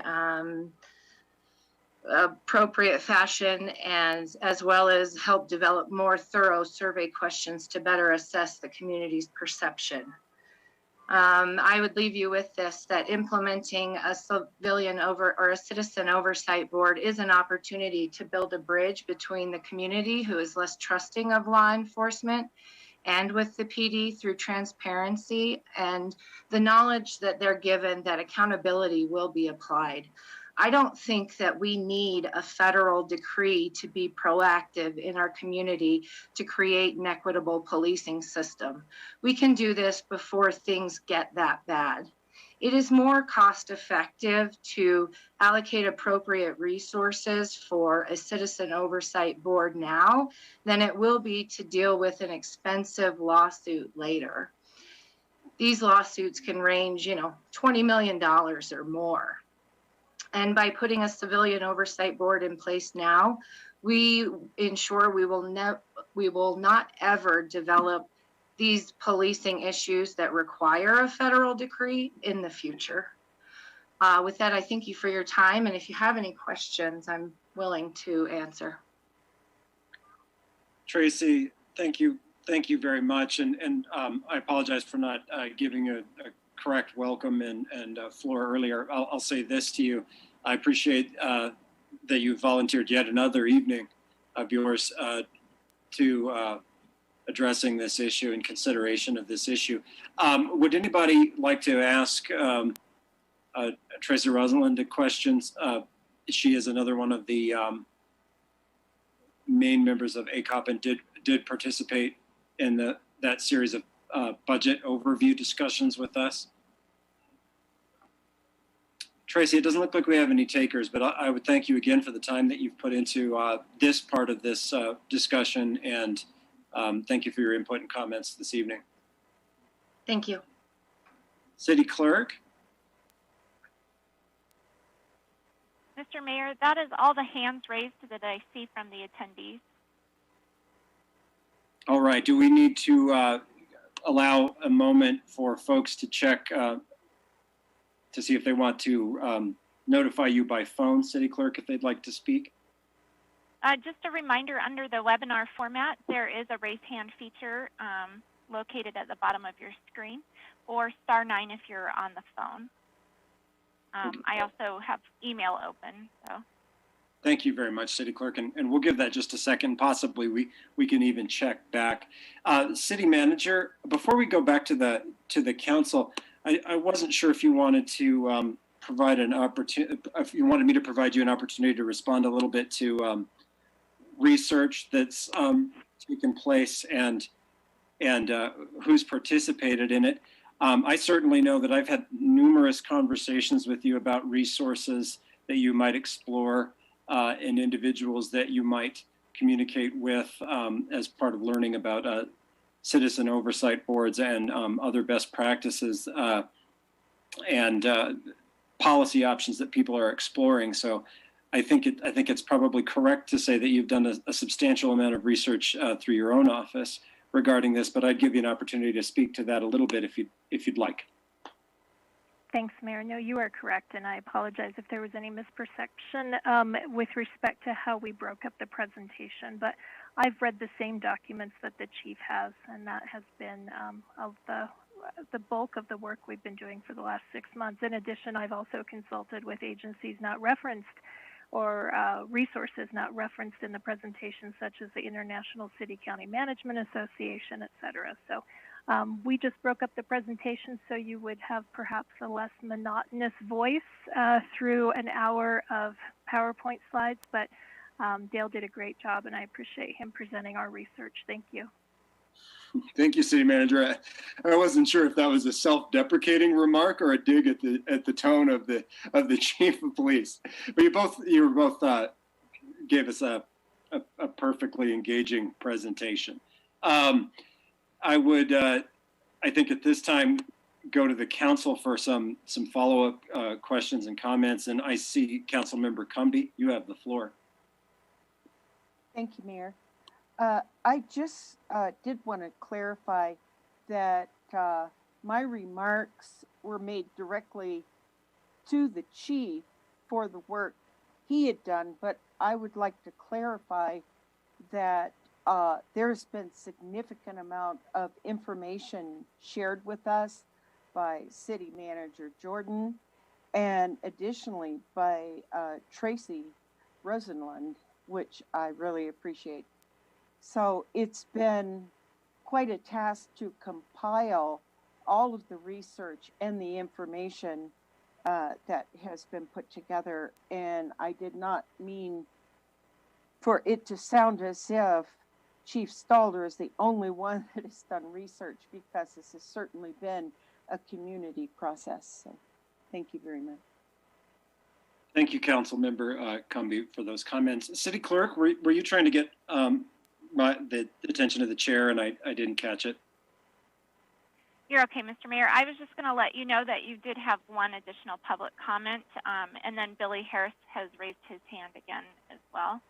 Speaker 18: appropriate fashion, and as well as help develop more thorough survey questions to better assess the community's perception. I would leave you with this, that implementing a civilian or a citizen oversight board is an opportunity to build a bridge between the community who is less trusting of law enforcement and with the PD through transparency and the knowledge that they're given that accountability will be applied. I don't think that we need a federal decree to be proactive in our community to create an equitable policing system. We can do this before things get that bad. It is more cost effective to allocate appropriate resources for a citizen oversight board now than it will be to deal with an expensive lawsuit later. These lawsuits can range, $20 million or more. And by putting a civilian oversight board in place now, we ensure we will not ever develop these policing issues that require a federal decree in the future. With that, I thank you for your time. And if you have any questions, I'm willing to answer.
Speaker 1: Tracy, thank you. Thank you very much. And I apologize for not giving a correct welcome and floor earlier. I'll say this to you. I appreciate that you volunteered yet another evening of yours to addressing this issue and consideration of this issue. Would anybody like to ask Tracy Rosalind questions? She is another one of the main members of ACOP and did participate in that series of budget overview discussions with us. Tracy, it doesn't look like we have any takers, but I would thank you again for the time that you've put into this part of this discussion, and thank you for your input and comments this evening.
Speaker 18: Thank you.
Speaker 1: City Clerk.
Speaker 4: Mr. Mayor, that is all the hands raised that I see from the attendees.
Speaker 1: All right, do we need to allow a moment for folks to check to see if they want to notify you by phone, City Clerk, if they'd like to speak?
Speaker 4: Just a reminder, under the webinar format, there is a raise hand feature located at the bottom of your screen, or *9 if you're on the phone. I also have email open. So.
Speaker 1: Thank you very much, City Clerk, and we'll give that just a second. Possibly we can even check back. City Manager, before we go back to the council, I wasn't sure if you wanted to provide an opportunity, if you wanted me to provide you an opportunity to respond a little bit to research that's taken place and and who's participated in it. I certainly know that I've had numerous conversations with you about resources that you might explore and individuals that you might communicate with as part of learning about citizen oversight boards and other best practices and policy options that people are exploring. So I think it's probably correct to say that you've done a substantial amount of research through your own office regarding this, but I'd give you an opportunity to speak to that a little bit if you'd like.
Speaker 5: Thanks, Mayor. No, you are correct, and I apologize if there was any misperception with respect to how we broke up the presentation. But I've read the same documents that the chief has, and that has been of the bulk of the work we've been doing for the last 6 months. In addition, I've also consulted with agencies not referenced or resources not referenced in the presentation, such as the International City County Management Association, et cetera. So we just broke up the presentation so you would have perhaps a less monotonous voice through an hour of PowerPoint slides, but Dale did a great job, and I appreciate him presenting our research. Thank you.
Speaker 1: Thank you, City Manager. I wasn't sure if that was a self-deprecating remark or a dig at the tone of the Chief of Police. But you both gave us a perfectly engaging presentation. I would, I think at this time, go to the council for some follow-up questions and comments. And I see Councilmember Cumby, you have the floor.
Speaker 11: Thank you, Mayor. I just did want to clarify that my remarks were made directly to the chief for the work he had done, but I would like to clarify that there's been significant amount of information shared with us by City Manager Jordan and additionally by Tracy Rosenlund, which I really appreciate. So it's been quite a task to compile all of the research and the information that has been put together. And I did not mean for it to sound as if Chief Stalder is the only one that has done research, because this has certainly been a community process. So thank you very much.
Speaker 1: Thank you, Councilmember Cumby, for those comments. City Clerk, were you trying to get the attention of the chair, and I didn't catch it?
Speaker 4: You're okay, Mr. Mayor. I was just going to let you know that you did have one additional public comment, and then Billy Harris has raised his hand again as well.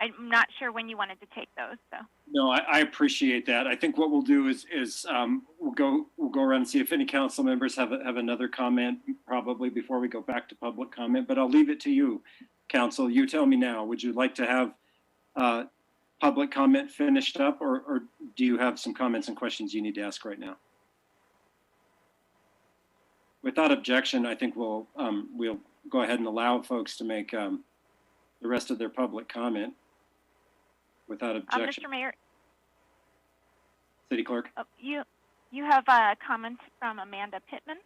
Speaker 4: I'm not sure when you wanted to take those, so.
Speaker 1: No, I appreciate that. I think what we'll do is we'll go around and see if any council members have another comment, probably before we go back to public comment. But I'll leave it to you, Council. You tell me now. Would you like to have public comment finished up, or do you have some comments and questions you need to ask right now? Without objection, I think we'll go ahead and allow folks to make the rest of their public comment without objection.
Speaker 4: Mr. Mayor.
Speaker 1: City Clerk.
Speaker 4: You have a comment from Amanda Pittman.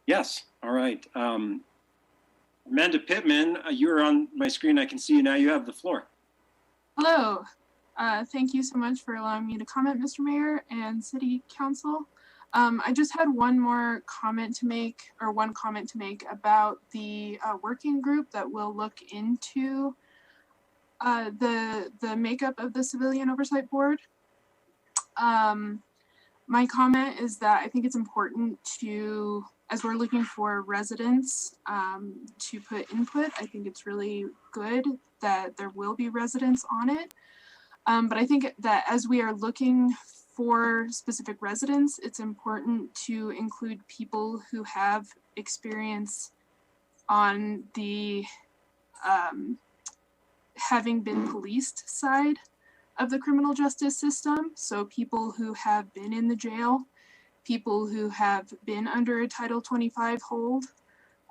Speaker 1: Yes. All right. Amanda Pittman, you're on my screen. I can see you now. You have the floor.
Speaker 19: Hello. Thank you so much for allowing me to comment, Mr. Mayor and City Council. I just had one comment to make about the working group that will look into the makeup of the Civilian Oversight Board. My comment is that I think it's important to, as we're looking for residents to put input, I think it's really good that there will be residents on it. But I think that as we are looking for specific residents, it's important to include people who have experience on the having been policed side of the criminal justice system. So people who have been in the jail, people who have been under a Title 25 hold,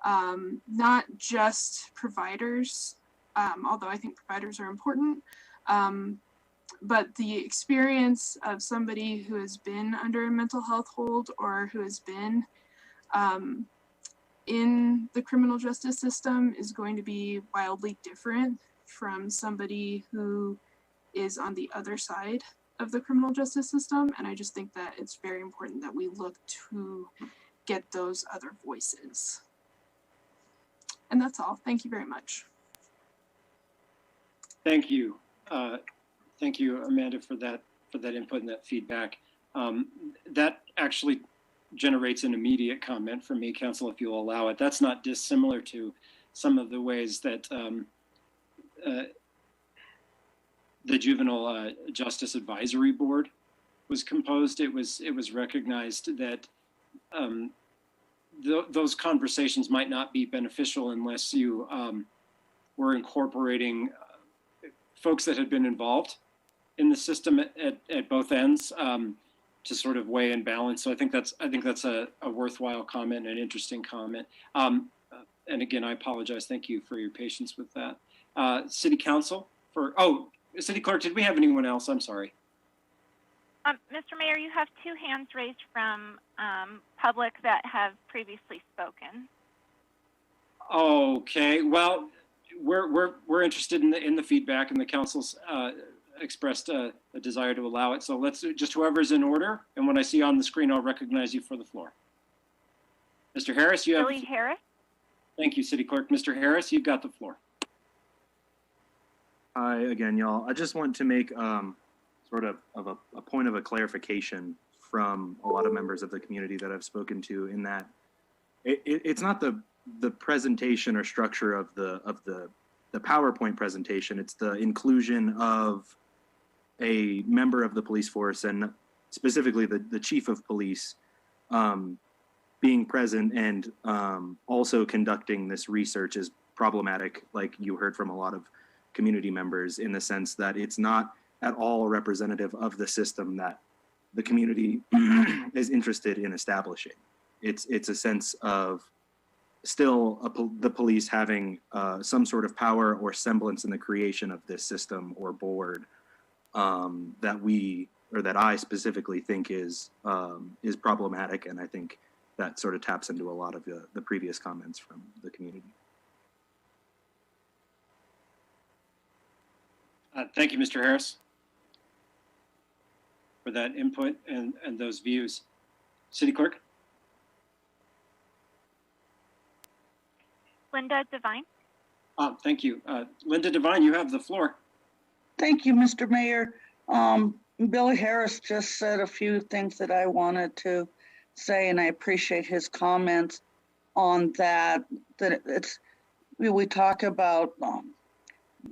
Speaker 19: not just providers, although I think providers are important, but the experience of somebody who has been under a mental health hold or who has been in the criminal justice system is going to be wildly different from somebody who is on the other side of the criminal justice system. And I just think that it's very important that we look to get those other voices. And that's all. Thank you very much.
Speaker 1: Thank you. Thank you, Amanda, for that input and that feedback. That actually generates an immediate comment from me, Council, if you'll allow it. That's not dissimilar to some of the ways that the Juvenile Justice Advisory Board was composed. It was recognized that those conversations might not be beneficial unless you were incorporating folks that had been involved in the system at both ends to sort of weigh and balance. So I think that's a worthwhile comment, an interesting comment. And again, I apologize. Thank you for your patience with that. City Council City Clerk, did we have anyone else? I'm sorry.
Speaker 4: Mr. Mayor, you have 2 hands raised from public that have previously spoken.
Speaker 1: Okay, well, we're interested in the feedback, and the council's expressed a desire to allow it. So let's just whoever's in order, and when I see you on the screen, I'll recognize you for the floor. Mr. Harris, you have.
Speaker 4: Billy Harris.
Speaker 1: Thank you, City Clerk. Mr. Harris, you've got the floor.
Speaker 13: Hi again, y'all. I just want to make sort of a point of a clarification from a lot of members of the community that I've spoken to, in that it's not the presentation or structure of the PowerPoint presentation. It's the inclusion of a member of the police force, and specifically the chief of police, being present and also conducting this research is problematic, like you heard from a lot of community members, in the sense that it's not at all representative of the system that the community is interested in establishing. It's a sense of still the police having some sort of power or semblance in the creation of this system or board that I specifically think is problematic, and I think that sort of taps into a lot of the previous comments from the community.
Speaker 1: Thank you, Mr. Harris, for that input and those views. City Clerk?
Speaker 4: Linda Devine.
Speaker 1: Thank you. Linda Devine, you have the floor.
Speaker 17: Thank you, Mr. Mayor. Billy Harris just said a few things that I wanted to say, and I appreciate his comments on that. We talk about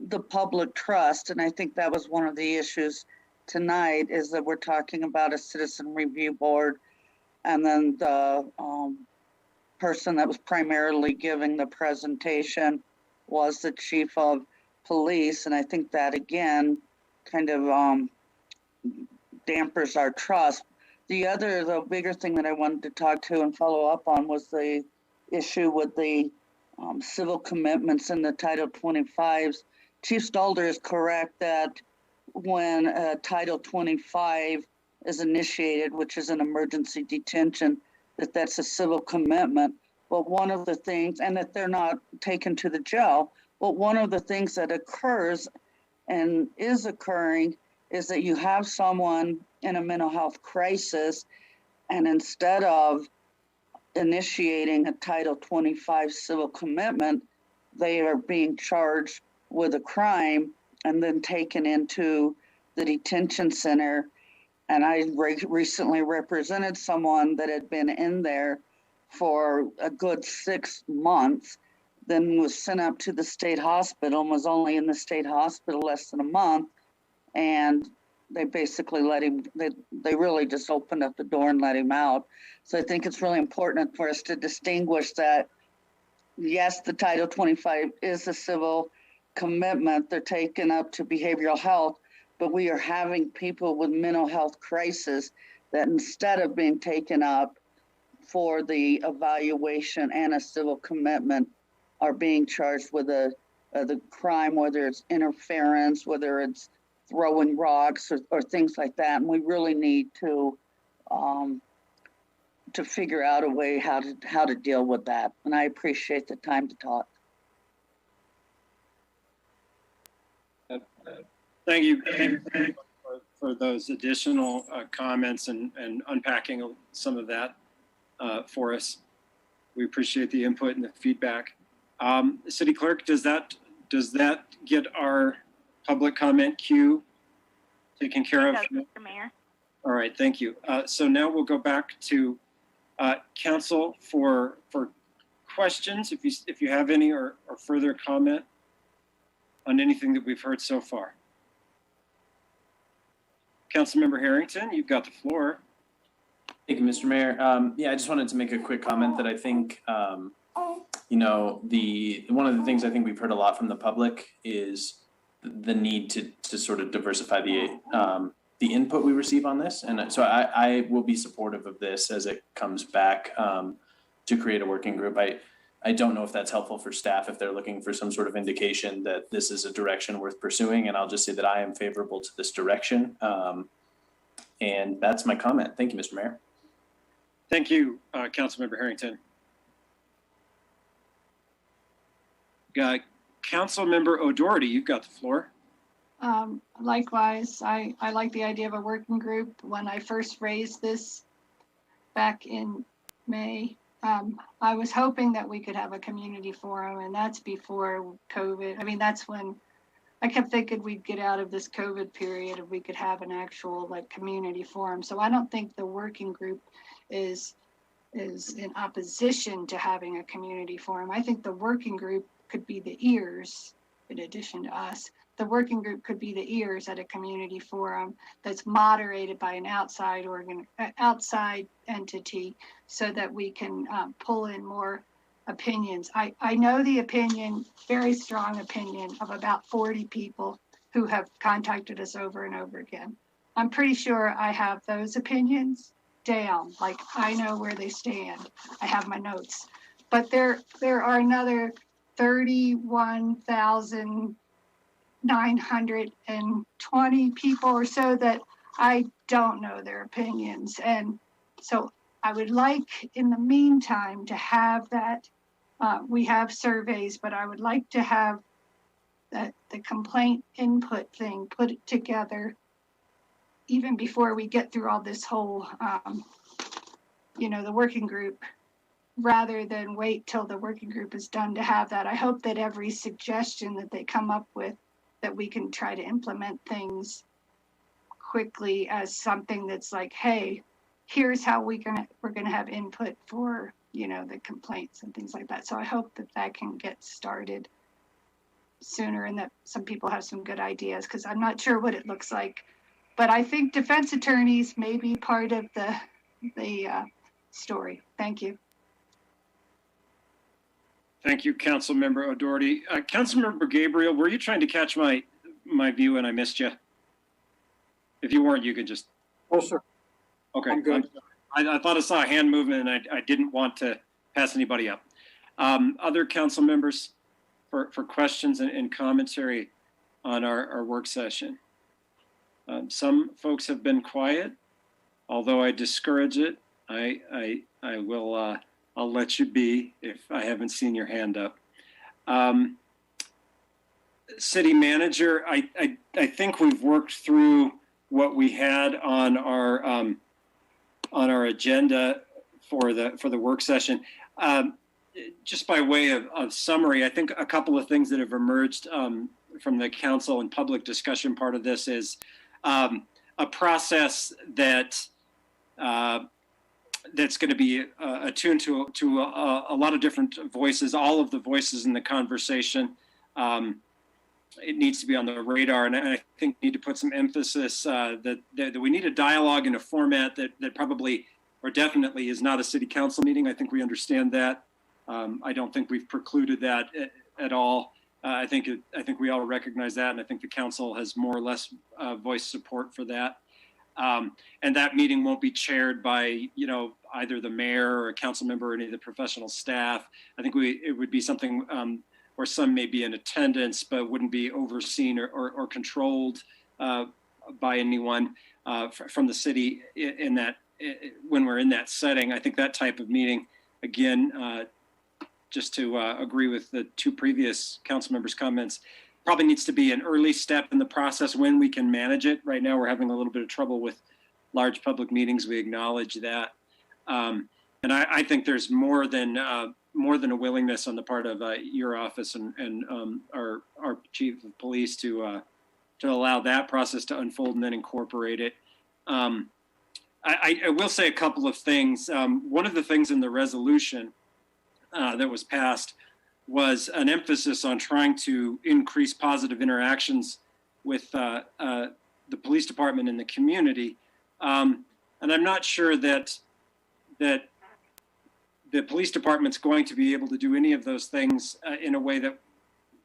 Speaker 17: the public trust, and I think that was one of the issues tonight, is that we're talking about a citizen review board, and then the person that was primarily giving the presentation was the chief of police, and I think that again kind of dampers our trust. The bigger thing that I wanted to talk to and follow up on was the issue with the civil commitments in the Title 25s. Chief Stalder is correct that when Title 25 is initiated, which is an emergency detention, that's a civil commitment. But one of the things, and that they're not taken to the jail, but one of the things that occurs and is occurring is that you have someone in a mental health crisis, and instead of initiating a Title 25 civil commitment, they are being charged with a crime and then taken into the detention center. And I recently represented someone that had been in there for a good 6 months, then was sent up to the state hospital and was only in the state hospital less than a month. And they basically let him, they really just opened up the door and let him out. So I think it's really important for us to distinguish that, yes, the Title 25 is a civil commitment. They're taken up to behavioral health, but we are having people with mental health crisis that instead of being taken up for the evaluation and a civil commitment are being charged with the crime, whether it's interference, whether it's throwing rocks or things like that. And we really need to figure out a way how to deal with that. And I appreciate the time to talk.
Speaker 1: Thank you for those additional comments and unpacking some of that for us. We appreciate the input and the feedback. City Clerk, does that get our public comment queue taken care of?
Speaker 4: It does, Mr. Mayor.
Speaker 1: All right, thank you. So now we'll go back to council for questions, if you have any, or further comment on anything that we've heard so far. Councilmember Harrington, you've got the floor.
Speaker 9: Thank you, Mr. Mayor. Yeah, I just wanted to make a quick comment that I think, you know, one of the things I think we've heard a lot from the public is the need to sort of diversify the input we receive on this. And so I will be supportive of this as it comes back to create a working group. I don't know if that's helpful for staff if they're looking for some sort of indication that this is a direction worth pursuing. And I'll just say that I am favorable to this direction. And that's my comment. Thank you, Mr. Mayor.
Speaker 1: Thank you, Councilmember Harrington. Councilmember O'Doherty, you've got the floor.
Speaker 10: Likewise, I like the idea of a working group. When I first raised this back in May, I was hoping that we could have a community forum, and that's before COVID. I mean, that's when I kept thinking we'd get out of this COVID period and we could have an actual like community forum. So I don't think the working group is in opposition to having a community forum. I think the working group could be the ears, in addition to us. The working group could be the ears at a community forum that's moderated by an outside entity, so that we can pull in more opinions. I know the opinion, very strong opinion, of about 40 people who have contacted us over and over again. I'm pretty sure I have those opinions down, like I know where they stand. I have my notes. But there are another 31,920 people or so that I don't know their opinions. And so I would like, in the meantime, to have that. We have surveys, but I would like to have the complaint input thing put together even before we get through all this whole, the working group, rather than wait till the working group is done to have that. I hope that every suggestion that they come up with, that we can try to implement things quickly as something that's like, hey, here's how we're gonna have input for, the complaints and things like that. So I hope that can get started sooner, and that some people have some good ideas, because I'm not sure what it looks like. But I think defense attorneys may be part of the story. Thank you.
Speaker 1: Thank you, Councilmember O'Doherty. Councilmember Gabriel, were you trying to catch my view and I missed you? If you weren't, you could just.
Speaker 2: Oh, sir.
Speaker 1: Okay.
Speaker 2: I'm good.
Speaker 1: I thought I saw a hand movement, and I didn't want to pass anybody up. Other council members for questions and commentary on our work session. Some folks have been quiet, although I discourage it. I will. I'll let you be if I haven't seen your hand up. City Manager, I think we've worked through what we had on our agenda for the work session. Just by way of summary, I think a couple of things that have emerged from the council and public discussion part of this is a process that's going to be attuned to a lot of different voices, all of the voices in the conversation. It needs to be on the radar, and I think we need to put some emphasis that we need a dialogue in a format that probably or definitely is not a city council meeting. I think we understand that. I don't think we've precluded that at all. I think we all recognize that, and I think the council has more or less voiced support for that. And that meeting won't be chaired by either the mayor or a council member or any of the professional staff. I think it would be something where some may be in attendance, but wouldn't be overseen or controlled by anyone from the city in that when we're in that setting. I think that type of meeting, again, just to agree with the two previous council members' comments, probably needs to be an early step in the process when we can manage it. Right now, we're having a little bit of trouble with large public meetings. We acknowledge that. And I think there's more than a willingness on the part of your office and our chief of police to allow that process to unfold and then incorporate it. I will say a couple of things. One of the things in the resolution that was passed was an emphasis on trying to increase positive interactions with the police department and the community. And I'm not sure that the police department's going to be able to do any of those things in a way that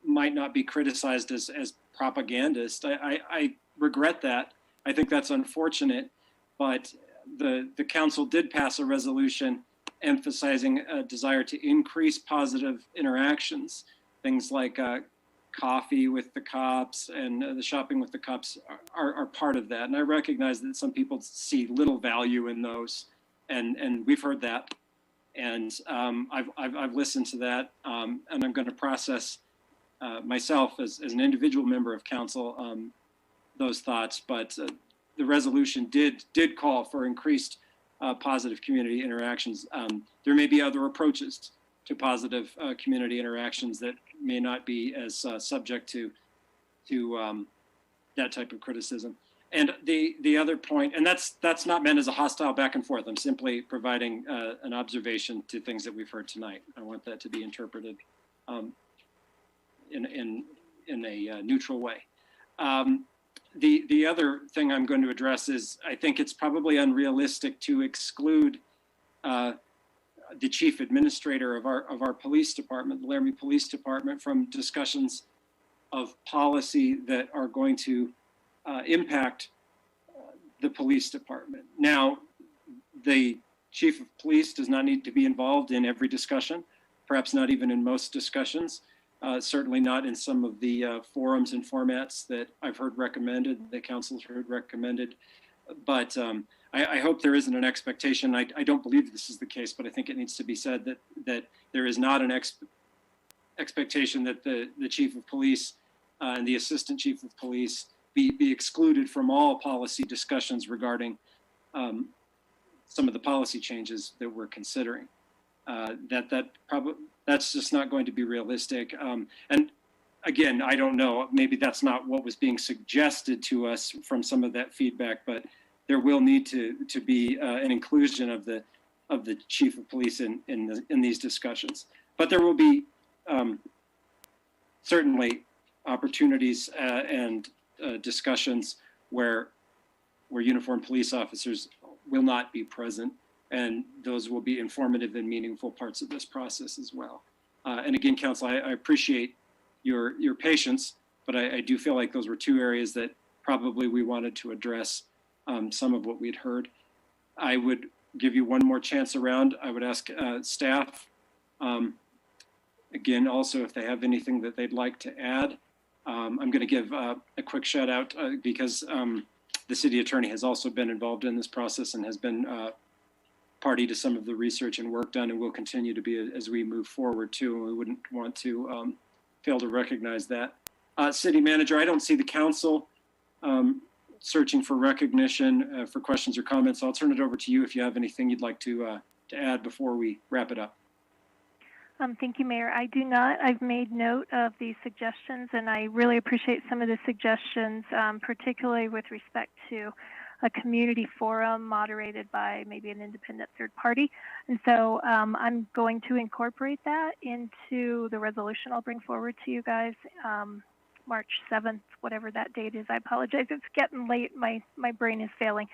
Speaker 1: might not be criticized as propagandist. I regret that. I think that's unfortunate, but the council did pass a resolution emphasizing a desire to increase positive interactions. Things like coffee with the cops and the shopping with the cops are part of that. And I recognize that some people see little value in those, and we've heard that. And I've listened to that, and I'm going to process myself as an individual member of council those thoughts. But the resolution did call for increased positive community interactions. There may be other approaches to positive community interactions that may not be as subject to that type of criticism. And the other point, and that's not meant as a hostile back and forth. I'm simply providing an observation to things that we've heard tonight. I want that to be interpreted in a neutral way. The other thing I'm going to address is I think it's probably unrealistic to exclude the chief administrator of our police department, the Laramie Police Department, from discussions of policy that are going to impact the police department. Now, the chief of police does not need to be involved in every discussion, perhaps not even in most discussions, certainly not in some of the forums and formats that I've heard recommended, the council's heard recommended. But I hope there isn't an expectation. I don't believe this is the case, but I think it needs to be said that there is not an expectation that the chief of police and the assistant chief of police be excluded from all policy discussions regarding some of the policy changes that we're considering. That's just not going to be realistic. And again, I don't know, maybe that's not what was being suggested to us from some of that feedback, but there will need to be an inclusion of the chief of police in these discussions. But there will be certainly opportunities and discussions where uniformed police officers will not be present, and those will be informative and meaningful parts of this process as well. And again, council, I appreciate your patience, but I do feel like those were two areas that probably we wanted to address some of what we'd heard. I would give you one more chance around. I would ask staff, again, also if they have anything that they'd like to add. I'm going to give a quick shout out because the city attorney has also been involved in this process and has been party to some of the research and work done, and will continue to be as we move forward too. We wouldn't want to fail to recognize that. City manager, I don't see the council searching for recognition for questions or comments. I'll turn it over to you if you have anything you'd like to add before we wrap it up.
Speaker 5: Thank you, Mayor. I do not. I've made note of these suggestions, and I really appreciate some of the suggestions, particularly with respect to a community forum moderated by maybe an independent third party. And so I'm going to incorporate that into the resolution I'll bring forward to you guys March 7th, whatever that date is. I apologize. It's getting late. My brain is failing.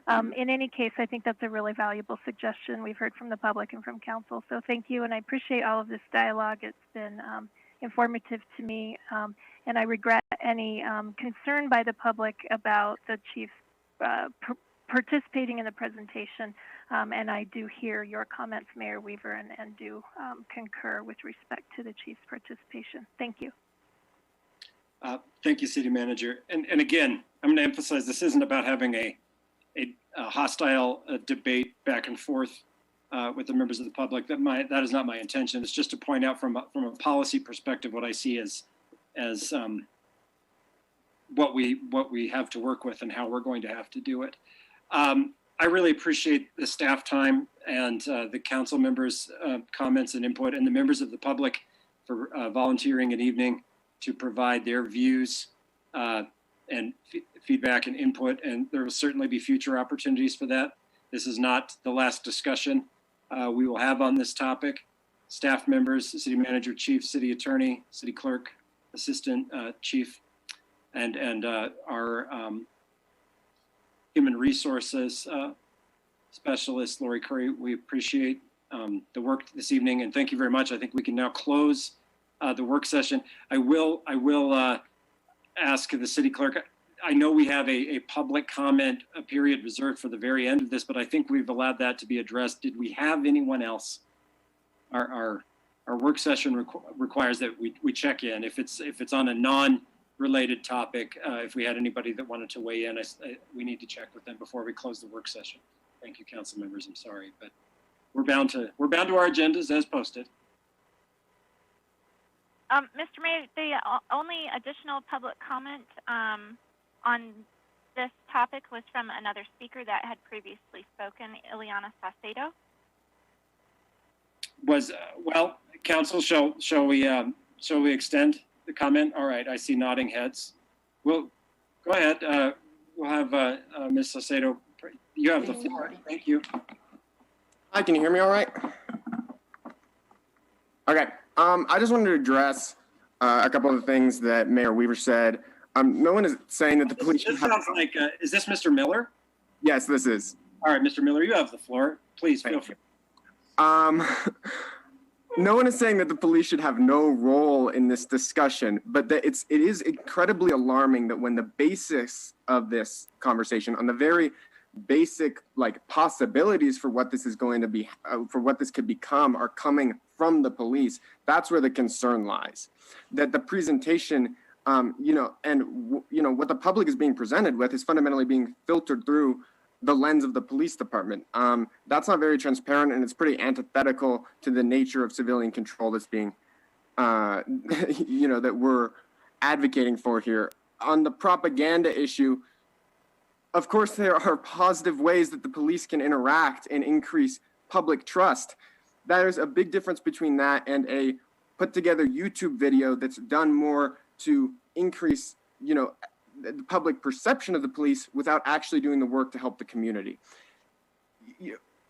Speaker 5: In any case, I think that's a really valuable suggestion we've heard from the public and from council. So thank you. And I appreciate all of this dialogue. It's been informative to me. And I regret any concern by the public about the chief's participating in the presentation. And I do hear your comments, Mayor Weaver, and do concur with respect to the chief's participation. Thank you.
Speaker 1: Thank you, City Manager. And again, I'm going to emphasize this isn't about having a hostile debate back and forth with the members of the public. That is not my intention. It's just to point out from a policy perspective what I see as what we have to work with and how we're going to have to do it. I really appreciate the staff time and the council members' comments and input, and the members of the public for volunteering an evening to provide their views and feedback and input. And there will certainly be future opportunities for that. This is not the last discussion we will have on this topic. Staff members, city manager, chief, city attorney, city clerk, assistant chief, and our human resources specialist, Lori Curry. We appreciate the work this evening, and thank you very much. I think we can now close the work session. I will ask the city clerk. I know we have a public comment period reserved for the very end of this, but I think we've allowed that to be addressed. Did we have anyone else? Our work session requires that we check in if it's on a non-related topic. If we had anybody that wanted to weigh in, we need to check with them before we close the work session. Thank you, council members. I'm sorry, but we're bound to our agendas as posted.
Speaker 4: Mr. Mayor, the only additional public comment on this topic was from another speaker that had previously spoken, Ileana Saucedo.
Speaker 1: Well, council, shall we extend the comment? All right, I see nodding heads. Well, go ahead. We'll have Ms. Saucedo. You have the floor. Thank you.
Speaker 20: Hi, can you hear me all right? Okay. I just wanted to address a couple of the things that Mayor Weaver said. No one is saying that the police.
Speaker 1: This sounds like. Is this Mr. Miller?
Speaker 20: Yes, this is.
Speaker 1: All right, Mr. Miller, you have the floor. Please feel free.
Speaker 20: No one is saying that the police should have no role in this discussion, but that it is incredibly alarming that when the basis of this conversation, on the very basic possibilities for what this is going to be, for what this could become, are coming from the police, that's where the concern lies. That the presentation, what the public is being presented with is fundamentally being filtered through the lens of the police department. That's not very transparent, and it's pretty antithetical to the nature of civilian control that's being, that we're advocating for here. On the propaganda issue, of course, there are positive ways that the police can interact and increase public trust. There's a big difference between that and a put together YouTube video that's done more to increase, the public perception of the police without actually doing the work to help the community.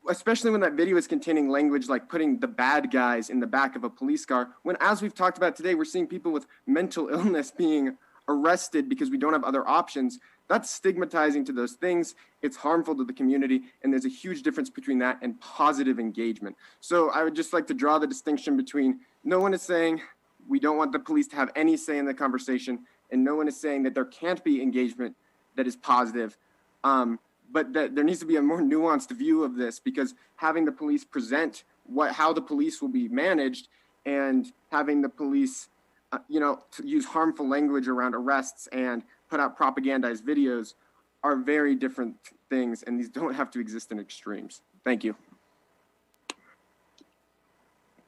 Speaker 20: Especially when that video is containing language like putting the bad guys in the back of a police car, when, as we've talked about today, we're seeing people with mental illness being arrested because we don't have other options. That's stigmatizing to those things. It's harmful to the community, and there's a huge difference between that and positive engagement. So I would just like to draw the distinction between no one is saying we don't want the police to have any say in the conversation, and no one is saying that there can't be engagement that is positive, but that there needs to be a more nuanced view of this, because having the police present how the police will be managed and having the police, to use harmful language around arrests and put out propagandized videos are very different things, and these don't have to exist in extremes. Thank you.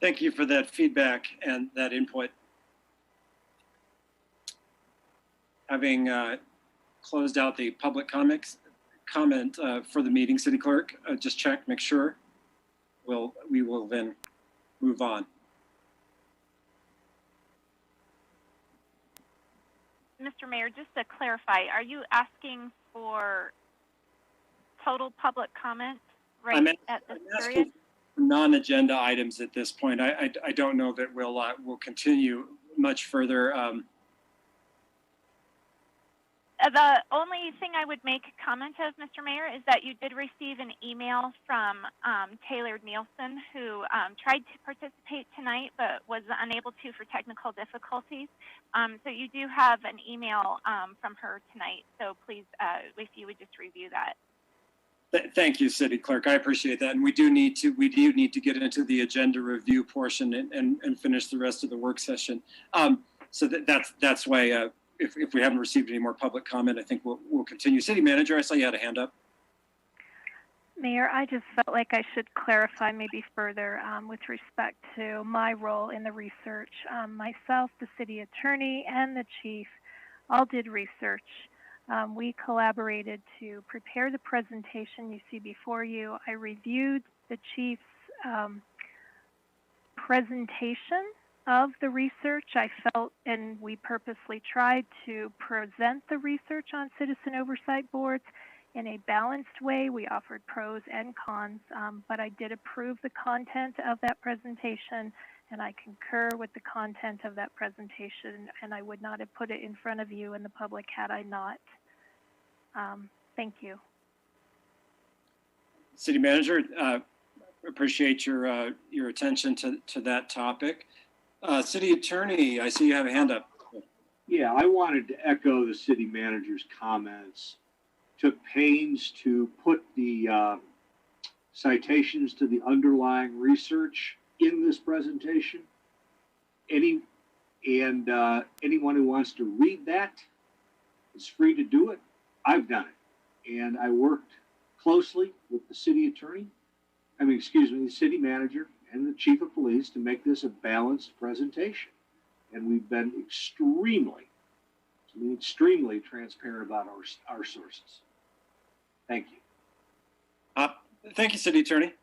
Speaker 1: Thank you for that feedback and that input. Having closed out the public comment for the meeting, City Clerk, just check, make sure. We will then move on.
Speaker 4: Mr. Mayor, just to clarify, are you asking for total public comment at this period?
Speaker 1: Non-agenda items at this point. I don't know that we'll continue much further.
Speaker 4: The only thing I would make comment of, Mr. Mayor, is that you did receive an email from Taylor Nielsen, who tried to participate tonight but was unable to for technical difficulties. So you do have an email from her tonight. So please, if you would just review that.
Speaker 1: Thank you, City Clerk. I appreciate that, and we do need to get into the agenda review portion and finish the rest of the work session. So that's why. If we haven't received any more public comment, I think we'll continue. City Manager, I saw you had a hand up.
Speaker 5: Mayor, I just felt like I should clarify maybe further with respect to my role in the research. Myself, the city attorney, and the chief all did research. We collaborated to prepare the presentation you see before you. I reviewed the chief's presentation of the research. I felt, and we purposely tried to present the research on citizen oversight boards in a balanced way. We offered pros and cons, but I did approve the content of that presentation, and I concur with the content of that presentation, and I would not have put it in front of you and the public had I not. Thank you.
Speaker 1: City Manager, appreciate your attention to that topic. City Attorney, I see you have a hand up.
Speaker 8: Yeah, I wanted to echo the city manager's comments. Took pains to put the citations to the underlying research in this presentation. Anyone who wants to read that is free to do it. I've done it. And I worked closely with the city the city manager and the chief of police to make this a balanced presentation. And we've been extremely transparent about our sources. Thank you.
Speaker 1: Thank you, City Attorney.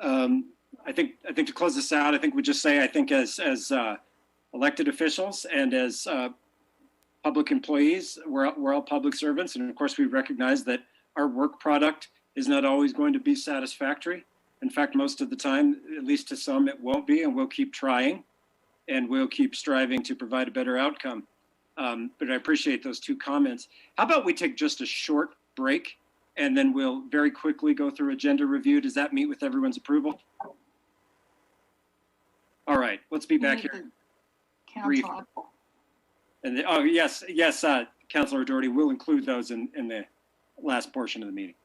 Speaker 1: I think to close this out, I think we just say, I think as elected officials and as public employees, we're all public servants. And of course, we recognize that our work product is not always going to be satisfactory. In fact, most of the time, at least to some, it won't be, and we'll keep trying and we'll keep striving to provide a better outcome. But I appreciate those two comments. How about we take just a short break and then we'll very quickly go through agenda review. Does that meet with everyone's approval? All right, let's be back here. Brief. And yes, Councilor Doherty, we'll include those in the last portion of the meeting.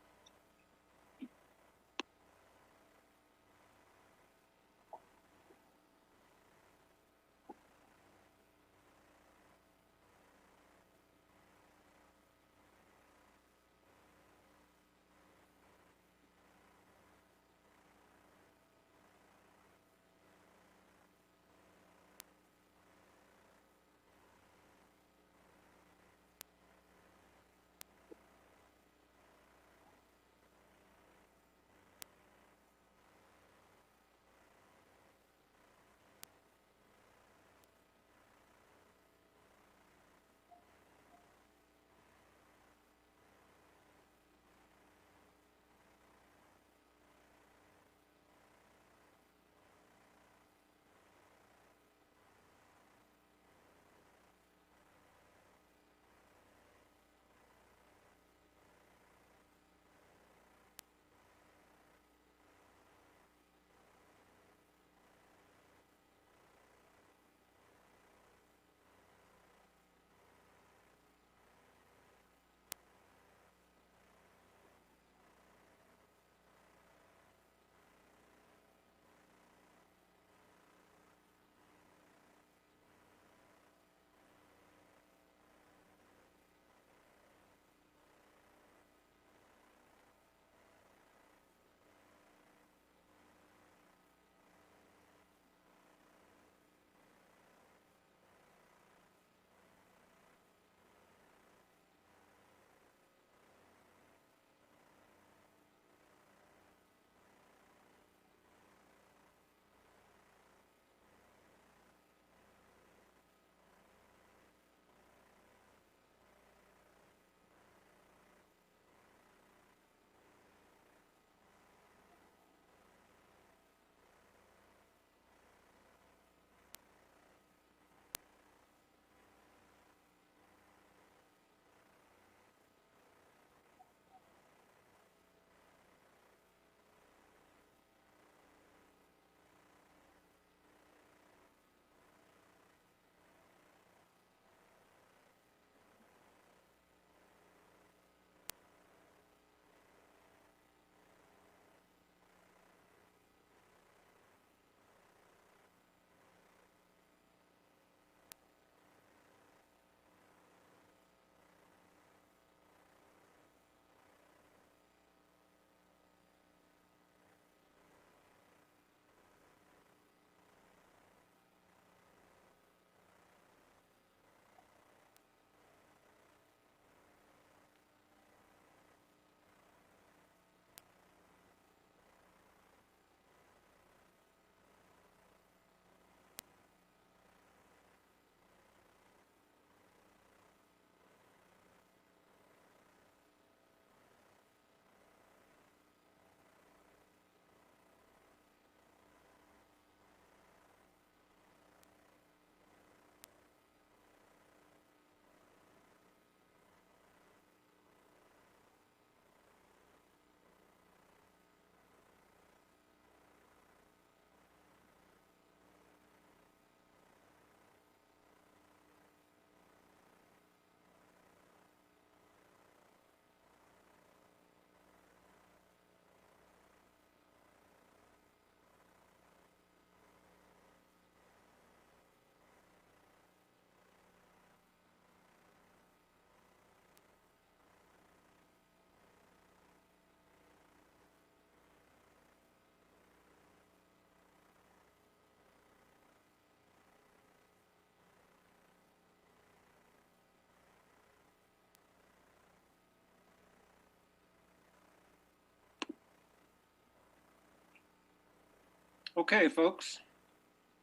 Speaker 1: Okay, folks,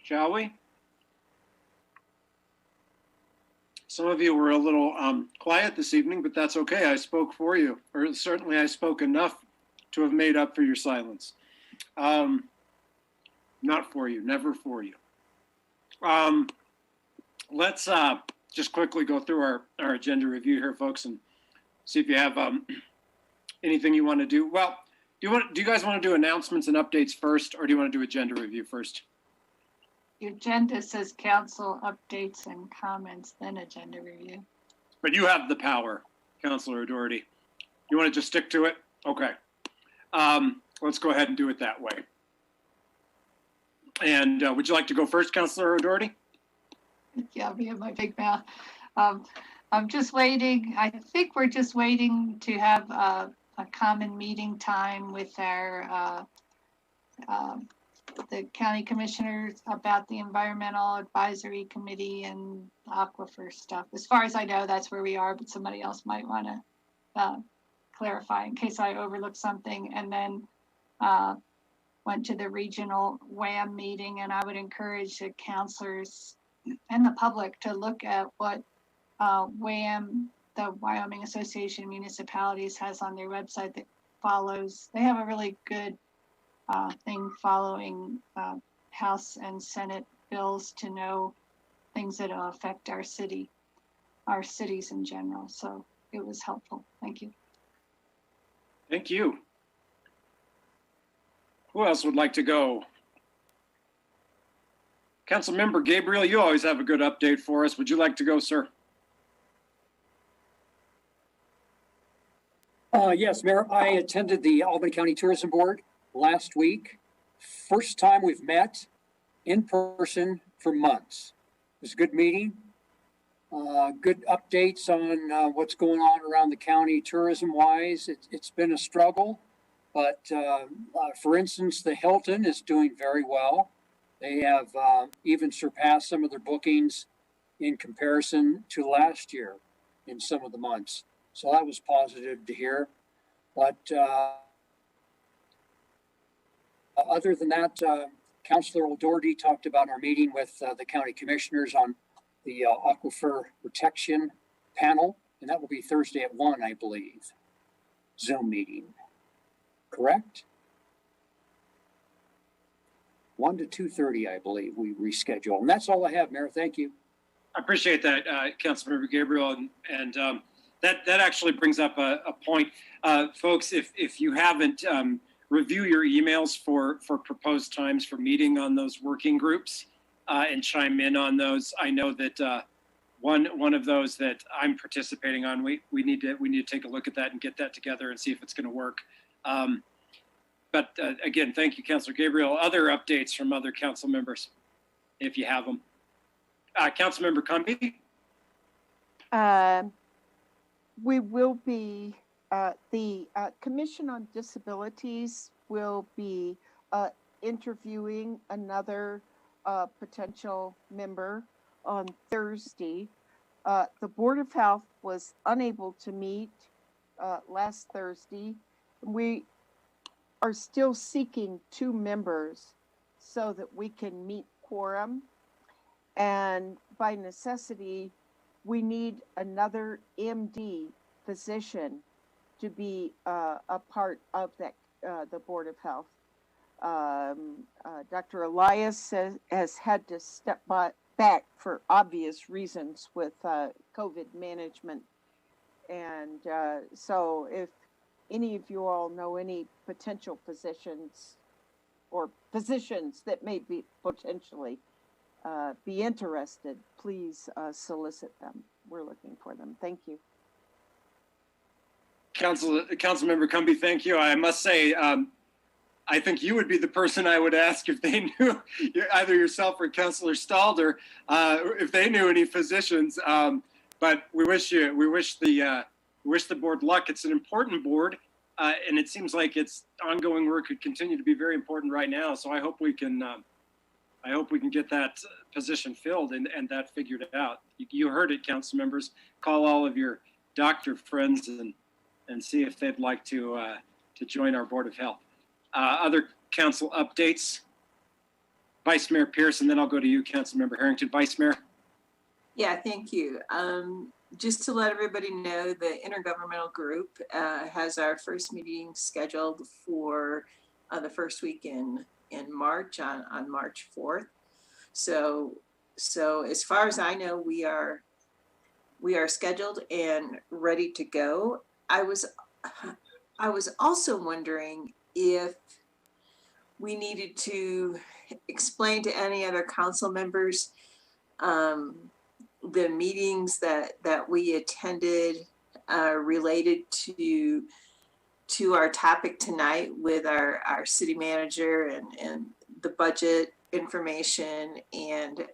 Speaker 1: shall we? Some of you were a little quiet this evening, but that's okay. I spoke for you, or certainly I spoke enough to have made up for your silence. Not for you, never for you. Let's just quickly go through our agenda review here, folks, and see if you have anything you want to do. Well, do you guys want to do announcements and updates first, or do you want to do agenda review first?
Speaker 10: The agenda says council updates and comments, then agenda review.
Speaker 1: But you have the power, Councilor O'Doherty. You want to just stick to it? Okay. Let's go ahead and do it that way. And would you like to go first, Councilor O'Doherty?
Speaker 10: Yeah, me and my big mouth. I'm just waiting. I think we're just waiting to have a common meeting time with our the county commissioners about the environmental advisory committee and aquifer stuff. As far as I know, that's where we are, but somebody else might want to clarify in case I overlook something. And then went to the regional WAM meeting, and I would encourage the counselors and the public to look at what WAM, the Wyoming Association of Municipalities, has on their website that follows. They have a really good thing following House and Senate bills to know things that will affect our city, our cities in general. So it was helpful. Thank you.
Speaker 1: Thank you. Who else would like to go? Councilmember Gabriel, you always have a good update for us. Would you like to go, sir?
Speaker 2: Yes, Mayor, I attended the Albany County Tourism Board last week. First time we've met in person for months. It was a good meeting. Good updates on what's going on around the county tourism wise. It's been a struggle, but for instance, the Hilton is doing very well. They have even surpassed some of their bookings in comparison to last year in some of the months. So that was positive to hear. But other than that, Councilor O'Doherty talked about our meeting with the county commissioners on the aquifer protection panel, and that will be Thursday at 1, I believe. Zoom meeting, correct? 1 to 2:30, I believe we reschedule. And that's all I have, Mayor. Thank you.
Speaker 1: I appreciate that, Councilmember Gabriel, and that actually brings up a point, folks. If you haven't, review your emails for proposed times for meeting on those working groups, and chime in on those. I know that one of those that I'm participating on, we need to take a look at that and get that together and see if it's going to work. But again, thank you, Councilor Gabriel. Other updates from other council members, if you have them. Councilmember Cumbie?
Speaker 11: We will be, the Commission on Disabilities will be interviewing another potential member on Thursday. The Board of Health was unable to meet last Thursday. We are still seeking 2 members so that we can meet quorum. And by necessity, we need another MD physician to be a part of that, the Board of Health. Dr. Elias has had to step back for obvious reasons with COVID management. And so if any of you all know any potential physicians or physicians that may be potentially be interested, please solicit them. We're looking for them. Thank you.
Speaker 1: Councilmember Cumbie, thank you. I must say, I think you would be the person I would ask if they knew, either yourself or Councilor Stalder, if they knew any physicians. But we wish the board luck. It's an important board, and it seems like its ongoing work could continue to be very important right now. So I hope we can get that position filled and that figured out. You heard it, council members. Call all of your doctor friends and see if they'd like to join our Board of Health. Other council updates. Vice Mayor Pierce, and then I'll go to you, Councilmember Harrington. Vice Mayor?
Speaker 21: Yeah, thank you. Just to let everybody know, the intergovernmental group has our first meeting scheduled for the first week in March on March 4th. So as far as I know, we are scheduled and ready to go. I was also wondering if we needed to explain to any other council members the meetings that we attended related to our topic tonight with our city manager and the budget information and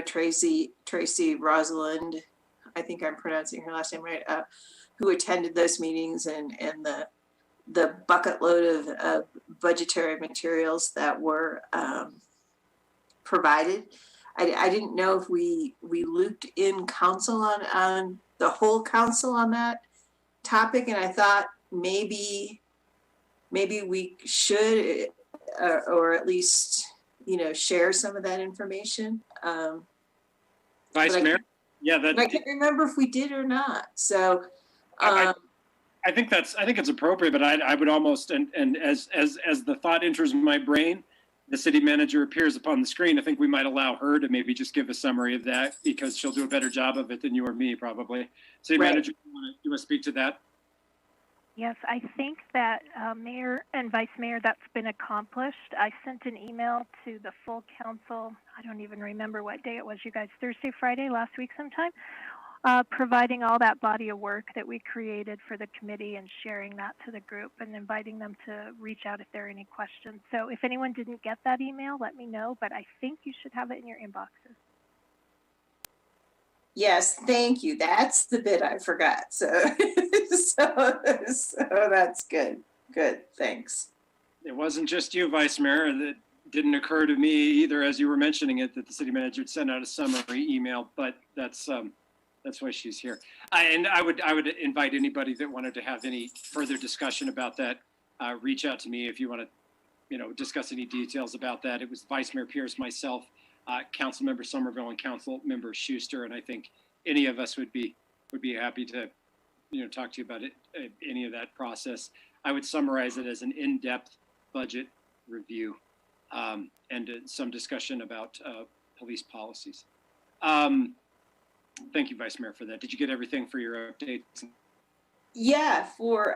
Speaker 21: Tracy Rosalind, I think I'm pronouncing her last name right, who attended those meetings and the bucket load of budgetary materials that were provided. I didn't know if we looped in council on the whole council on that topic, and I thought maybe we should or at least share some of that information.
Speaker 1: Vice Mayor? Yeah,
Speaker 21: I can't remember if we did or not. So
Speaker 1: I think it's appropriate, but I would almost and as the thought enters my brain, the city manager appears upon the screen. I think we might allow her to maybe just give a summary of that because she'll do a better job of it than you or me, probably. City manager, you want to speak to that?
Speaker 5: Yes, I think that Mayor and Vice Mayor, that's been accomplished. I sent an email to the full council. I don't even remember what day it was, you guys, Thursday, Friday, last week sometime, providing all that body of work that we created for the committee and sharing that to the group and inviting them to reach out if there are any questions. So if anyone didn't get that email, let me know, but I think you should have it in your inboxes.
Speaker 21: Yes, thank you. That's the bit I forgot. So that's good. Good, thanks.
Speaker 1: It wasn't just you, Vice Mayor. It didn't occur to me either as you were mentioning it that the city manager had sent out a summary email, but that's why she's here. I would invite anybody that wanted to have any further discussion about that, reach out to me if you want to, discuss any details about that. It was Vice Mayor Pierce, myself, Councilmember Somerville, and Councilmember Schuster, and I think any of us would be happy to, talk to you about it, any of that process. I would summarize it as an in-depth budget review and some discussion about police policies. Thank you, Vice Mayor, for that. Did you get everything for your updates?
Speaker 21: Yeah, for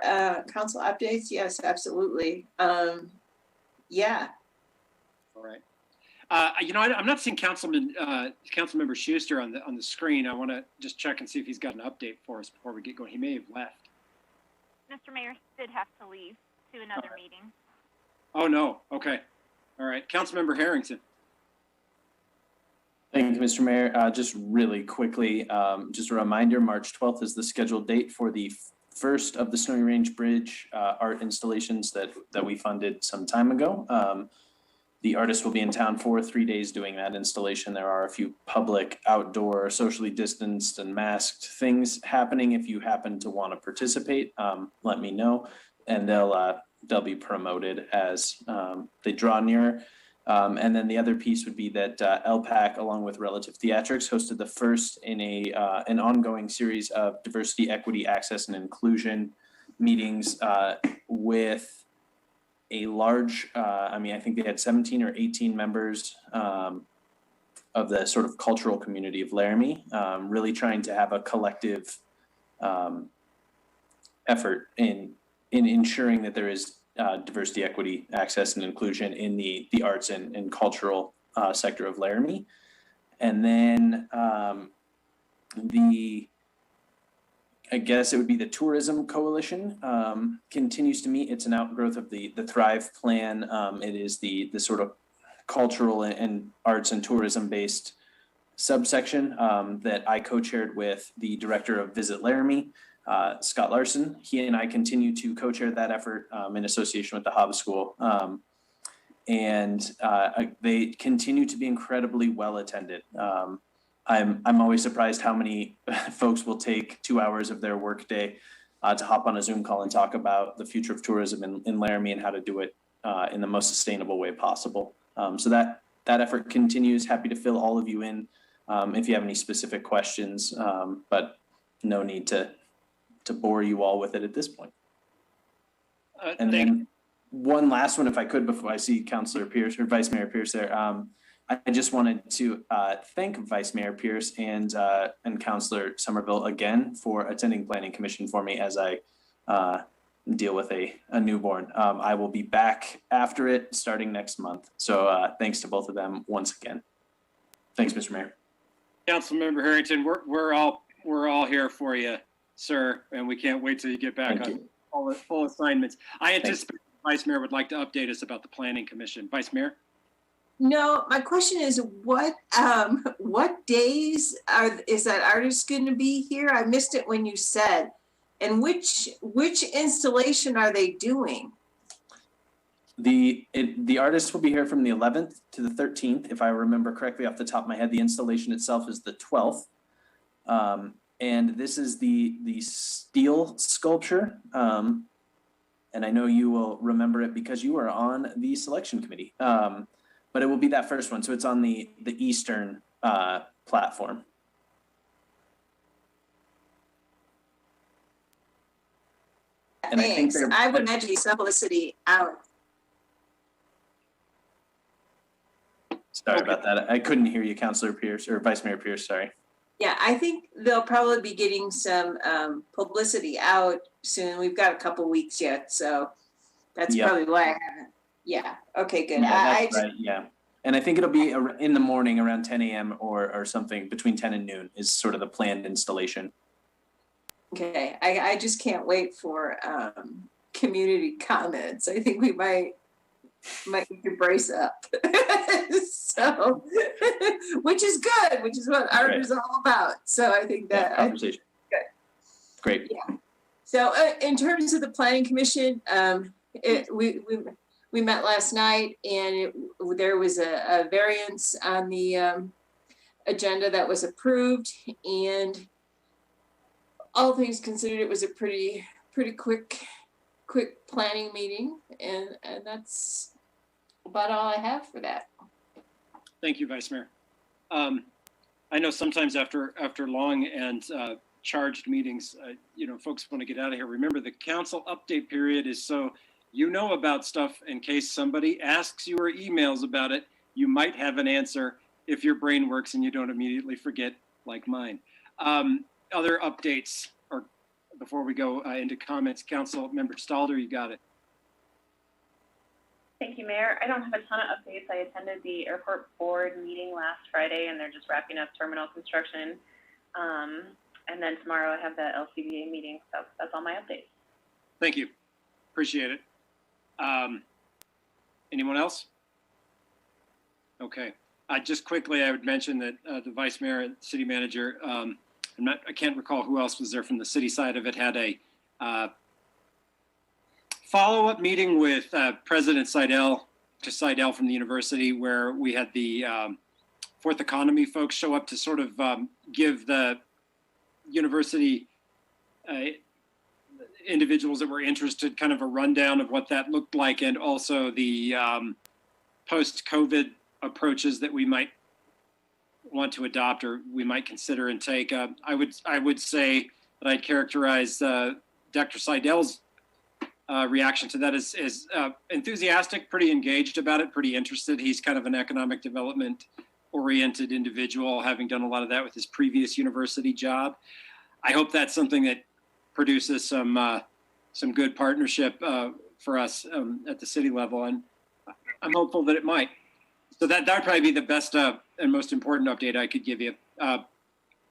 Speaker 21: council updates, yes, absolutely. Yeah.
Speaker 1: All right. I'm not seeing Councilmember Schuster on the screen. I want to just check and see if he's got an update for us before we get going. He may have left.
Speaker 4: Mr. Mayor did have to leave to another meeting.
Speaker 1: Oh, no. Okay. All right. Councilmember Harrington.
Speaker 9: Thank you, Mr. Mayor. Just really quickly, just a reminder, March 12th is the scheduled date for the first of the Snowy Range Bridge art installations that we funded some time ago. The artist will be in town for 3 days doing that installation. There are a few public, outdoor, socially distanced and masked things happening. If you happen to want to participate, let me know, and they'll be promoted as they draw nearer. And then the other piece would be that LPAC, along with Relative Theatrics, hosted the first in an ongoing series of diversity, equity, access, and inclusion meetings with a large, I think they had 17 or 18 members of the sort of cultural community of Laramie, really trying to have a collective effort in ensuring that there is diversity, equity, access, and inclusion in the arts and cultural sector of Laramie. And then I guess it would be the Tourism Coalition continues to meet. It's an outgrowth of the Thrive Plan. It is the sort of cultural and arts and tourism based subsection that I co-chaired with the director of Visit Laramie, Scott Larson. He and I continue to co-chair that effort in association with the Hobbs School. And they continue to be incredibly well attended. I'm always surprised how many folks will take 2 hours of their workday to hop on a Zoom call and talk about the future of tourism in Laramie and how to do it in the most sustainable way possible. So that effort continues. Happy to fill all of you in if you have any specific questions, but no need to bore you all with it at this point. And then one last one, if I could, before I see Councilor Pierce or Vice Mayor Pierce there. I just wanted to thank Vice Mayor Pierce and Councilor Somerville again for attending Planning Commission for me as I deal with a newborn. I will be back after it starting next month. So thanks to both of them once again. Thanks, Mr. Mayor.
Speaker 1: Councilmember Harrington, we're all here for you, sir, and we can't wait till you get back on full assignments. I anticipate the Vice Mayor would like to update us about the Planning Commission. Vice Mayor?
Speaker 21: No, my question is what days is that artist going to be here? I missed it when you said. And which installation are they doing?
Speaker 9: The artist will be here from the 11th to the 13th, if I remember correctly off the top of my head. The installation itself is the 12th. And this is the steel sculpture. And I know you will remember it because you are on the selection committee. But it will be that first one. So it's on the Eastern platform. And
Speaker 21: Thanks. I would imagine you sample the city out.
Speaker 9: Sorry about that. I couldn't hear you, Councilor Pierce, or Vice Mayor Pierce, sorry.
Speaker 21: Yeah, I think they'll probably be getting some publicity out soon. We've got a couple weeks yet, so that's probably why I haven't. Yeah, okay, good.
Speaker 9: Yeah, that's right, yeah. And I think it'll be in the morning around 10 a.m. or something, between 10 and noon is sort of the planned installation.
Speaker 21: Okay, I just can't wait for community comments. I think we might need to brace up. So, which is good, which is what art is all about. So I think that
Speaker 9: conversation.
Speaker 21: Good.
Speaker 9: Great.
Speaker 21: Yeah. So in terms of the Planning Commission, we met last night, and there was a variance on the agenda that was approved, and all things considered, it was a pretty quick planning meeting, and that's about all I have for that.
Speaker 1: Thank you, Vice Mayor. I know sometimes after long and charged meetings, folks want to get out of here. Remember, the council update period is so you know about stuff in case somebody asks you or emails about it. You might have an answer if your brain works and you don't immediately forget, like mine. Other updates, or before we go into comments, Council Member Stalder, you got it.
Speaker 6: Thank you, Mayor. I don't have a ton of updates. I attended the airport board meeting last Friday, and they're just wrapping up terminal construction. And then tomorrow I have the LCBA meeting, so that's all my updates.
Speaker 1: Thank you. Appreciate it. Anyone else? Okay. Just quickly, I would mention that the Vice Mayor and City Manager, I can't recall who else was there from the city side of it, had a follow-up meeting with President Seidel from the university, where we had the Fourth Economy folks show up to sort of give the university individuals that were interested kind of a rundown of what that looked like, and also the post-COVID approaches that we might want to adopt or we might consider and take. I would say that I'd characterize Dr. Seidel's reaction to that is enthusiastic, pretty engaged about it, pretty interested. He's kind of an economic development oriented individual, having done a lot of that with his previous university job. I hope that's something that produces some good partnership for us at the city level, and I'm hopeful that it might. So that would probably be the best and most important update I could give you.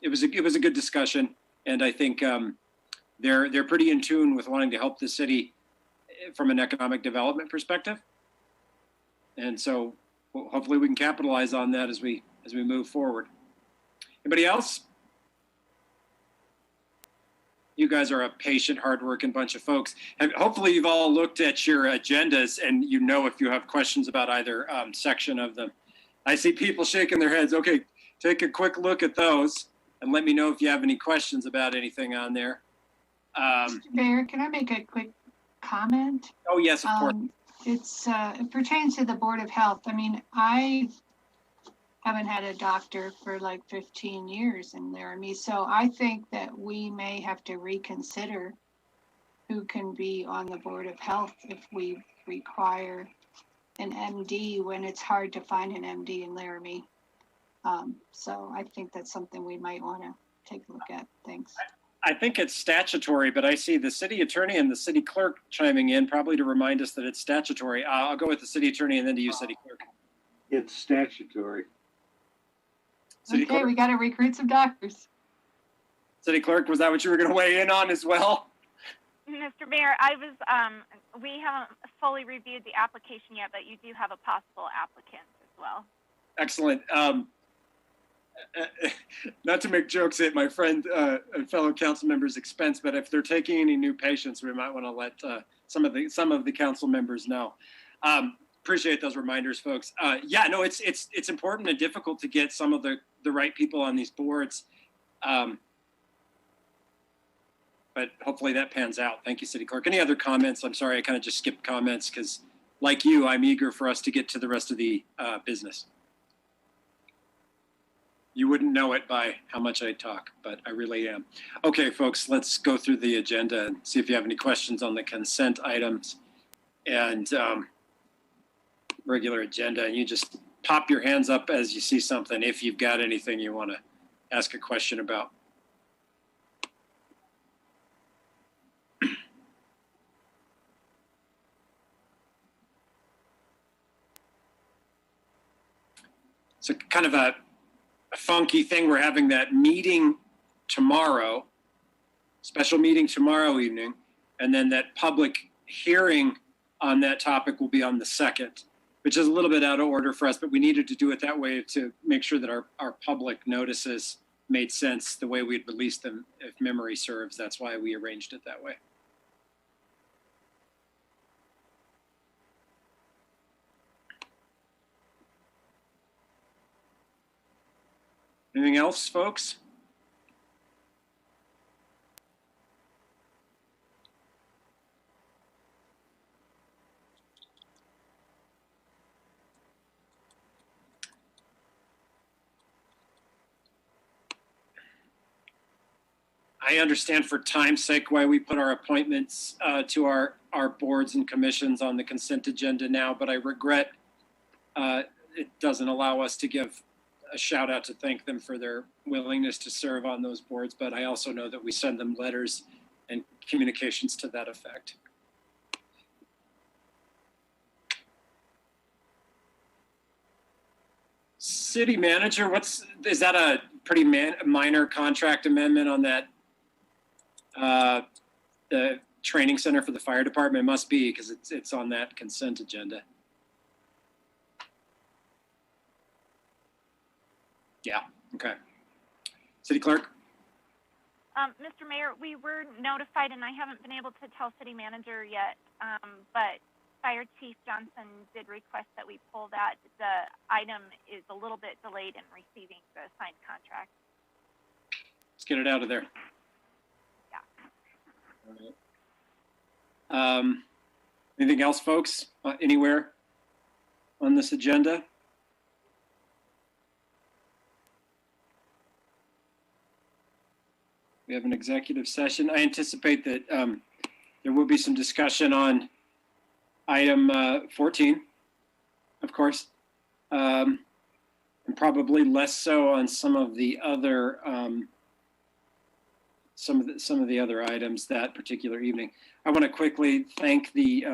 Speaker 1: It was a good discussion, and I think they're pretty in tune with wanting to help the city from an economic development perspective, and so hopefully we can capitalize on that as we move forward. Anybody else? You guys are a patient, hardworking bunch of folks. And hopefully you've all looked at your agendas and you know if you have questions about either section of them. I see people shaking their heads. Okay, take a quick look at those and let me know if you have any questions about anything on there.
Speaker 10: Mr. Mayor, can I make a quick comment?
Speaker 1: Oh, yes, of course.
Speaker 10: it pertains to the Board of Health. I mean, I haven't had a doctor for like 15 years in Laramie, so I think that we may have to reconsider who can be on the Board of Health if we require an MD when it's hard to find an MD in Laramie. So I think that's something we might want to take a look at. Thanks.
Speaker 1: I think it's statutory, but I see the city attorney and the city clerk chiming in, probably to remind us that it's statutory. I'll go with the city attorney and then to you, city clerk.
Speaker 8: It's statutory.
Speaker 1: City
Speaker 10: Okay,
Speaker 1: clerk.
Speaker 10: we got to recruit some doctors.
Speaker 1: City clerk, was that what you were going to weigh in on as well?
Speaker 4: Mr. Mayor, we haven't fully reviewed the application yet, but you do have a possible applicant as well.
Speaker 1: Excellent. Not to make jokes at my friend and fellow council members' expense, but if they're taking any new patients, we might want to let some of the council members know. Appreciate those reminders, folks. Yeah, no, it's important and difficult to get some of the right people on these boards, but hopefully that pans out. Thank you, City Clerk. Any other comments? I'm sorry, I kind of just skipped comments because, like you, I'm eager for us to get to the rest of the business. You wouldn't know it by how much I talk, but I really am. Okay, folks, let's go through the agenda and see if you have any questions on the consent items and regular agenda. And you just pop your hands up as you see something if you've got anything you want to ask a question about. So kind of a funky thing. We're having that meeting tomorrow, special meeting tomorrow evening, and then that public hearing on that topic will be on the 2nd, which is a little bit out of order for us, but we needed to do it that way to make sure that our public notices made sense the way we'd released them, if memory serves. That's why we arranged it that way. Anything else, folks? I understand for time's sake why we put our appointments to our boards and commissions on the consent agenda now, but I regret it doesn't allow us to give a shout out to thank them for their willingness to serve on those boards, but I also know that we send them letters and communications to that effect. City manager, is that a pretty minor contract amendment on that? The training center for the fire department? It must be because it's on that consent agenda. Yeah, okay. City Clerk?
Speaker 4: Mr. Mayor, we were notified, and I haven't been able to tell City Manager yet, but Fire Chief Johnson did request that we pull that. The item is a little bit delayed in receiving the signed contract.
Speaker 1: Let's get it out of there.
Speaker 4: Yeah.
Speaker 1: All right. Anything else, folks? Anywhere on this agenda? We have an executive session. I anticipate that there will be some discussion on item 14, of course, and probably less so on some of the other some of the other items that particular evening. I want to quickly thank the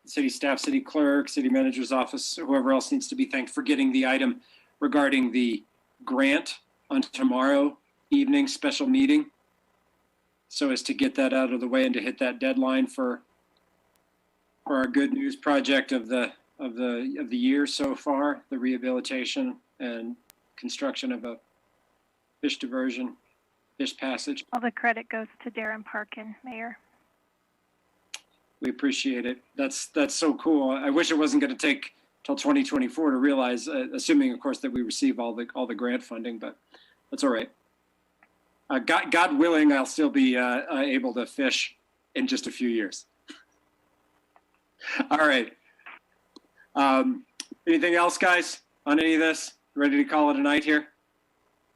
Speaker 1: city staff, city clerk, city manager's office, whoever else needs to be thanked for getting the item regarding the grant on tomorrow evening special meeting, so as to get that out of the way and to hit that deadline for our good news project of the year so far, the rehabilitation and construction of a fish diversion, fish passage.
Speaker 5: All the credit goes to Darren Parkin, Mayor.
Speaker 1: We appreciate it. That's so cool. I wish it wasn't going to take till 2024 to realize, assuming of course that we receive all the grant funding, but that's all right. God willing, I'll still be able to fish in just a few years. All right. Anything else, guys, on any of this? Ready to call it a night here?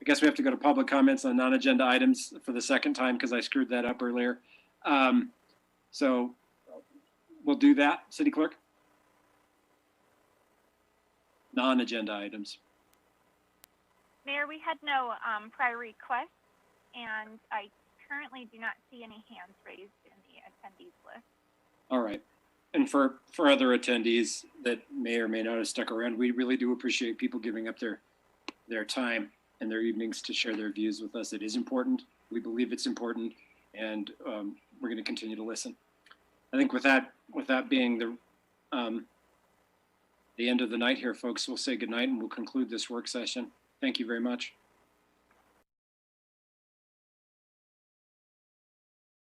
Speaker 1: I guess we have to go to public comments on non-agenda items for the second time because I screwed that up earlier. So we'll do that, City Clerk. Non-agenda items.
Speaker 4: Mayor, we had no prior requests, and I currently do not see any hands raised in the attendees list.
Speaker 1: All right. And for other attendees that may or may not have stuck around, we really do appreciate people giving up their time and their evenings to share their views with us. It is important. We believe it's important, and we're going to continue to listen. I think with that being the end of the night here, folks, we'll say goodnight and we'll conclude this work session. Thank you very much.